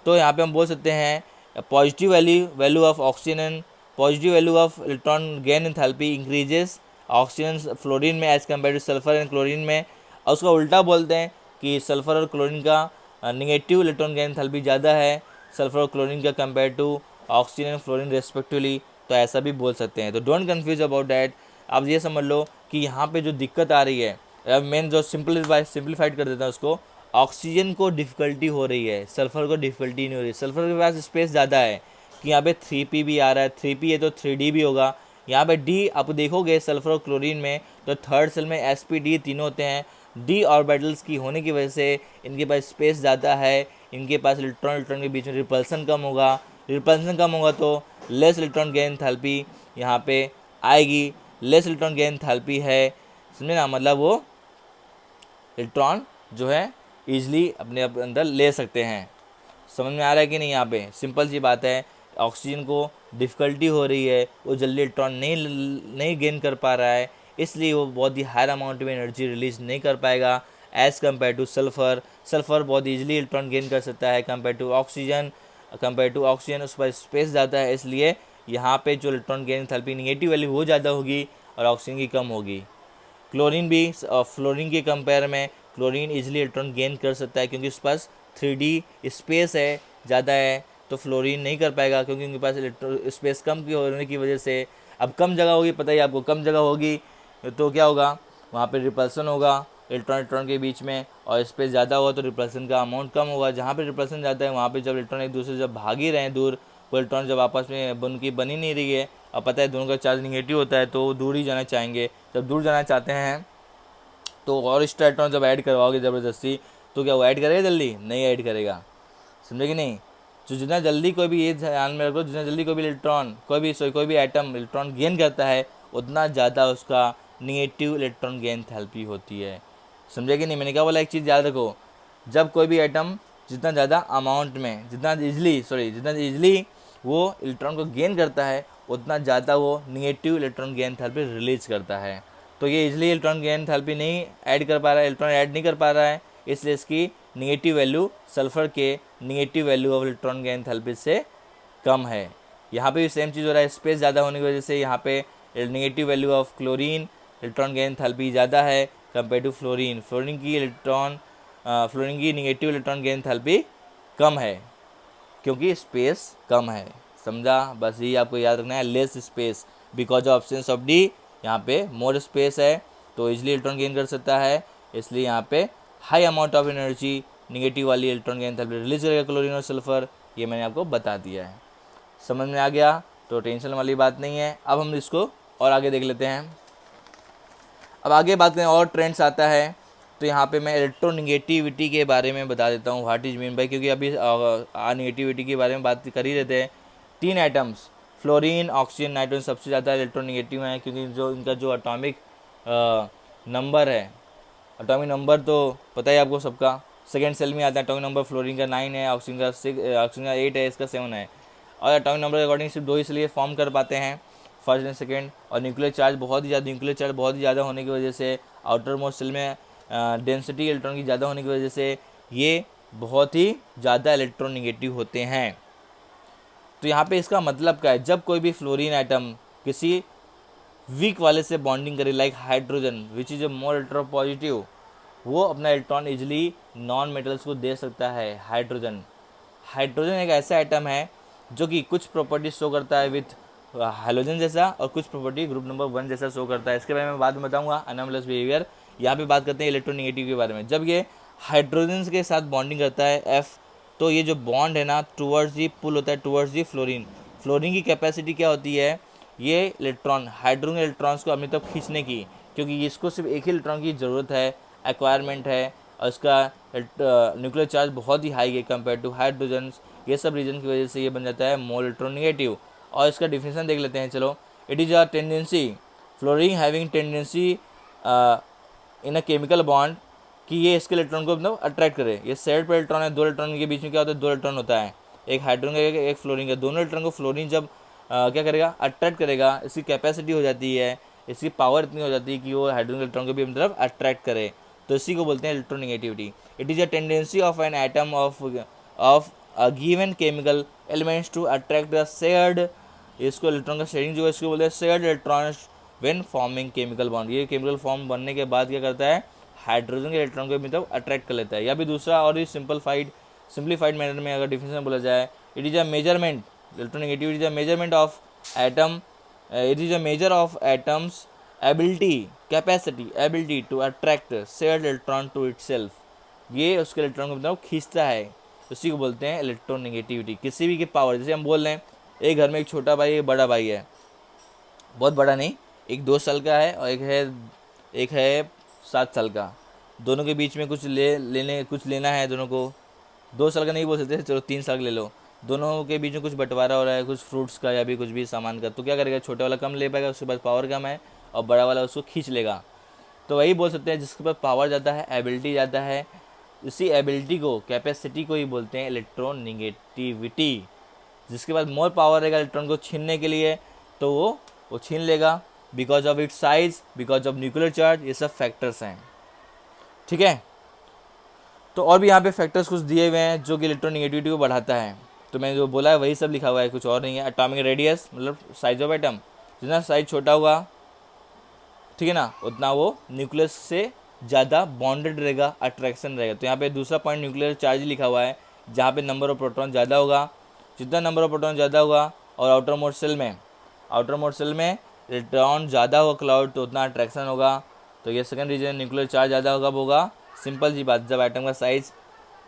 तो यहाँ पे हम बोल सकते हैं positive value of oxygen and positive value of electron gain enthalpy increases oxygen fluorine में as compare to sulphur and chlorine में, और उसका उल्टा बोलते हैं कि सल्फर और क्लोरीन का निगेटिव इलेक्ट्रॉन गेन एंथैल्पी ज़्यादा है सल्फर और क्लोरीन का compare to oxygen and fluorine respectively, तो ऐसा भी बोल सकते हैं। तो डोंट कंफ्यूज अबाउट डैट। आप ये समझ लो कि यहाँ पे जो दिक्कत आ रही है, मेन जो सिंप्लीफाइड कर देता है उसको, ऑक्सीजन को डिफ़िकल्टी हो रही है, सल्फर को डिफ़िकल्टी नहीं हो रही। सल्फर के पास स्पेस ज़्यादा है कि यहाँ पे 3p भी आ रहा है, 3p है तो 3d भी होगा। यहाँ पे d आप देखोगे सल्फर और क्लोरीन में तो थर्ड सेल में sp d तीनों होते हैं, d ऑर्बिटल्स की होने की वजह से इनके पास स्पेस ज़्यादा है, इनके पास इलेक्ट्रॉन के बीच में रिपल्सन कम होगा, रिपल्सन कम होगा तो लेस इलेक्ट्रॉन गेन एंथैल्पी यहाँ पे आएगी। लेस इलेक्ट्रॉन गेन एंथैल्पी है, समझे ना, मतलब वो इलेक्ट्रॉन जो है ईजिली अपने अंदर ले सकते हैं। समझ में आ रहा है कि नहीं, यहाँ पे सिंपल सी बात है, ऑक्सीजन को डिफ़िकल्टी हो रही है, वो जल्दी इलेक्ट्रॉन नहीं गेन कर पा रहा है, इसलिए वो बहुत ही हायर अमाउंट में एनर्जी रिलीज नहीं कर पाएगा as compare to sulphur. Sulphur बहुत ईजिली इलेक्ट्रॉन गेन कर सकता है कंपेयर टू ऑक्सीजन उस पर स्पेस ज़्यादा है, इसलिए यहाँ पे जो electron gain enthalpy negative value वो ज़्यादा होगी और ऑक्सीजन की कम होगी। क्लोरीन भी फ्लोरीन के कंपेयर में क्लोरीन इजीली इलेक्ट्रॉन गेन कर सकता है, क्योंकि उस पास 3d स्पेस है ज़्यादा है, तो फ्लोरीन नहीं कर पाएगा क्योंकि उनके पास स्पेस कम की होने की वजह से। अब कम जगह होगी, पता ही आपको, कम जगह होगी तो क्या होगा, वहाँ पे रिपल्सन होगा, इलेक्ट्रॉन इलेक्ट्रॉन के बीच में, और स्पेस ज़्यादा होगा तो रिपल्सन का अमाउंट कम होगा। जहाँ पे रिपल्सन ज़्यादा है वहाँ पे जब इलेक्ट्रॉन एक दूसरे से जब भाग ही रहे हैं दूर, वो इलेक्ट्रॉन जब आपस में उनकी बनी नहीं रही है, और पता है दोनों का चार्ज निगेटिव होता है, तो वो दूर ही जाना चाहेंगे। जब दूर जाना चाहते हैं तो और एक्स्ट्रा इलेक्ट्रॉन जब ऐड करवाओगे ज़बरदस्ती, तो क्या वो ऐड करेगा जल्दी? नहीं ऐड करेगा, समझे कि नहीं। तो जितना जल्दी कोई भी, ये ध्यान में रखो, जितना जल्दी कोई भी इलेक्ट्रॉन, कोई भी एटम इलेक्ट्रॉन गेन करता है, उतना ज़्यादा उसका निगेटिव इलेक्ट्रॉन गेन थैलेपी होती है, समझे कि नहीं। मैंने क्या बोला, एक चीज़ याद रखो, जब कोई भी एटम जितना ज़्यादा अमाउंट में, जितना ईजिली वो इलेक्ट्रॉन को गेन करता है, उतना ज़्यादा वो निगेटिव इलेक्ट्रॉन गेन थैलेपी रिलीज करता है। तो ये इजिली इलेक्ट्रॉन गेन थैलेपी नहीं ऐड कर पा रहा है, इलेक्ट्रॉन ऐड नहीं कर पा रहा है, इसलिए इसकी निगेटिव वैल्यू सल्फर के negative value of electron gain enthalpy से कम है। यहाँ पे भी सेम चीज़ हो रहा है, स्पेस ज़्यादा होने की वजह से यहाँ पे negative value of chlorine electron gain enthalpy ज़्यादा है कंपेयर टू फ्लोरीन। फ्लोरीन की निगेटिव इलेक्ट्रॉन गेन थैलेपी कम है क्योंकि स्पेस कम है, समझा। बस यही आपको याद रखना है, less space because of absence of D. यहाँ पे मोर स्पेस है तो इजिली इलेक्ट्रॉन गेन कर सकता है, इसलिए यहाँ पे high amount of energy negative वाली इलेक्ट्रॉन गेन थैलेपी रिलीज करेगा क्लोरीन और सल्फर। ये मैंने आपको बता दिया है, समझ में आ गया, तो टेंशन वाली बात नहीं है। अब हम इसको और आगे देख लेते हैं। अब आगे बात करें और ट्रेंड्स आता है, तो यहाँ पे मैं इलेक्ट्रोनिगेटिविटी के बारे में बता देता हूँ, व्हाट इज मीन बाय, क्योंकि अभी निगेटिविटी के बारे में बात कर ही रहते हैं। 3 एटम्स फ्लोरीन, ऑक्सीजन, नाइट्रोजन सबसे ज़्यादा इलेक्ट्रोनिगेटिव हैं, क्योंकि जो इनका जो अटोमिक नंबर है, अटोमिक नंबर तो पता ही आपको सबका, सेकेंड सेल में आता है। अटोमिक नंबर फ्लोरीन का 9 है, ऑक्सीजन का 8 है, इसका 7 है, और अटोमिक नंबर के अकॉर्डिंग सिर्फ 2 इसलिए फॉर्म कर पाते हैं, फर्स्ट एंड सेकेंड। और न्यूक्लियर चार्ज बहुत ही ज़्यादा होने की वजह से, आउटर मोस्ट सेल में डेंसिटी इलेक्ट्रॉन की ज़्यादा होने की वजह से ये बहुत ही ज़्यादा इलेक्ट्रोनिगेटिव होते हैं। तो यहाँ पे इसका मतलब क्या है, जब कोई भी फ्लोरीन एटम किसी वीक वाले से बॉन्डिंग करे, like hydrogen which is a more electropositive, वो अपना इलेक्ट्रॉन इजिली नॉन मेटल्स को दे सकता है। हाइड्रोजन एक ऐसा एटम है जो कि कुछ प्रॉपर्टी शो करता है विथ हाइड्रोजन जैसा, और कुछ प्रॉपर्टी ग्रुप नंबर 1 जैसा शो करता है। इसके बारे में बाद में बताऊंगा, अनोमलस बिहेवियर। यहाँ पे बात करते हैं इलेक्ट्रोनिगेटिव के बारे में। जब ये हाइड्रोजन के साथ बॉन्डिंग करता है एफ, तो ये जो बॉन्ड है ना टूवर्ड्स दी पुल होता है टूवर्ड्स दी फ्लोरीन। फ्लोरीन की कैपेसिटी क्या होती है, ये इलेक्ट्रॉन हाइड्रोजन इलेक्ट्रॉन्स को अपनी तरफ खींचने की, क्योंकि इसको सिर्फ एक ही इलेक्ट्रॉन की ज़रूरत है, एक्वायरमेंट है, और इसका न्यूक्लियर चार्ज बहुत ही हाई है कंपेयर टू हाइड्रोजन। ये सब रीजन की वजह से ये बन जाता है मोर इलेक्ट्रोनिगेटिव। और इसका डिफिनेशन देख लेते हैं, चलो। It is a tendency, fluorine having tendency in a chemical bond, कि ये इसके इलेक्ट्रॉन को मतलब अट्रैक्ट करे। ये सेड पर इलेक्ट्रॉन है, 2 इलेक्ट्रॉन के बीच में क्या होता है, 2 इलेक्ट्रॉन होता है, एक हाइड्रोजन का एक फ्लोरीन का। दोनों इलेक्ट्रॉन को फ्लोरीन जब क्या करेगा, अट्रैक्ट करेगा, इसकी कैपेसिटी हो जाती है, इसकी पावर इतनी हो जाती है कि वो हाइड्रोजन इलेक्ट्रॉन को भी अपनी तरफ अट्रैक्ट करे, तो इसी को बोलते हैं electronegativity. It is a tendency of an atom of a given chemical elements to attract the shared, इसको इलेक्ट्रॉन का शेयरिंग जो है इसको बोलते हैं shared electrons when forming chemical bond. ये केमिकल फॉर्म बनने के बाद क्या करता है, हाइड्रोजन के इलेक्ट्रॉन को मतलब अट्रैक्ट कर लेता है। या भी दूसरा और भी सिंप्लीफाइड मैनर में अगर डिफिनेशन बोला जाए, it is a measurement, electronegativity is a measurement of atom, it is a measure of atoms ability to attract shared electron to itself. ये उसके इलेक्ट्रॉन को मतलब खींचता है, उसी को बोलते हैं इलेक्ट्रोनिगेटिविटी। किसी भी की पावर, जैसे हम बोल रहे हैं एक घर में एक छोटा भाई एक बड़ा भाई है, बहुत बड़ा नहीं, एक 2 साल का है और एक है 7 साल का, दोनों के बीच में कुछ लेना है, दोनों को 2 साल का नहीं बोल सकते, चलो 3 साल का ले लो, दोनों के बीच में कुछ बंटवारा हो रहा है, कुछ फ्रूट्स का या भी कुछ भी सामान का, तो क्या करेगा, छोटे वाला कम ले पाएगा, उसके पास पावर कम है, और बड़ा वाला उसको खींच लेगा। तो वही बोल सकते हैं जिसके पास पावर ज़्यादा है, एबिलिटी ज़्यादा है, इसी एबिलिटी को, कैपेसिटी को ही बोलते हैं इलेक्ट्रोनिगेटिविटी। जिसके पास मोर पावर रहेगा इलेक्ट्रॉन को छीनने के लिए, तो वो छीन लेगा, because of its size, because of nuclear charge, ये सब फैक्टर्स हैं, ठीक है। तो और भी यहाँ पे फैक्टर्स कुछ दिए हुए हैं जो कि इलेक्ट्रोनिगेटिविटी को बढ़ाता है, तो मैंने जो बोला है वही सब लिखा हुआ है, कुछ और नहीं है। एटॉमिक रेडियस मतलब साइज ऑफ एटम, जितना साइज छोटा होगा, ठीक है ना, उतना वो न्यूक्लियस से ज़्यादा बॉन्डेड रहेगा, अट्रैक्शन रहेगा। तो यहाँ पे दूसरा पॉइंट न्यूक्लियर चार्ज लिखा हुआ है, जहाँ पे नंबर ऑफ प्रोटॉन ज़्यादा होगा, जितना नंबर ऑफ प्रोटॉन ज़्यादा होगा, और आउटर मोस्ट सेल में इलेक्ट्रॉन ज़्यादा होगा क्लाउड, तो उतना अट्रैक्शन होगा। तो ये सेकंड रीजन, न्यूक्लियर चार्ज ज़्यादा होगा, वो होगा सिंपल जी बात, जब एटम का साइज़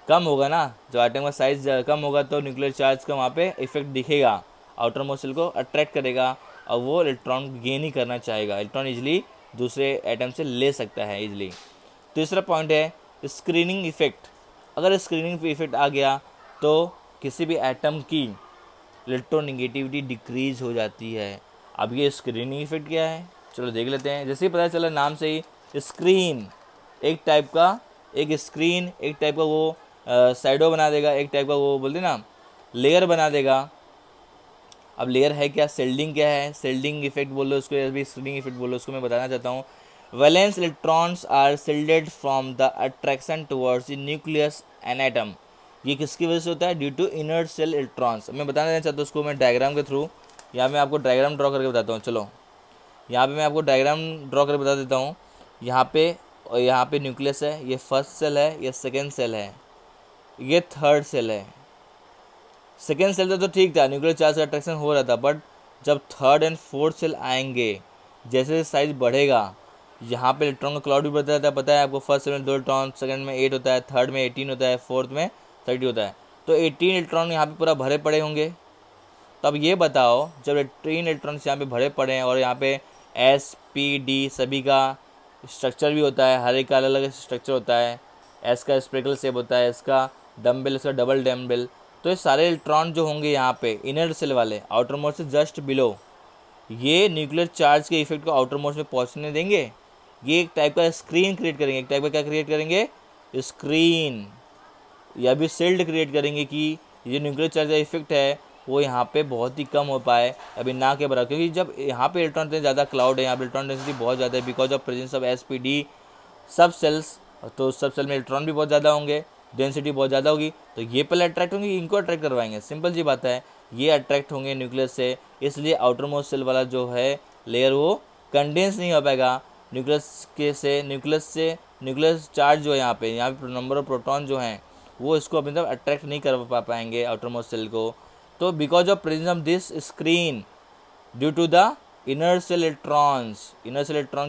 कम होगा ना, जब एटम का साइज़ कम होगा तो न्यूक्लियर चार्ज का वहाँ पे इफेक्ट दिखेगा, आउटर मोस्ट शेल को अट्रैक्ट करेगा और वो इलेक्ट्रॉन गेन ही करना चाहेगा, इलेक्ट्रॉन इजली दूसरे एटम से ले सकता है इजली। तीसरा पॉइंट है स्क्रीनिंग इफेक्ट। अगर स्क्रीनिंग इफेक्ट आ गया तो किसी भी एटम की इलेक्ट्रोनेगेटिविटी डिक्रीज हो जाती है। अब ये स्क्रीनिंग इफेक्ट क्या है, चलो देख लेते हैं। जैसे ही पता चला नाम से ही, स्क्रीन एक टाइप का, एक स्क्रीन एक टाइप का वो साइडो बना देगा, एक टाइप का वो बोलते ना लेयर बना देगा। अब लेयर है क्या, सेल्डिंग क्या है, सेल्डिंग इफेक्ट बोल लो उसको या भी स्क्रीनिंग इफेक्ट बोल लो, उसको मैं बताना चाहता हूँ। Valence electrons are shielded from the attraction towards the nucleus an atom. ये किसकी वजह से होता है, due to inert shell electrons. मैं बताना देना चाहता हूँ उसको मैं डायग्राम के थ्रू, यहाँ मैं आपको डायग्राम ड्रॉ करके बताता हूँ। चलो यहाँ पे मैं आपको डायग्राम ड्रॉ करके बता देता हूँ। यहाँ पे न्यूक्लियस है, ये फर्स्ट सेल है, ये सेकेंड सेल है, ये थर्ड सेल है। सेकेंड सेल था तो ठीक था, न्यूक्लियर चार्ज का अट्रैक्शन हो रहा था, बट जब थर्ड एंड फोर्थ सेल आएंगे, जैसे साइज बढ़ेगा, यहाँ पे इलेक्ट्रॉन का क्लाउड भी बढ़ता रहता है। पता है आपको, फर्स्ट सेल में 2 इलेक्ट्रॉन, सेकंड में 8 होता है, थर्ड में 18 होता है, फोर्थ में 30 होता है। तो 18 इलेक्ट्रॉन यहाँ पे पूरा भरे पड़े होंगे। तो अब ये बताओ, जब 18 इलेक्ट्रॉन्स यहाँ पे भरे पड़े हैं और यहाँ पे S, P, D सभी का स्ट्रक्चर भी होता है, हर एक का अलग अलग स्ट्रक्चर होता है। एस का स्पेरिकल शेप होता है, इसका डम्बेल, इसका डबल डम्बेल। तो ये सारे इलेक्ट्रॉन जो होंगे यहाँ पे इनर सेल वाले, आउटर मोस्ट से जस्ट बिलो, ये न्यूक्लियर चार्ज के इफेक्ट को आउटर मोस्ट में पहुँचने देंगे। ये एक टाइप का स्क्रीन क्रिएट करेंगे, एक टाइप का क्या क्रिएट करेंगे, स्क्रीन या भी शील्ड क्रिएट करेंगे कि ये न्यूक्लियर चार्ज का इफेक्ट है वो यहाँ पे बहुत ही कम हो पाए, अभी ना के बराबर। क्योंकि जब यहाँ पे इलेक्ट्रॉन ज़्यादा क्लाउड है, यहाँ पे इलेक्ट्रॉन डेंसिटी बहुत ज़्यादा है, because of presence of S, P, D सब सेल्स, तो सब सेल में इलेक्ट्रॉन भी बहुत ज़्यादा होंगे, डेंसिटी बहुत ज़्यादा होगी, तो ये पहले अट्रैक्ट होंगे, इनको अट्रैक्ट करवाएंगे। सिंपल जी बात है, ये अट्रैक्ट होंगे न्यूक्लियस से, इसलिए आउटर मोस्ट सेल वाला जो है लेयर वो कंडेंस नहीं हो पाएगा न्यूक्लियस चार्ज जो है यहाँ पे नंबर ऑफ प्रोटॉन जो हैं वो इसको अपनी तरफ अट्रैक्ट नहीं कर पाएंगे आउटर मोस्ट सेल को। तो because of presence of this screen due to the inner shell electron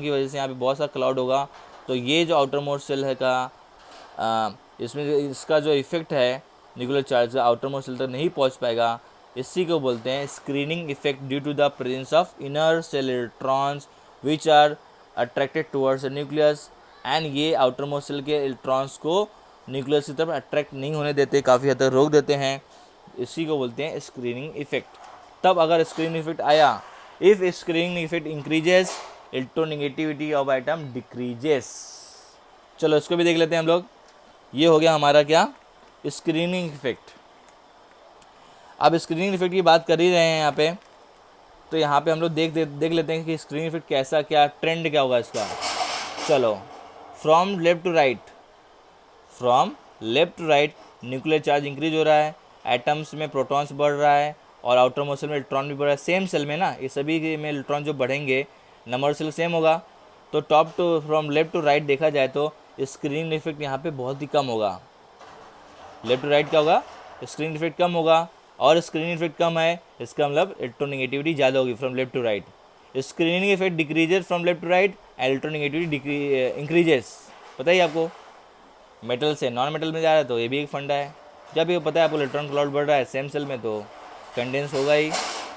की वजह से यहाँ पे बहुत सा क्लाउड होगा। तो ये जो आउटर मोस्ट सेल है का इसमें इसका जो इफेक्ट है nuclear charge outer most shell तक नहीं पहुँच पाएगा। इसी को बोलते हैं screening effect due to the presence of inner shell electrons which are attracted towards the nucleus. And ये आउटर मोस्ट सेल के इलेक्ट्रॉन्स को न्यूक्लियस की तरफ अट्रैक्ट नहीं होने देते, काफ़ी हद तक रोक देते हैं। इसी को बोलते हैं स्क्रीनिंग इफेक्ट। तब अगर स्क्रीनिंग इफेक्ट आया, if screening effect increases electronegativity of atom decreases. चलो इसको भी देख लेते हैं हम लोग। ये हो गया हमारा क्या, स्क्रीनिंग इफेक्ट। अब स्क्रीनिंग इफेक्ट की बात कर ही रहे हैं यहाँ पे, तो यहाँ पे हम लोग देख लेते हैं कि स्क्रीनिंग इफेक्ट कैसा, क्या ट्रेंड क्या होगा इसका। चलो from left to right nuclear charge increase हो रहा है, एटम्स में प्रोटॉन्स बढ़ रहा है और आउटर मोस्ट सेल में इलेक्ट्रॉन भी बढ़ रहा है। सेम सेल में ना, ये सभी में इलेक्ट्रॉन जो बढ़ेंगे नंबर सेल सेम होगा। तो फ्रॉम लेफ्ट टू राइट देखा जाए तो स्क्रीनिंग इफेक्ट यहाँ पे बहुत ही कम होगा। लेफ्ट टू राइट क्या होगा, स्क्रीनिंग इफेक्ट कम होगा, और स्क्रीनिंग इफेक्ट कम है इसका मतलब इलेक्ट्रोनेगेटिविटी ज़्यादा होगी from left to right. Screening effect decreases from left to right and electronegativity increases. पता ही आपको, मेटल से नॉन मेटल में जा रहा है तो ये भी एक फंडा है। जब ये पता है आपको इलेक्ट्रॉन क्लाउड बढ़ रहा है सेम सेल में तो कंडेंस होगा ही,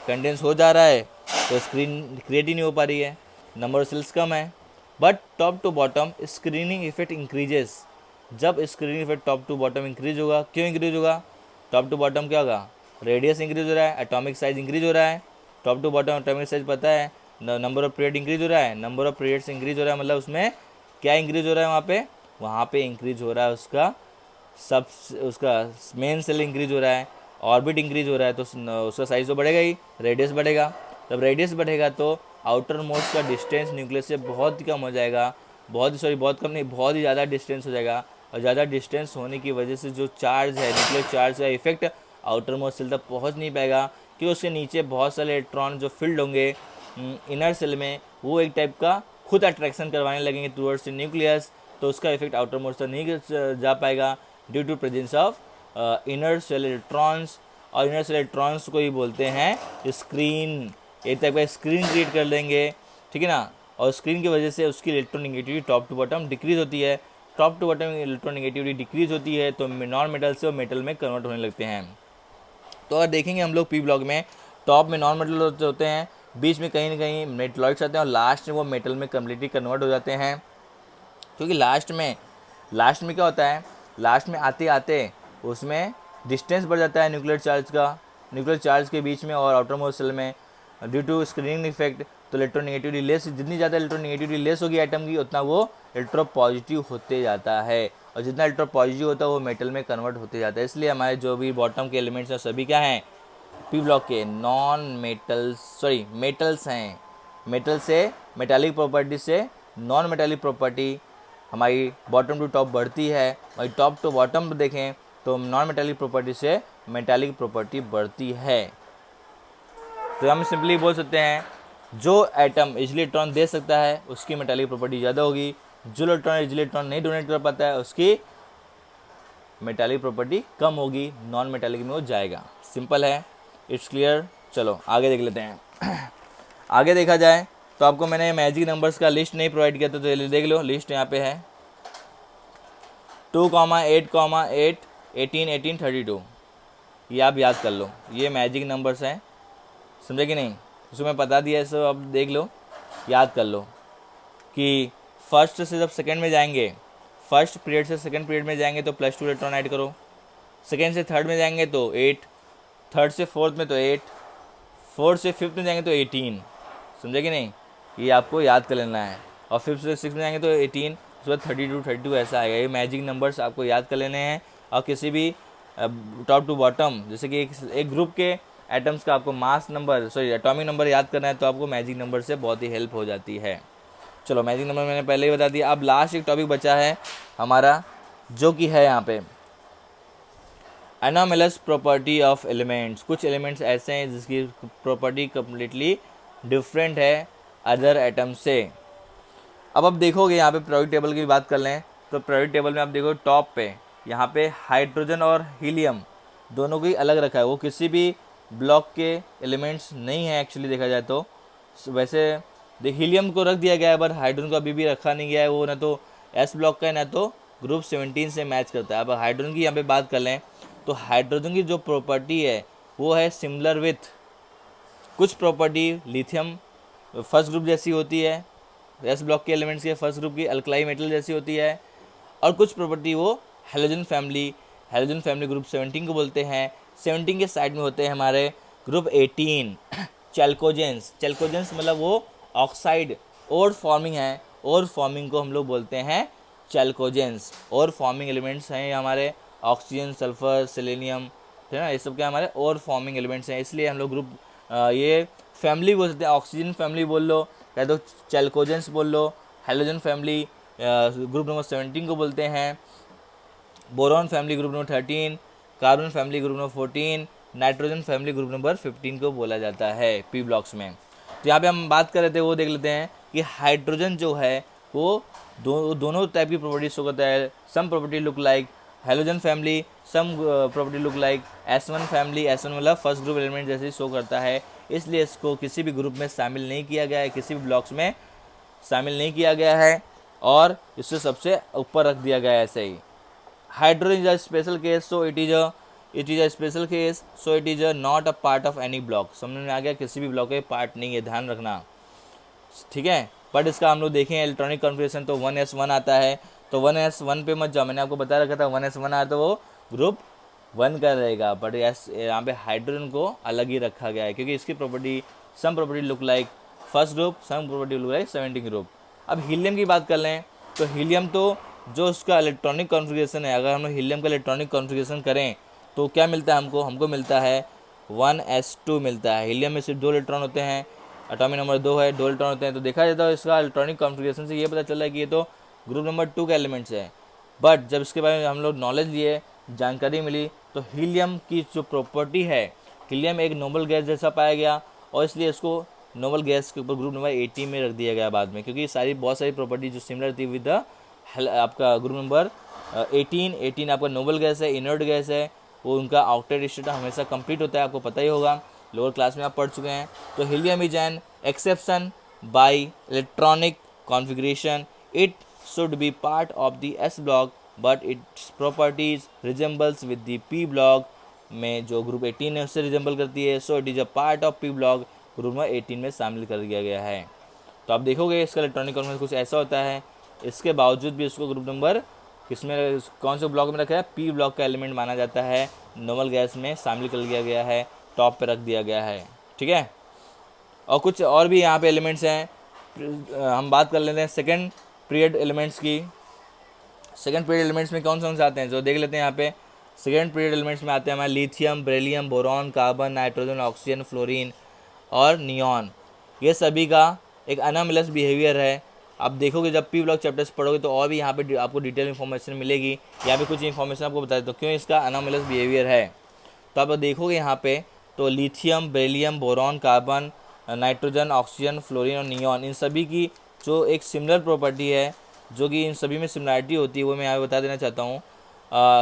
कंडेंस हो जा रहा है तो स्क्रीन क्रिएट ही नहीं हो पा रही है, नंबर ऑफ सेल्स कम है। But top to bottom screening effect increases. जब screening effect top to bottom increase होगा, क्यों इंक्रीज होगा, टॉप टू बॉटम क्या होगा, रेडियस इंक्रीज हो रहा है, एटॉमिक साइज इंक्रीज हो रहा है। Top to bottom atomic size पता है, नंबर ऑफ पीरियड इंक्रीज हो रहा है, नंबर ऑफ पीरियड्स इंक्रीज हो रहा है, मतलब उसमें क्या इंक्रीज हो रहा है, वहाँ पे इंक्रीज हो रहा है उसका मेन सेल इंक्रीज हो रहा है, ऑर्बिट इंक्रीज हो रहा है, तो उसका साइज तो बढ़ेगा ही, रेडियस बढ़ेगा। जब रेडियस बढ़ेगा तो आउटर मोस्ट का डिस्टेंस न्यूक्लियस से बहुत ही कम हो जाएगा, बहुत ही ज़्यादा डिस्टेंस हो जाएगा। और ज़्यादा डिस्टेंस होने की वजह से जो चार्ज है न्यूक्लियर चार्ज का इफेक्ट आउटर मोस्ट सेल तक पहुँच नहीं पाएगा, क्योंकि उसके नीचे बहुत सारे इलेक्ट्रॉन जो फील्ड होंगे इनर सेल में, वो एक टाइप का खुद अट्रैक्शन करवाने लगेंगे टूवर्ड्स न्यूक्लियस, तो उसका इफेक्ट आउटर मोस्ट तक नहीं जा पाएगा due to presence of inner shell electrons. और इनर सेल इलेक्ट्रॉन्स को ही बोलते हैं स्क्रीन, एक टाइप का स्क्रीन क्रिएट कर लेंगे, ठीक है ना। और स्क्रीन की वजह से उसकी electronegativity top to bottom decrease होती है। Top to bottom electronegativity decrease होती है तो नॉन मेटल से वो मेटल में कन्वर्ट होने लगते हैं। तो अगर देखेंगे हम लोग पी ब्लॉक में, टॉप में नॉन मेटल होते हैं, बीच में कहीं ना कहीं मेटलॉइड्स आते हैं और लास्ट में वो मेटल में कम्प्लीटली कन्वर्ट हो जाते हैं। क्योंकि लास्ट में क्या होता है, लास्ट में आते आते उसमें डिस्टेंस बढ़ जाता है न्यूक्लियर चार्ज के बीच में और आउटरमोस्ट सेल में ड्यू टू स्क्रीनिंग इफेक्ट। तो इलेक्ट्रोनेगेटिविटी लेस, जितनी ज़्यादा इलेक्ट्रोनेगेटिविटी लेस होगी एटम की, उतना वो इलेक्ट्रो पॉजिटिव होते जाता है, और जितना इलेक्ट्रो पॉजिटिव होता है वो मेटल में कन्वर्ट होते जाता है। इसलिए हमारे जो भी बॉटम के एलिमेंट्स हैं सभी क्या हैं, पी ब्लॉक के मेटल्स हैं। मेटल से मेटालिक प्रॉपर्टी से नॉन मेटालिक प्रॉपर्टी हमारी बॉटम टू टॉप बढ़ती है, वही टॉप टू बॉटम देखें तो नॉन मेटालिक प्रॉपर्टी से मेटालिक प्रॉपर्टी बढ़ती है। तो हम सिंपली बोल सकते हैं जो एटम इजीली इलेक्ट्रॉन दे सकता है उसकी मेटालिक प्रॉपर्टी ज़्यादा होगी, जो इजीली इलेक्ट्रॉन नहीं डोनेट कर पाता है उसकी मेटालिक प्रॉपर्टी कम होगी, नॉन मेटालिक में वो जाएगा। सिंपल है, इट्स क्लियर। चलो आगे देख लेते हैं। आगे देखा जाए तो आपको मैंने मैजिक नंबर्स का लिस्ट नहीं प्रोवाइड किया था, तो देख लो लिस्ट यहाँ पे है 2, 8, 8, 18, 18, 32। ये आप याद कर लो, ये मैजिक नंबर्स हैं, समझे कि नहीं? उसको मैं बता दिया है, सो अब देख लो, याद कर लो कि फर्स्ट से जब सेकंड में जाएंगे, फर्स्ट पीरियड से सेकंड पीरियड में जाएंगे तो +2 इलेक्ट्रॉन ऐड करो, सेकंड से थर्ड में जाएंगे तो 8, थर्ड से फोर्थ में तो 8, फोर्थ से फिफ्थ में जाएंगे तो 18, समझे कि नहीं? ये आपको याद कर लेना है। और फिफ्थ से सिक्स में जाएंगे तो 18, उसके बाद 32 ऐसा आएगा। ये मैजिक नंबर्स आपको याद कर लेने हैं। और किसी भी टॉप टू बॉटम, जैसे कि एक ग्रुप के एटम्स का आपको एटॉमिक नंबर याद करना है तो आपको मैजिक नंबर से बहुत ही हेल्प हो जाती है। चलो मैजिक नंबर मैंने पहले ही बता दिया। अब लास्ट एक टॉपिक बचा है हमारा, जो कि है यहाँ पे एनोमलस प्रॉपर्टी ऑफ एलिमेंट्स। कुछ एलिमेंट्स ऐसे हैं जिसकी प्रॉपर्टी कम्प्लीटली डिफरेंट है अदर एटम से। अब देखोगे यहाँ पे पीरियोडिक टेबल की बात कर लें तो पीरियोडिक टेबल में आप देखो टॉप पे यहाँ पे हाइड्रोजन और हीलियम दोनों को ही अलग रखा है। वो किसी भी ब्लॉक के एलिमेंट्स नहीं है एक्चुअली देखा जाए तो। वैसे हीलियम को रख दिया गया है पर हाइड्रोजन को अभी भी रखा नहीं गया है। वो ना तो एस ब्लॉक का है ना तो ग्रुप 17 से मैच करता है। अब हाइड्रोजन की यहाँ पे बात कर लें तो हाइड्रोजन की जो प्रॉपर्टी है वो है सिमिलर विथ कुछ प्रॉपर्टी लिथियम फर्स्ट ग्रुप जैसी होती है, एस ब्लॉक के एलिमेंट्स के फर्स्ट ग्रुप की अल्कलाई मेटल जैसी होती है, और कुछ प्रॉपर्टी वो हेलोजन फैमिली ग्रुप 17 को बोलते हैं। 17 के साइड में होते हैं हमारे ग्रुप 18 चैल्कोजेंस मतलब वो ऑक्साइड और फॉर्मिंग है, और फॉर्मिंग को हम लोग बोलते हैं चैल्कोजेंस। और फॉर्मिंग एलिमेंट्स हैं हमारे ऑक्सीजन, सल्फर, सेलेनियम, ठीक है ना, ये सब क्या हमारे और फॉर्मिंग एलिमेंट्स हैं। इसलिए हम लोग ग्रुप ये फैमिली बोल सकते हैं। ऑक्सीजन फैमिली बोल लो या तो चैल्कोजेंस बोल लो। हेलोजन फैमिली ग्रुप नंबर 17 को बोलते हैं। Boron family group number 13, carbon family group number 14, nitrogen family group number 15 को बोला जाता है पी ब्लॉक्स में। तो यहाँ पे हम बात कर रहे थे वो देख लेते हैं कि हाइड्रोजन जो है वो दोनों टाइप की प्रॉपर्टी शो करता है। Sum property look like halogen family, sum property look like S1 family. S1 मतलब फर्स्ट ग्रुप एलिमेंट जैसे शो करता है, इसलिए इसको किसी भी ग्रुप में शामिल नहीं किया गया है, किसी भी ब्लॉक्स में शामिल नहीं किया गया है और इससे सबसे ऊपर रख दिया गया है ऐसे ही। Hydrogen is a special case, so it is a special case, so it is not a part of any block. समझ में आ गया, किसी भी ब्लॉक के पार्ट नहीं है, ध्यान रखना, ठीक है। बट इसका हम लोग देखें इलेक्ट्रॉनिक कॉन्फ़िगरेशन तो 1s1 आता है, तो 1s1 पे मत जाओ, मैंने आपको बता रखा था 1s1 आया तो वो ग्रुप 1 का रहेगा। बट यहाँ पे हाइड्रोजन को अलग ही रखा गया है क्योंकि इसकी property sum property look like first group, sum property look like 17 group. अब हीलियम की बात कर लें तो हीलियम तो जो उसका इलेक्ट्रॉनिक कॉन्फ़िगरेशन है, अगर हम लोग हीलियम का इलेक्ट्रॉनिक कॉन्फ़िगरेशन करें तो क्या मिलता है हमको मिलता है 1s2 मिलता है। हीलियम में सिर्फ 2 इलेक्ट्रॉन होते हैं, एटॉमिक नंबर 2 है, 2 इलेक्ट्रॉन होते हैं। तो देखा जाता है इसका इलेक्ट्रॉनिक कॉन्फ़िगरेशन से ये पता चल रहा है कि ये तो ग्रुप नंबर 2 का एलिमेंट्स है। बट जब इसके बारे में हम लोग नॉलेज लिए, जानकारी मिली, तो हीलियम की जो प्रॉपर्टी है, हीलियम एक नोबल गैस जैसा पाया गया और इसलिए इसको नोबल गैस के ऊपर ग्रुप नंबर 80 में रख दिया गया बाद में, क्योंकि बहुत सारी प्रॉपर्टी जो सिमिलर थी विद आपका ग्रुप नंबर 18 आपका नोबल गैस है, इनर्ट गैस है, वो उनका आउटर स्टेट हमेशा कंप्लीट होता है, आपको पता ही होगा, लोअर क्लास में आप पढ़ चुके हैं। तो helium is an exception by electronic configuration. It should be part of the S block, but its properties resembles with the P block में जो ग्रुप 18 है उससे रिजेंबल करती है. So it is a part of P block, group number 18 में शामिल कर दिया गया है. तो आप देखोगे इसका इलेक्ट्रॉनिक कॉन्फिगरेशन कुछ ऐसा होता है. इसके बावजूद भी इसको ग्रुप नंबर किसमें, कौन से ब्लॉक में रखा है, P ब्लॉक का एलिमेंट माना जाता है. नॉर्मल गैस में शामिल कर लिया गया है, टॉप पे रख दिया गया है. ठीक है. और कुछ और भी यहाँ पे एलिमेंट्स हैं. हम बात कर लेते हैं सेकंड पीरियड एलिमेंट्स की. सेकंड पीरियड एलिमेंट्स में कौन से आते हैं जो देख लेते हैं. यहाँ पे सेकंड पीरियड एलिमेंट्स में आते हैं हमारे lithium, beryllium, boron, carbon, nitrogen, oxygen, fluorine और नियॉन. ये सभी का एक अनोमलस बिहेवियर है. आप देखोगे जब P ब्लॉक चैप्टर्स पढ़ोगे तो और भी यहाँ पे आपको डिटेल इन्फॉर्मेशन मिलेगी. यहाँ पे कुछ इन्फॉर्मेशन आपको बता देता हूँ क्यों इसका अनोमलस बिहेवियर है. तो आप देखोगे यहाँ पे तो lithium, beryllium, boron, carbon, nitrogen, oxygen, fluorine और नियॉन, इन सभी की जो एक सिमिलर प्रॉपर्टी है, जो कि इन सभी में सिमिलरिटी होती है, वो मैं यहाँ बता देना चाहता हूँ.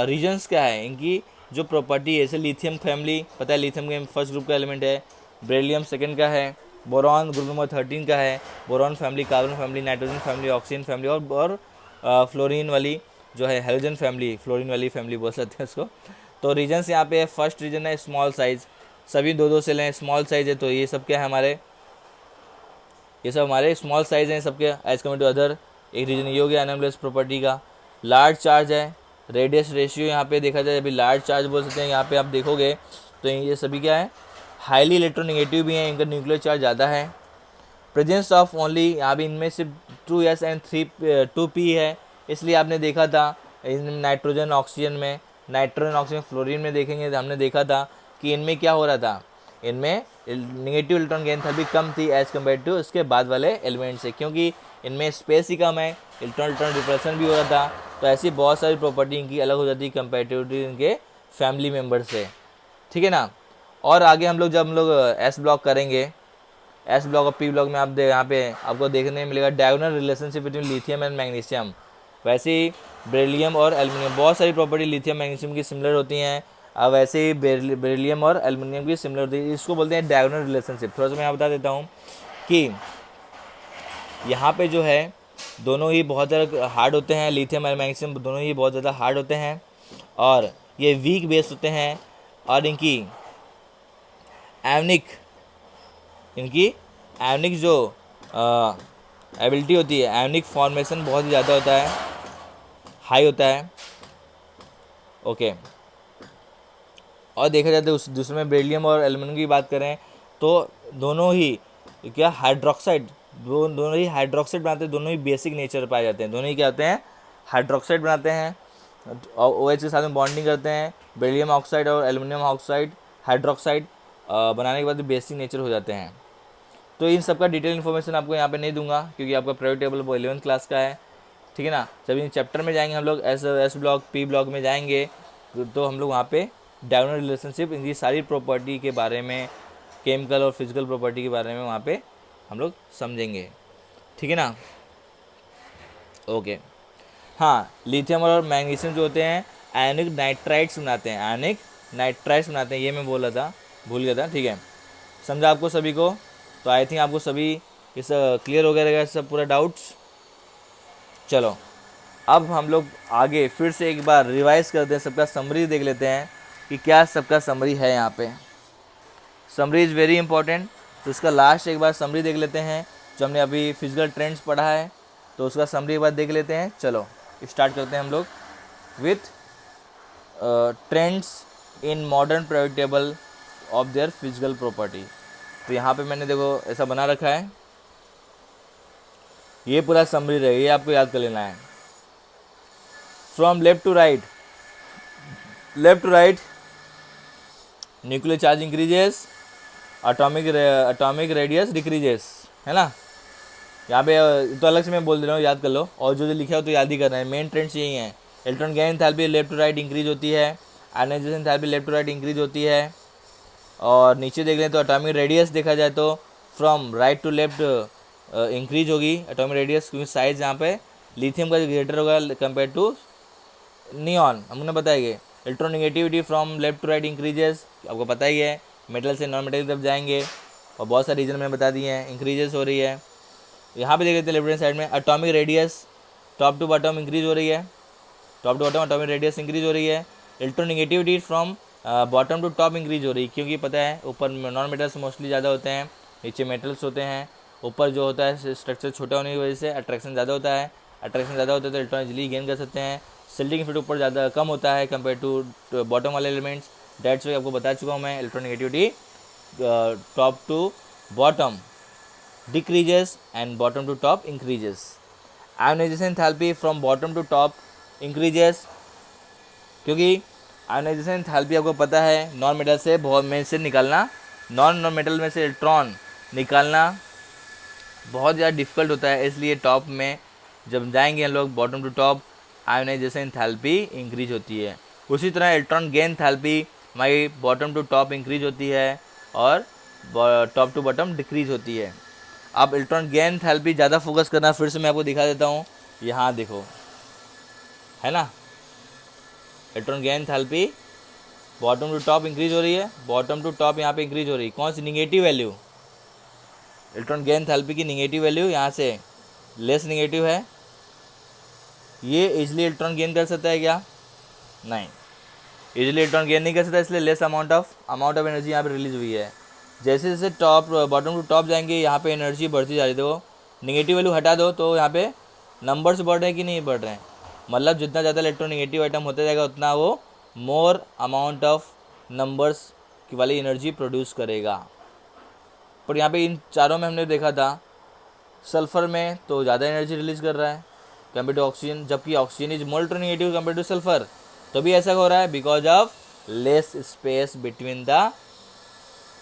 रीजन्स क्या है इनकी जो प्रॉपर्टी है. जैसे लिथियम फैमिली पता है, लिथियम के फर्स्ट ग्रुप का एलिमेंट है. बेरिलियम सेकंड का है. बोरॉन ग्रुप नंबर 13 का है. Boron family, carbon family, nitrogen family, oxygen family और फ्लोरीन वाली जो है हेलोजन फैमिली, फ्लोरीन वाली फैमिली बोल सकते हैं उसको. तो रीजन्स यहाँ पे है. फर्स्ट रीजन है स्मॉल साइज़, सभी दो दो सेल हैं, स्मॉल साइज़ है. तो ये सब क्या है हमारे, ये सब हमारे स्मॉल साइज़ हैं सबके एज कम्पेयर टू अदर. एक रीजन ये हो गया अनोमलस प्रॉपर्टी का. लार्ज चार्ज है, रेडियस रेशियो यहाँ पे देखा जाए अभी लार्ज चार्ज बोल सकते हैं. यहाँ पे आप देखोगे तो ये सभी क्या है, हाईली इलेक्ट्रोनेगेटिव भी हैं, इनका न्यूक्लियर चार्ज ज़्यादा है. प्रेजेंस ऑफ ओनली, यहाँ भी इनमें सिर्फ 2s एंड 2p है. इसलिए आपने देखा था इन नाइट्रोजन ऑक्सीजन में, नाइट्रोजन ऑक्सीजन फ्लोरीन में देखेंगे तो हमने देखा था कि इनमें क्या हो रहा था, इनमें नेगेटिव इलेक्ट्रॉन की एंथैल्पी कम थी एज़ कम्पेयर टू इसके बाद वाले एलिमेंट से, क्योंकि इनमें स्पेस ही कम है, इलेक्ट्रॉन रिपल्सन भी हो रहा था. तो ऐसी बहुत सारी प्रॉपर्टी इनकी अलग हो जाती है कंपेरेटिवली इनके फैमिली मेम्बर से. ठीक है ना. और आगे हम लोग जब हम लोग एस ब्लॉक करेंगे, एस ब्लॉक और P ब्लॉक में आप यहाँ पे आपको देखने मिलेगा diagonal relationship between lithium and magnesium. वैसे ही बेरिलियम और एल्युमिनियम, बहुत सारी प्रॉपर्टी लिथियम मैग्नीशियम की सिमिलर होती हैं. अब वैसे ही बेरिलियम और एल्युमिनियम की सिमिलर होती है. इसको बोलते हैं डायगोनल रिलेशनशिप. थोड़ा सा मैं यहाँ बता देता हूँ कि यहाँ पे जो है दोनों ही बहुत ज़्यादा हार्ड होते हैं. लिथियम और मैग्नीशियम दोनों ही बहुत ज़्यादा हार्ड होते हैं और ये वीक बेस होते हैं. और इनकी एवनिक जो एबिलिटी होती है, एवनिक फॉर्मेशन बहुत ही ज़्यादा होता है, हाई होता है. ओके. और देखा जाए तो दूसरे में बेरिलियम और एल्युमिनियम की बात करें तो दोनों ही क्या हाइड्रोक्साइड, दोनों ही हाइड्रोक्साइड बनाते हैं. दोनों ही बेसिक नेचर पाए जाते हैं. दोनों ही क्या होते हैं, हाइड्रोक्साइड बनाते हैं और OH के साथ में बॉन्डिंग करते हैं. बेरिलियम ऑक्साइड और एल्युमिनियम ऑक्साइड हाइड्रोक्साइड बनाने के बाद बेसिक नेचर हो जाते हैं. तो इन सब का डिटेल इन्फॉर्मेशन आपको यहाँ पे नहीं दूंगा क्योंकि आपका प्राइवेट टेबल वो 11th क्लास का है. ठीक है ना. जब इन चैप्टर में जाएंगे हम लोग एस ब्लॉक P ब्लॉक में जाएंगे तो हम लोग वहाँ पे डायगोनल रिलेशनशिप, इनकी सारी प्रॉपर्टी के बारे में, केमिकल और फिजिकल प्रॉपर्टी के बारे में वहाँ पे हम लोग समझेंगे. ठीक है ना. ओके. हाँ, लिथियम और मैग्नीशियम जो होते हैं आयनिक नाइट्राइड्स बनाते हैं, आयनिक नाइट्राइड्स बनाते हैं. ये मैं बोल रहा था, भूल गया था. ठीक है, समझा आपको सभी को. तो आई थिंक आपको सभी इस क्लियर हो गया रहेगा सब पूरा डाउट्स. चलो अब हम लोग आगे फिर से एक बार रिवाइज करते हैं, सबका समरी देख लेते हैं कि क्या सबका समरी है. यहाँ पे समरी इज़ वेरी इंपॉर्टेंट. तो इसका लास्ट एक बार समरी देख लेते हैं. जो हमने अभी फिजिकल ट्रेंड्स पढ़ा है तो उसका समरी एक बार देख लेते हैं. चलो स्टार्ट करते हैं हम लोग with trends in modern private table of their physical property. तो यहाँ पे मैंने देखो ऐसा बना रखा है, ये पूरा समरी रहेगा, ये आपको याद कर लेना है. From left to right nuclear charge increases, atomic radius decreases, है ना. यहाँ पे तो अलग से मैं बोल दे रहा हूँ, याद कर लो. और जो लिखा हो तो याद ही करना है. मेन ट्रेंड्स यही हैं. Electron gain enthalpy left to right increase होती है, ionisation enthalpy left to right increase होती है. और नीचे देख लें तो एटॉमिक रेडियस देखा जाए तो from right to left increase होगी एटॉमिक रेडियस, क्योंकि साइज यहाँ पे लिथियम का ग्रेटर होगा कंपेयर टू नियॉन. हमने बताएंगे electronegativity from left to right increases, आपको पता ही है. मेटल से नॉन मेटल की तरफ जाएंगे और बहुत सारे रीजन मैंने बता दिए हैं, इंक्रीजेस हो रही है. यहाँ पे देख लेते हैं लेफ्ट हैंड साइड में, atomic radius top to bottom increase हो रही है, top to bottom atomic radius increase हो रही है। Electronegativity from bottom to top increase हो रही है, क्योंकि पता है ऊपर नॉन मेटल्स मोस्टली ज़्यादा होते हैं, नीचे मेटल्स होते हैं। ऊपर जो होता है स्ट्रक्चर छोटा होने की वजह से अट्रैक्शन ज़्यादा होता है, अट्रैक्शन ज़्यादा होता है तो इलेक्ट्रॉन इजीली गेन कर सकते हैं। सिल्टिंग इफेक्ट ऊपर ज़्यादा कम होता है कंपेयर टू बॉटम वाले एलिमेंट्स। डेट्स वे आपको बता चुका हूँ मैं। Electronegativity top to bottom decreases and bottom to top increases. Ionization enthalpy from bottom to top increases, क्योंकि आयोनाइजेशन एंथैल्पी आपको पता है नॉन मेटल से बहुत में से निकालना, नॉन मेटल में से इलेक्ट्रॉन निकालना बहुत ज़्यादा डिफिकल्ट होता है, इसलिए टॉप में जब जाएंगे हम लोग bottom to top ionisation enthalpy increase होती है। उसी तरह इलेक्ट्रॉन गेन एंथैल्पी हमारी बॉटम टू टॉप इंक्रीज होती है और टॉप टू बॉटम डिक्रीज होती है। अब इलेक्ट्रॉन गेन एंथैल्पी ज़्यादा फोकस करना, फिर से मैं आपको दिखा देता हूँ, यहाँ देखो है ना, electron gain enthalpy bottom to top increase हो रही है, बॉटम टू टॉप यहाँ पे इंक्रीज हो रही है। कौन सी negative value, electron gain enthalpy की निगेटिव वैल्यू यहाँ से लेस निगेटिव है। ये इजीली इलेक्ट्रॉन गेन कर सकता है क्या? नहीं, इजीली इलेक्ट्रॉन गेन नहीं कर सकता, इसलिए लेस अमाउंट ऑफ एनर्जी यहाँ पे रिलीज हुई है। जैसे जैसे टॉप बॉटम टू टॉप जाएंगे यहाँ पे एनर्जी बढ़ती जा रही है। देखो निगेटिव वैल्यू हटा दो तो यहाँ पे नंबर्स बढ़ रहे हैं कि नहीं बढ़ रहे हैं, मतलब जितना ज़्यादा इलेक्ट्रोनेगेटिव आइटम होता जाएगा उतना वो मोर अमाउंट ऑफ नंबर्स की वाली एनर्जी प्रोड्यूस करेगा। पर यहाँ पे इन चारों में हमने देखा था सल्फ़र में तो ज़्यादा एनर्जी रिलीज़ कर रहा है कंपेयर टू ऑक्सीजन, जबकि oxygen is more electronegative compare to sulphur. तो भी ऐसा हो रहा है because of less space between the,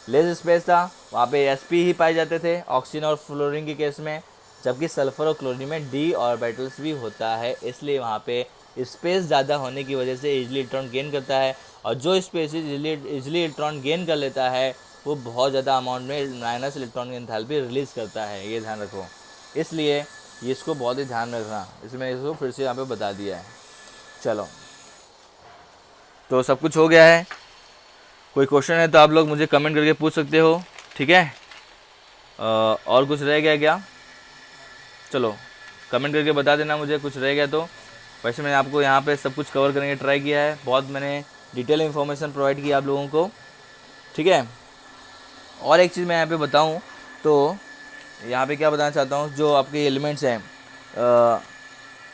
less space था वहाँ पे sp ही पाए जाते थे ऑक्सीजन और फ्लोरीन के केस में, जबकि सल्फर और क्लोरीन में d ऑर्बिटल्स भी होता है, इसलिए वहाँ पे स्पेस ज़्यादा होने की वजह से इजली इलेक्ट्रॉन गेन करता है। और जो स्पेस इजली इलेक्ट्रॉन गेन कर लेता है वो बहुत ज़्यादा अमाउंट में माइनस इलेक्ट्रॉन की एंथैल्पी रिलीज़ करता है, ये ध्यान रखो। इसलिए इसको बहुत ही ध्यान रखना, इसलिए मैंने इसको फिर से यहाँ पर बता दिया है। चलो तो सब कुछ हो गया है। कोई क्वेश्चन है तो आप लोग मुझे कमेंट करके पूछ सकते हो, ठीक है। और कुछ रह गया क्या? चलो कमेंट करके बता देना मुझे कुछ रह गया तो। वैसे मैंने आपको यहाँ पे सब कुछ कवर करने का ट्राई किया है, बहुत मैंने डिटेल इन्फॉर्मेशन प्रोवाइड किया आप लोगों को, ठीक है। और एक चीज़ मैं यहाँ पे बताऊँ तो यहाँ पे क्या बताना चाहता हूँ, जो आपके एलिमेंट्स हैं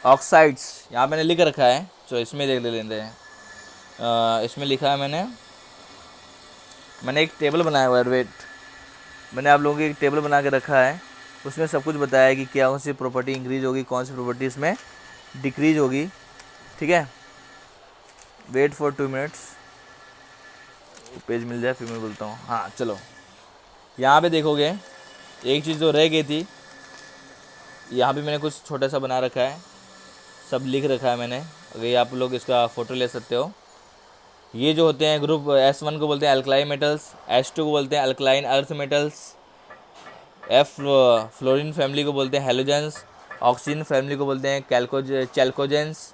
ऑक्साइड्स, यहाँ मैंने लिख रखा है, चलो इसमें देख लेते हैं। इसमें लिखा है मैंने एक टेबल बनाया हुआ है, वेट, मैंने आप लोगों को एक टेबल बना के रखा है, उसमें सब कुछ बताया है कि क्या कौन सी प्रॉपर्टी इंक्रीज होगी, कौन सी प्रॉपर्टी इसमें डिक्रीज होगी, ठीक है। वेट फॉर 2 मिनट्स, पेज मिल जाए फिर मैं बोलता हूँ। हाँ चलो, यहाँ पे देखोगे एक चीज़ जो रह गई थी, यहाँ पे मैंने कुछ छोटा सा बना रखा है, सब लिख रखा है मैंने, अगर ये आप लोग इसका फ़ोटो ले सकते हो। ये जो होते हैं ग्रुप S1 को बोलते हैं अल्कलाइन मेटल्स, S2 को बोलते हैं alkaline earth metals, fluorine family को बोलते हैं हेलोजेंस, ऑक्सीजन फैमिली को बोलते हैं चैल्कोजेंस।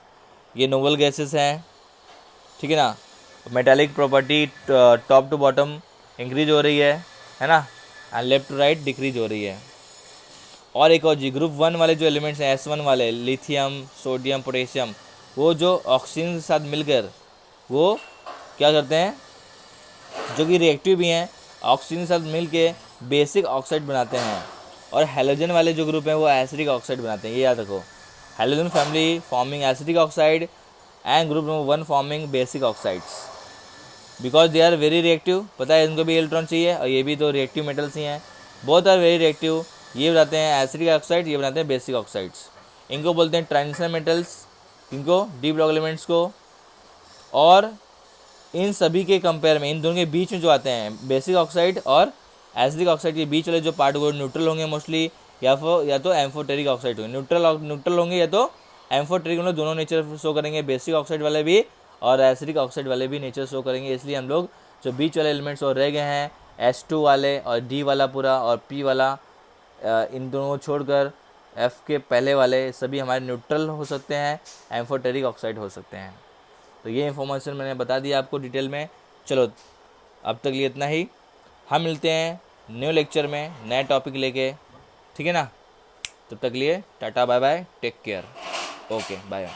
ये नोबल गैसेस हैं, ठीक है ना। Metallic property top to bottom increase हो रही है ना, and left to right decrease हो रही है। और एक और जी, ग्रुप 1 वाले जो एलिमेंट्स हैं S1 वाले, लिथियम, सोडियम, पोटेशियम, वो जो ऑक्सीजन के साथ मिलकर वो क्या करते हैं, जो कि रिएक्टिव भी हैं, ऑक्सीजन के साथ मिल के बेसिक ऑक्साइड बनाते हैं। और हेलोजन वाले जो ग्रुप हैं वो एसिडिक ऑक्साइड बनाते हैं, ये याद रखो। Halogen family forming acidic oxide and group number 1 forming basic oxides, because they are very reactive. पता है इनको भी इलेक्ट्रॉन चाहिए और ये भी तो रिएक्टिव मेटल्स ही हैं, बोथ आर वेरी रिएक्टिव। ये बनाते हैं एसिडिक ऑक्साइड, ये बनाते हैं बेसिक ऑक्साइड्स। इनको बोलते हैं ट्रांजिशन मेटल्स, इनको डी ब्लॉक एलिमेंट्स को। और इन सभी के कंपेयर में इन दोनों के बीच में जो आते हैं बेसिक ऑक्साइड और एसिडिक ऑक्साइड के बीच वाले जो पार्ट वो न्यूट्रल होंगे मोस्टली, या तो एम्फोटेरिक ऑक्साइड होंगे। न्यूट्रल होंगे या तो एम्फोटेरिक, मतलब दोनों नेचर शो करेंगे, बेसिक ऑक्साइड वाले भी और एसिडिक ऑक्साइड वाले भी नेचर शो करेंगे। इसलिए हम लोग जो बीच वाले एलिमेंट्स और रह गए हैं S2 वाले और D वाला पूरा और P वाला, इन दोनों को छोड़कर F के पहले वाले सभी हमारे न्यूट्रल हो सकते हैं, एम्फोटेरिक ऑक्साइड हो सकते हैं। तो ये इन्फॉर्मेशन मैंने बता दिया आपको डिटेल में। चलो अब तक लिए इतना ही, हम मिलते हैं न्यू लेक्चर में नए टॉपिक लेके, ठीक है ना। तब तक लिए tata bye bye, take care, okay bye.